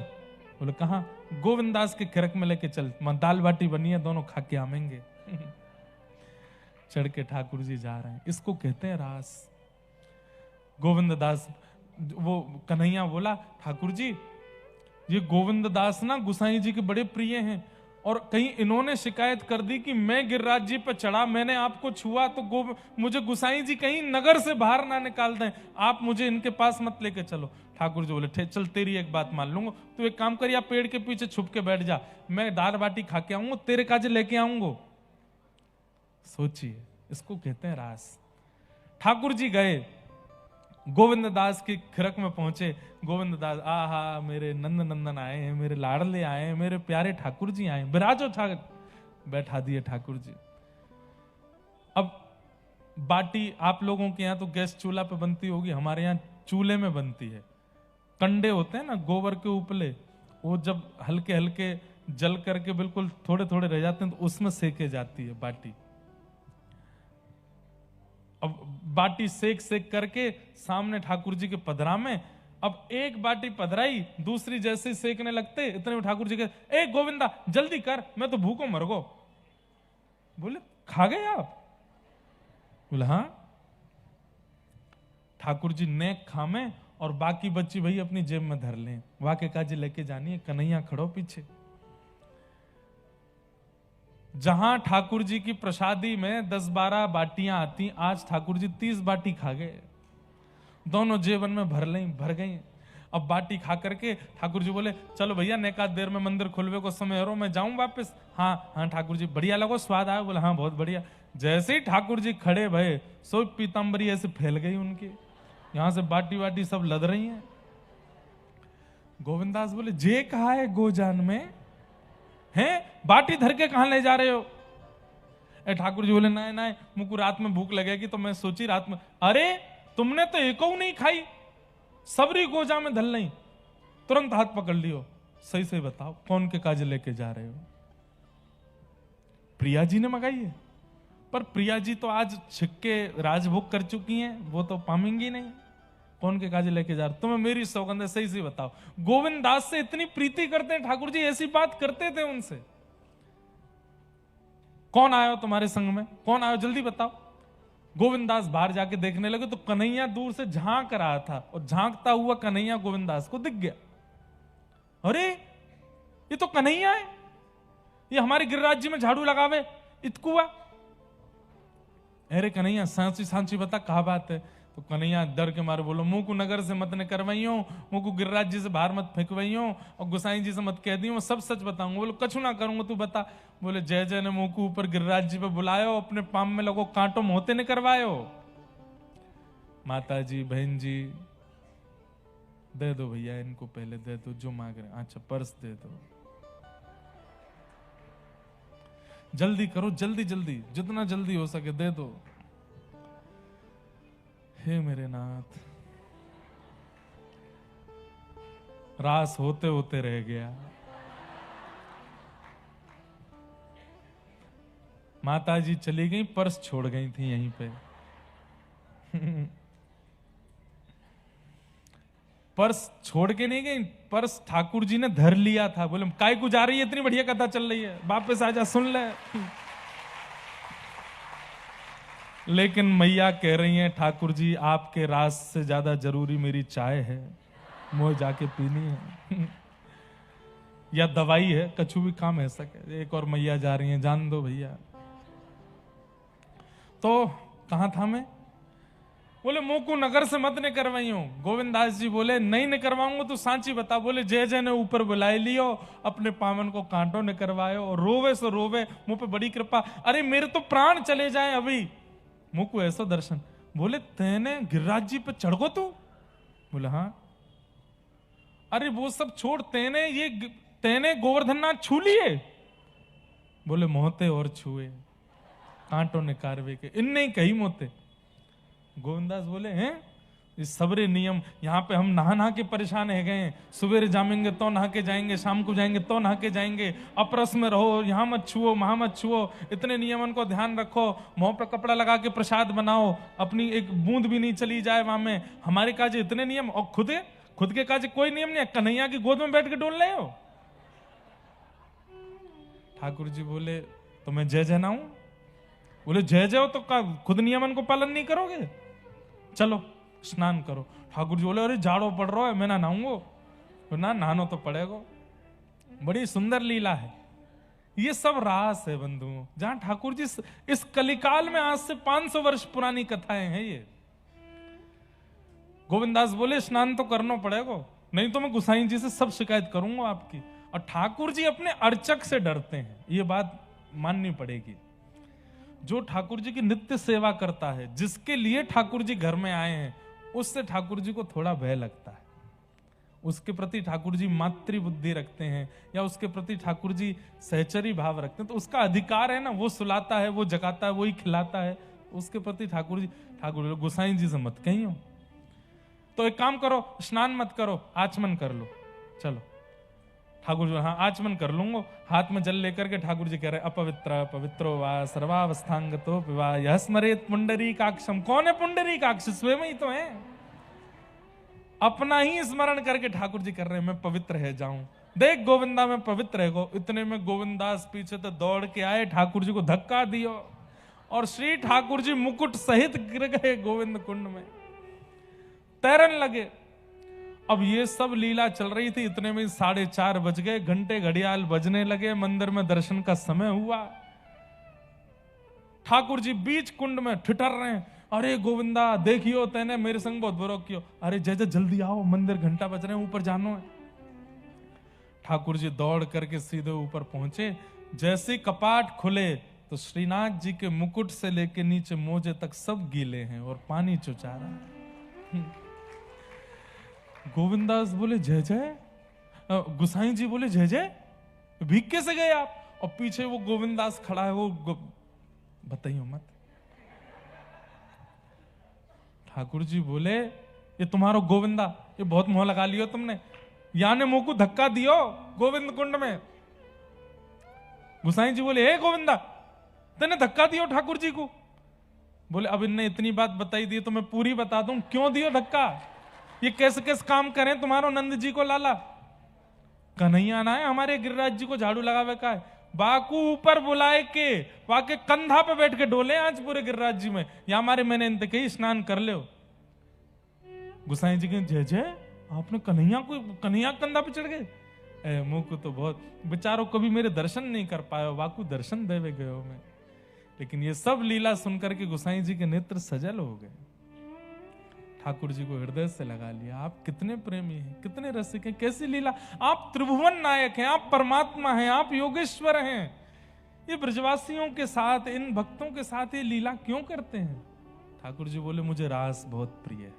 बोले कहां? गोविंदास के खिरक में लेके चल, दाल बाटी बनी है, दोनों खा के आवेंगे। चढ़ के ठाकुर जी जा रहे हैं। इसको कहते हैं रास। गोविंद दास, वो कन्हैया बोला ठाकुर जी ये गोविंद दास ना गुसाई जी के बड़े प्रिय हैं, और कहीं इन्होंने शिकायत कर दी कि मैं गिरिराज जी पर चढ़ा, मैंने आपको छुआ, तो मुझे गुसाई जी कहीं नगर से बाहर ना निकाल दें, आप मुझे इनके पास मत लेके चलो। ठाकुर जी बोले चल तेरी एक बात मान लूंगा, तू एक काम कर, या पेड़ के पीछे छुप के बैठ जा, मैं दाल बाटी खा के आऊंगा, तेरे काजे लेके आऊंगा। सोचिए, इसको कहते हैं रास। ठाकुर जी गए, गोविंद दास के खिरक में पहुंचे। गोविंद दास, आहा मेरे नंद नंदन आए हैं, मेरे लाडले आए हैं, मेरे प्यारे ठाकुर जी आए, बिराजो बैठा दिए ठाकुर जी। अब बाटी आप लोगों के यहाँ तो गैस चूल्हा पे बनती होगी, हमारे यहाँ चूल्हे में बनती है। कंडे होते हैं ना गोबर के उपले, वो जब हल्के हल्के जल करके बिल्कुल थोड़े थोड़े रह जाते हैं तो उसमें सेके जाती है बाटी। अब बाटी सेक सेक करके सामने ठाकुर जी के पधरा में, अब एक बाटी पधराई, दूसरी जैसे सेकने लगते इतने में ठाकुर जी के, ए गोविंदा जल्दी कर, मैं तो भूखों मर गो। बोले खा गए आप? बोले हाँ। ठाकुर जी नेक खामे और बाकी बच्ची भाई अपनी जेब में धर लें, वाके काजी लेके जानी है। कन्हैया खड़ो पीछे। जहां ठाकुर जी की प्रसादी में 10-12 बाटियां आती, आज ठाकुर जी 30 बाटी खा गए, दोनों जेबन में भर गई। अब बाटी खा करके ठाकुर जी बोले चलो भैया नेकात देर में मंदिर खुलवे को समय हो, मैं जाऊं वापस। हाँ हाँ ठाकुर जी बढ़िया लगो, स्वाद आया? बोले हाँ बहुत बढ़िया। जैसे ही ठाकुर जी खड़े भये, सो पीताम्बरी ऐसे फैल गई उनकी, यहां से बाटी वाटी सब लद रही हैं। गोविंदास बोले जे कहा है गोजान में हैं, बाटी धर के कहां ले जा रहे हो? ठाकुर जी बोले नहीं नहीं, मुझको रात में भूख लगेगी तो मैं सोची रात में। अरे तुमने तो एको नहीं खाई, सबरी गोजा में धल नहीं, तुरंत हाथ पकड़ लियो। सही से बताओ कौन के काज लेके जा रहे हो? प्रिया जी ने मंगाई है, पर प्रिया जी तो आज छिक्के राजभोग कर चुकी हैं, वो तो पामेंगी नहीं। कौन के काज लेके जा रहे? तुम्हें मेरी सौगंध है, सही से बताओ। गोविंद दास से इतनी प्रीति करते हैं ठाकुर जी, ऐसी बात करते थे उनसे। कौन आयो तुम्हारे संग में, कौन आयो जल्दी बताओ। गोविंद दास बाहर जाके देखने लगे तो कन्हैया दूर से झांक रहा था, और झांकता हुआ कन्हैया गोविंद दास को दिख गया। अरे ये तो कन्हैया है, ये हमारे गिरिराज जी में झाड़ू लगावे इतकुआ। अरे कन्हैया सांची सांची बता कहा बात है? तो कन्हैया डर के मारे बोलो मुंह को नगर से मत न करवाइयो, मुंह को गिरिराज जी से बाहर मत फेंकवाइयो, और गुसाई जी से मत कह दियो, सब सच बताऊंगा। बोलो कछु ना करूंगा, तू बता। बोले जय जय ने मुंह को ऊपर गिरिराज जी पे बुलायो, अपने पाम में लगो कांटों मोते ने करवायो। माता जी बहन जी दे दो भैया इनको, पहले दे दो जो मांग रहे। अच्छा पर्स दे दो, जल्दी करो, जल्दी जल्दी, जितना जल्दी हो सके दे दो। हे मेरे नाथ, रास होते होते रह गया। माता जी चली गई, पर्स छोड़ गई थी यहीं पे। पर्स छोड़ के नहीं गई, पर्स ठाकुर जी ने धर लिया था। बोले काय को जा रही है, इतनी बढ़िया कथा चल रही है, वापस आजा सुन ले। लेकिन मैया कह रही हैं ठाकुर जी आपके रास से ज्यादा जरूरी मेरी चाय है, मुझे जाके पीनी है। या दवाई है, कछु भी काम है सके। एक और मैया जा रही हैं, जान दो भैया। तो कहां था मैं? बोले मोकू नगर से मत ने करवाई हूं। गोविंदास जी बोले नहीं ने करवाऊंगा तो सांची बता। बोले जय जय ने ऊपर बुलाए लियो, अपने पावन को कांटों ने करवायो, और रोवे सो रोवे, मुंह पे बड़ी कृपा। अरे मेरे तो प्राण चले जाए अभी। मोकू ऐसा दर्शन। बोले तेने गिरिराज जी पे चढ़ गो तू? बोले हाँ। अरे वो सब छोड़, तेने गोवर्धननाथ छू लिए? बोले मोहते और छुए, कांटों ने कारवे के, इनने ही कही मोते। गोविंदास बोले हैं ये सबरे नियम, यहाँ पे हम नहा नहा के परेशान है गए। सुबेरे जामेंगे तो नहा के जाएंगे, शाम को जाएंगे तो नहा के जाएंगे। अपरस में रहो, यहाँ मत छुओ, वहां मत छुओ, इतने नियमन को ध्यान रखो, मुंह पे कपड़ा लगा के प्रसाद बनाओ, अपनी एक बूंद भी नहीं चली जाए वहां में। हमारे काजे इतने नियम, और खुद के काजे कोई नियम नहीं है। कन्हैया की गोद में बैठ के डोल रहे हो। ठाकुर जी बोले तो मैं जय जय ना हूं? बोले जय जय हो तो खुद नियमन को पालन नहीं करोगे? चलो स्नान करो। ठाकुर जी बोले अरे जाड़ो पड़ रहा है, मैं ना नहाऊंगो। ना नहानो तो पड़ेगा। बड़ी सुंदर लीला है। ये सब रास है बंधुओं, जहां ठाकुर जी इस कलिकाल में आज से 500 वर्ष पुरानी कथाएं हैं ये। गोविंदास बोले स्नान तो करना पड़ेगा, नहीं तो मैं गुसाई जी से सब शिकायत करूंगा आपकी। और ठाकुर जी अपने अर्चक से डरते हैं, ये बात माननी पड़ेगी। जो ठाकुर जी की नित्य सेवा करता है, जिसके लिए ठाकुर जी घर में आए हैं, उससे ठाकुर जी को थोड़ा भय लगता है। उसके प्रति ठाकुर जी मातृ बुद्धि रखते हैं, या उसके प्रति ठाकुर जी सहचरी भाव रखते हैं, तो उसका अधिकार है ना, वो सुलाता है, वो जगाता है, वो ही खिलाता है। उसके प्रति ठाकुर गोसाई जी से मत कहियो। तो एक काम करो, स्नान मत करो, आचमन कर लो। चलो ठाकुर जी हाँ आचमन कर लूंगा। हाथ में जल लेकर के ठाकुर जी कह रहे अपवित्र पवित्रो वा सर्वावस्थांगतो विवाह यह स्मरेत पुंडरीकाक्षम। कौन है पुंडरीकाक्ष? स्वयं ही तो है। अपना ही स्मरण करके ठाकुर जी कर रहे हैं मैं पवित्र है जाऊं। देख गोविंदा मैं पवित्र है गो। इतने में गोविंदास पीछे तो दौड़ के आए, ठाकुर जी को धक्का दियो, और श्री ठाकुर जी मुकुट सहित गिर गए गोविंद कुंड में, तैरन लगे। अब ये सब लीला चल रही थी, इतने में 4:30 बज गए, घंटे घड़ियाल बजने लगे, मंदिर में दर्शन का समय हुआ। ठाकुर जी बीच कुंड में ठिठर रहे हैं। अरे गोविंदा देखियो तेने मेरे संग बहुत बुरा कियो। अरे जय जय जल्दी आओ, मंदिर घंटा बज रहे हैं, ऊपर जानो है। ठाकुर जी दौड़ करके सीधे ऊपर पहुंचे। जैसे कपाट खुले तो श्रीनाथ जी के मुकुट से लेके नीचे मोजे तक सब गीले हैं और पानी चुचा रहा है। गोविंदास बोले जय जय, गुसाई जी बोले जय जय, भीग कैसे गए आप? और पीछे वो गोविंदास खड़ा है, वो बताइयो मत। ठाकुर जी बोले ये तुम्हारो गोविंदा, ये बहुत मुंह लगा लियो तुमने, याने मुंह को धक्का दियो गोविंद कुंड में। गुसाई जी बोले हे गोविंदा तेने धक्का दियो ठाकुर जी को? बोले अब इनने इतनी बात बताई दी तो मैं पूरी बता दूं क्यों दियो धक्का। ये कैसे कैसे काम करें तुम्हारो नंद जी को लाला। कन्हैया ना है हमारे गिरिराज जी को झाड़ू लगावे का है, बाकू ऊपर बुलाए के वाके कंधा पे बैठ के डोले आज पूरे गिरिराज जी में, या हमारे मैंने इनते कही स्नान कर ले। गुसाई जी के जय जय आपने कन्हैया कंधा पे चढ़ गए। मुंह को तो बहुत बेचारों कभी मेरे दर्शन नहीं कर पाए, वाकू दर्शन देवे गए मैं। लेकिन ये सब लीला सुनकर के गुसाई जी के नेत्र सजल हो गए। ठाकुर जी को हृदय से लगा लिया। आप कितने प्रेमी हैं, कितने रसिक हैं, कैसी लीला। आप त्रिभुवन नायक हैं, आप परमात्मा हैं, आप योगेश्वर हैं। ये ब्रजवासियों के साथ, इन भक्तों के साथ ये लीला क्यों करते हैं? ठाकुर जी बोले मुझे रास बहुत प्रिय है।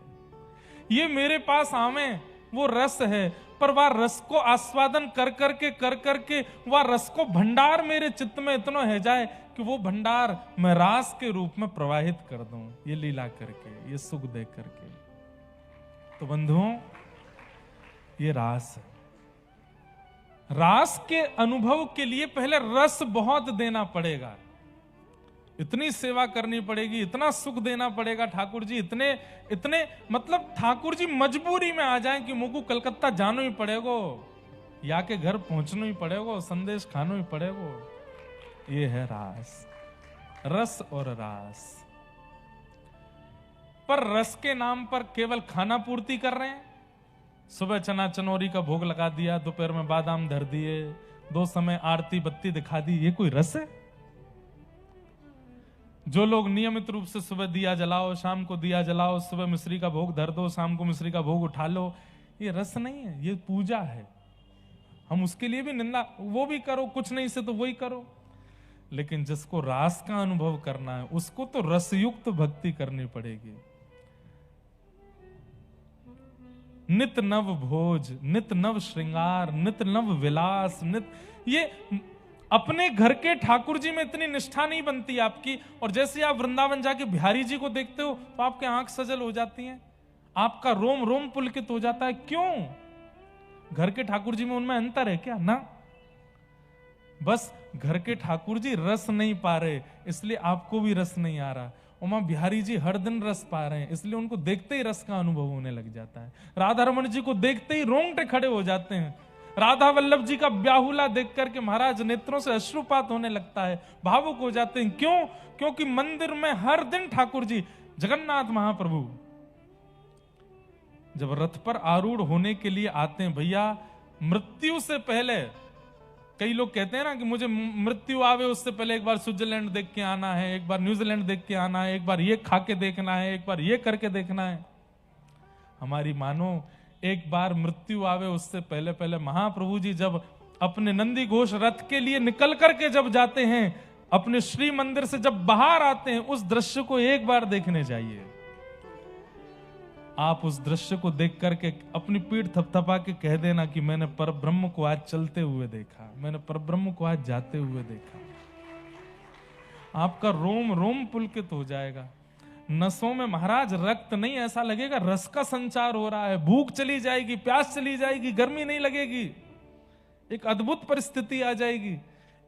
ये मेरे पास आवे वो रस है, पर वह रस को आस्वादन कर करके वह रस को भंडार मेरे चित्त में इतना है जाए कि वो भंडार मैं रास के रूप में प्रवाहित कर दूं, ये लीला करके, ये सुख दे करके। तो बंधुओं ये रास है। रास के अनुभव के लिए पहले रस बहुत देना पड़ेगा, इतनी सेवा करनी पड़ेगी, इतना सुख देना पड़ेगा। ठाकुर जी इतने मतलब ठाकुर जी मजबूरी में आ जाएं कि मुझको कलकत्ता जानो ही पड़ेगो, या के घर पहुंचना ही पड़ेगो, संदेश खानो ही पड़ेगो। ये है रास, रस और रास। पर रस के नाम पर केवल खाना पूर्ति कर रहे हैं। सुबह चना चनौरी का भोग लगा दिया, दोपहर में बादाम धर दिए, 2 समय आरती बत्ती दिखा दी, ये कोई रस है? जो लोग नियमित रूप से सुबह दिया जलाओ, शाम को दिया जलाओ, सुबह मिश्री का भोग धर दो, शाम को मिश्री का भोग उठा लो, ये रस नहीं है, ये पूजा है। हम उसके लिए भी निंदा, वो भी करो, कुछ नहीं से तो वही करो। लेकिन जिसको रास का अनुभव करना है उसको तो रसयुक्त भक्ति करनी पड़ेगी। नित नव भोज, नित नव श्रृंगार, नित नव विलास, ये अपने घर के ठाकुर जी में इतनी निष्ठा नहीं बनती आपकी। और जैसे आप वृंदावन जाके बिहारी जी को देखते हो तो आपके आंख सजल हो जाती हैं, आपका रोम रोम पुलकित हो जाता है। क्यों? घर के ठाकुर जी में उनमें अंतर है क्या? ना, बस घर के ठाकुर जी रस नहीं पा रहे इसलिए आपको भी रस नहीं आ रहा। उमा बिहारी जी हर दिन रस पा रहे हैं इसलिए उनको देखते ही रस का अनुभव होने लग जाता है। राधा रमन जी को देखते ही रोंगटे खड़े हो जाते हैं। राधा वल्लभ जी का ब्याहुला देख करके महाराज नेत्रों से अश्रुपात होने लगता है, भावुक हो जाते हैं। क्यों? क्योंकि मंदिर में हर दिन ठाकुर जी, जगन्नाथ महाप्रभु जब रथ पर आरूढ़ होने के लिए आते हैं, भैया मृत्यु से पहले, कई लोग कहते हैं ना कि मुझे मृत्यु आवे उससे पहले एक बार स्विट्जरलैंड देख के आना है, एक बार न्यूजीलैंड देख के आना है, एक बार ये खा के देखना है, एक बार ये करके देखना है। हमारी मानो एक बार मृत्यु आवे उससे पहले पहले महाप्रभु जी जब अपने नंदी घोष रथ के लिए निकल करके जब जाते हैं, अपने श्री मंदिर से जब बाहर आते हैं, उस दृश्य को एक बार देखने जाइए। आप उस दृश्य को देख करके अपनी पीठ थपथपा के कह देना कि मैंने परब्रह्म को आज चलते हुए देखा, मैंने परब्रह्म को आज जाते हुए देखा। आपका रोम रोम पुलकित हो जाएगा। नसों में महाराज रक्त नहीं, ऐसा लगेगा रस का संचार हो रहा है। भूख चली जाएगी, प्यास चली जाएगी, गर्मी नहीं लगेगी, एक अद्भुत परिस्थिति आ जाएगी।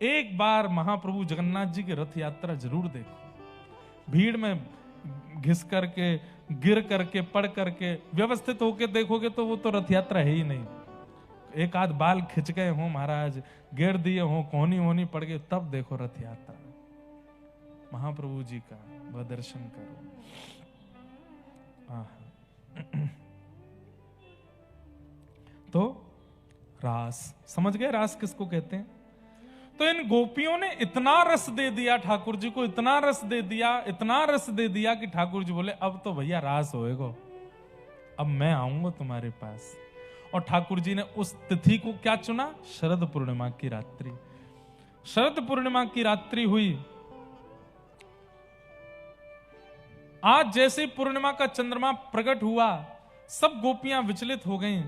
एक बार महाप्रभु जगन्नाथ जी की रथ यात्रा जरूर देखो। भीड़ में घिस करके, गिर करके, पड़ करके, व्यवस्थित होके देखोगे तो वो तो रथ यात्रा है ही नहीं। एक आध बाल खिंच गए हो महाराज, गिर दिए हो, कोहनी होनी पड़ गई, तब देखो रथ यात्रा महाप्रभु जी का, वह दर्शन करो। तो रास समझ गए, रास किसको कहते हैं? तो इन गोपियों ने इतना रस दे दिया ठाकुर जी को, इतना रस दे दिया, इतना रस दे दिया कि ठाकुर जी बोले अब तो भैया रास होएगा, अब मैं आऊंगा तुम्हारे पास। और ठाकुर जी ने उस तिथि को क्या चुना? शरद पूर्णिमा की रात्रि। शरद पूर्णिमा की रात्रि हुई। आज जैसे पूर्णिमा का चंद्रमा प्रकट हुआ, सब गोपियां विचलित हो गईं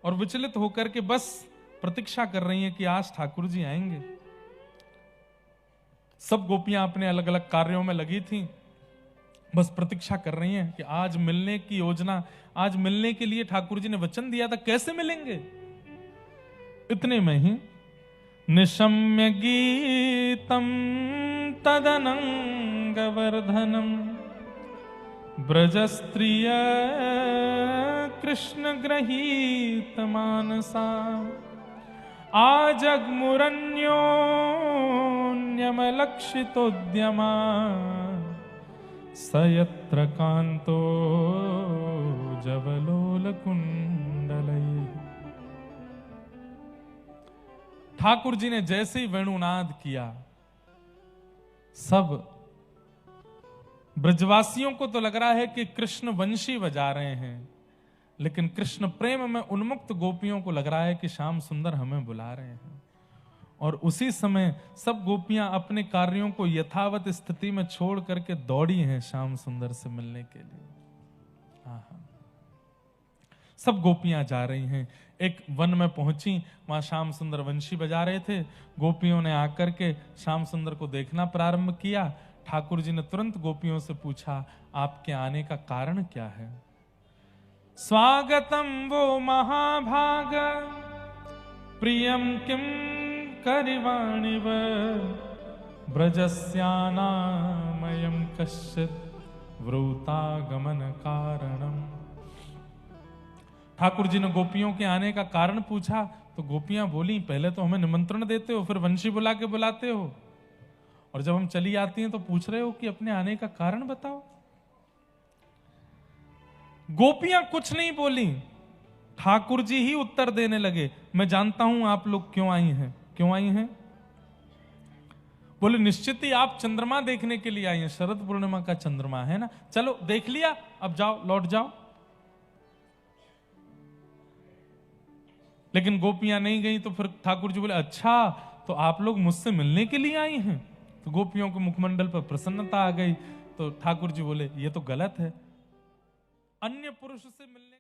और विचलित होकर के बस प्रतीक्षा कर रही हैं कि आज ठाकुर जी आएंगे। सब गोपियां अपने अलग अलग कार्यों में लगी थीं, बस प्रतीक्षा कर रही हैं कि आज मिलने की योजना, आज मिलने के लिए ठाकुर जी ने वचन दिया था, कैसे मिलेंगे। इतने में ही निशम्य गीतम तदनंगवर्धनम ब्रजस्त्रिय कृष्ण गृहीत मानसा आजग्मुरन्योन्यमलक्षितोद्यमा सयत्र कांतो जवलोलकुंडलैः। ठाकुर जी ने जैसे ही वेणुनाद किया, सब ब्रजवासियों को तो लग रहा है कि कृष्ण वंशी बजा रहे हैं, लेकिन कृष्ण प्रेम में उन्मुक्त गोपियों को लग रहा है कि श्याम सुंदर हमें बुला रहे हैं। और उसी समय सब गोपियां अपने कार्यों को यथावत स्थिति में छोड़ करके दौड़ी हैं श्याम सुंदर से मिलने के लिए। सब गोपियां जा रही हैं। एक वन में पहुंची, वहां श्याम सुंदर वंशी बजा रहे थे। गोपियों ने आकर के श्याम सुंदर को देखना प्रारंभ किया। ठाकुर जी ने तुरंत गोपियों से पूछा, आपके आने का कारण क्या है? स्वागतम वो महाभाग प्रियम किम करिवाणिव ब्रजस्यानामयं कश्चित् वृतागमन कारणम। ठाकुर जी ने गोपियों के आने का कारण पूछा तो गोपियां बोली, पहले तो हमें निमंत्रण देते हो, फिर वंशी बुला के बुलाते हो, और जब हम चली आती हैं तो पूछ रहे हो कि अपने आने का कारण बताओ। गोपियां कुछ नहीं बोली, ठाकुर जी ही उत्तर देने लगे, मैं जानता हूं आप लोग क्यों आई हैं। क्यों आई हैं? बोले निश्चित ही आप चंद्रमा देखने के लिए आई हैं, शरद पूर्णिमा का चंद्रमा है ना, चलो देख लिया, अब जाओ लौट जाओ। लेकिन गोपियां नहीं गई तो फिर ठाकुर जी बोले अच्छा तो आप लोग मुझसे मिलने के लिए आई हैं। तो गोपियों के मुखमंडल पर प्रसन्नता आ गई। तो ठाकुर जी बोले ये तो गलत है, अन्य पुरुष से मिलने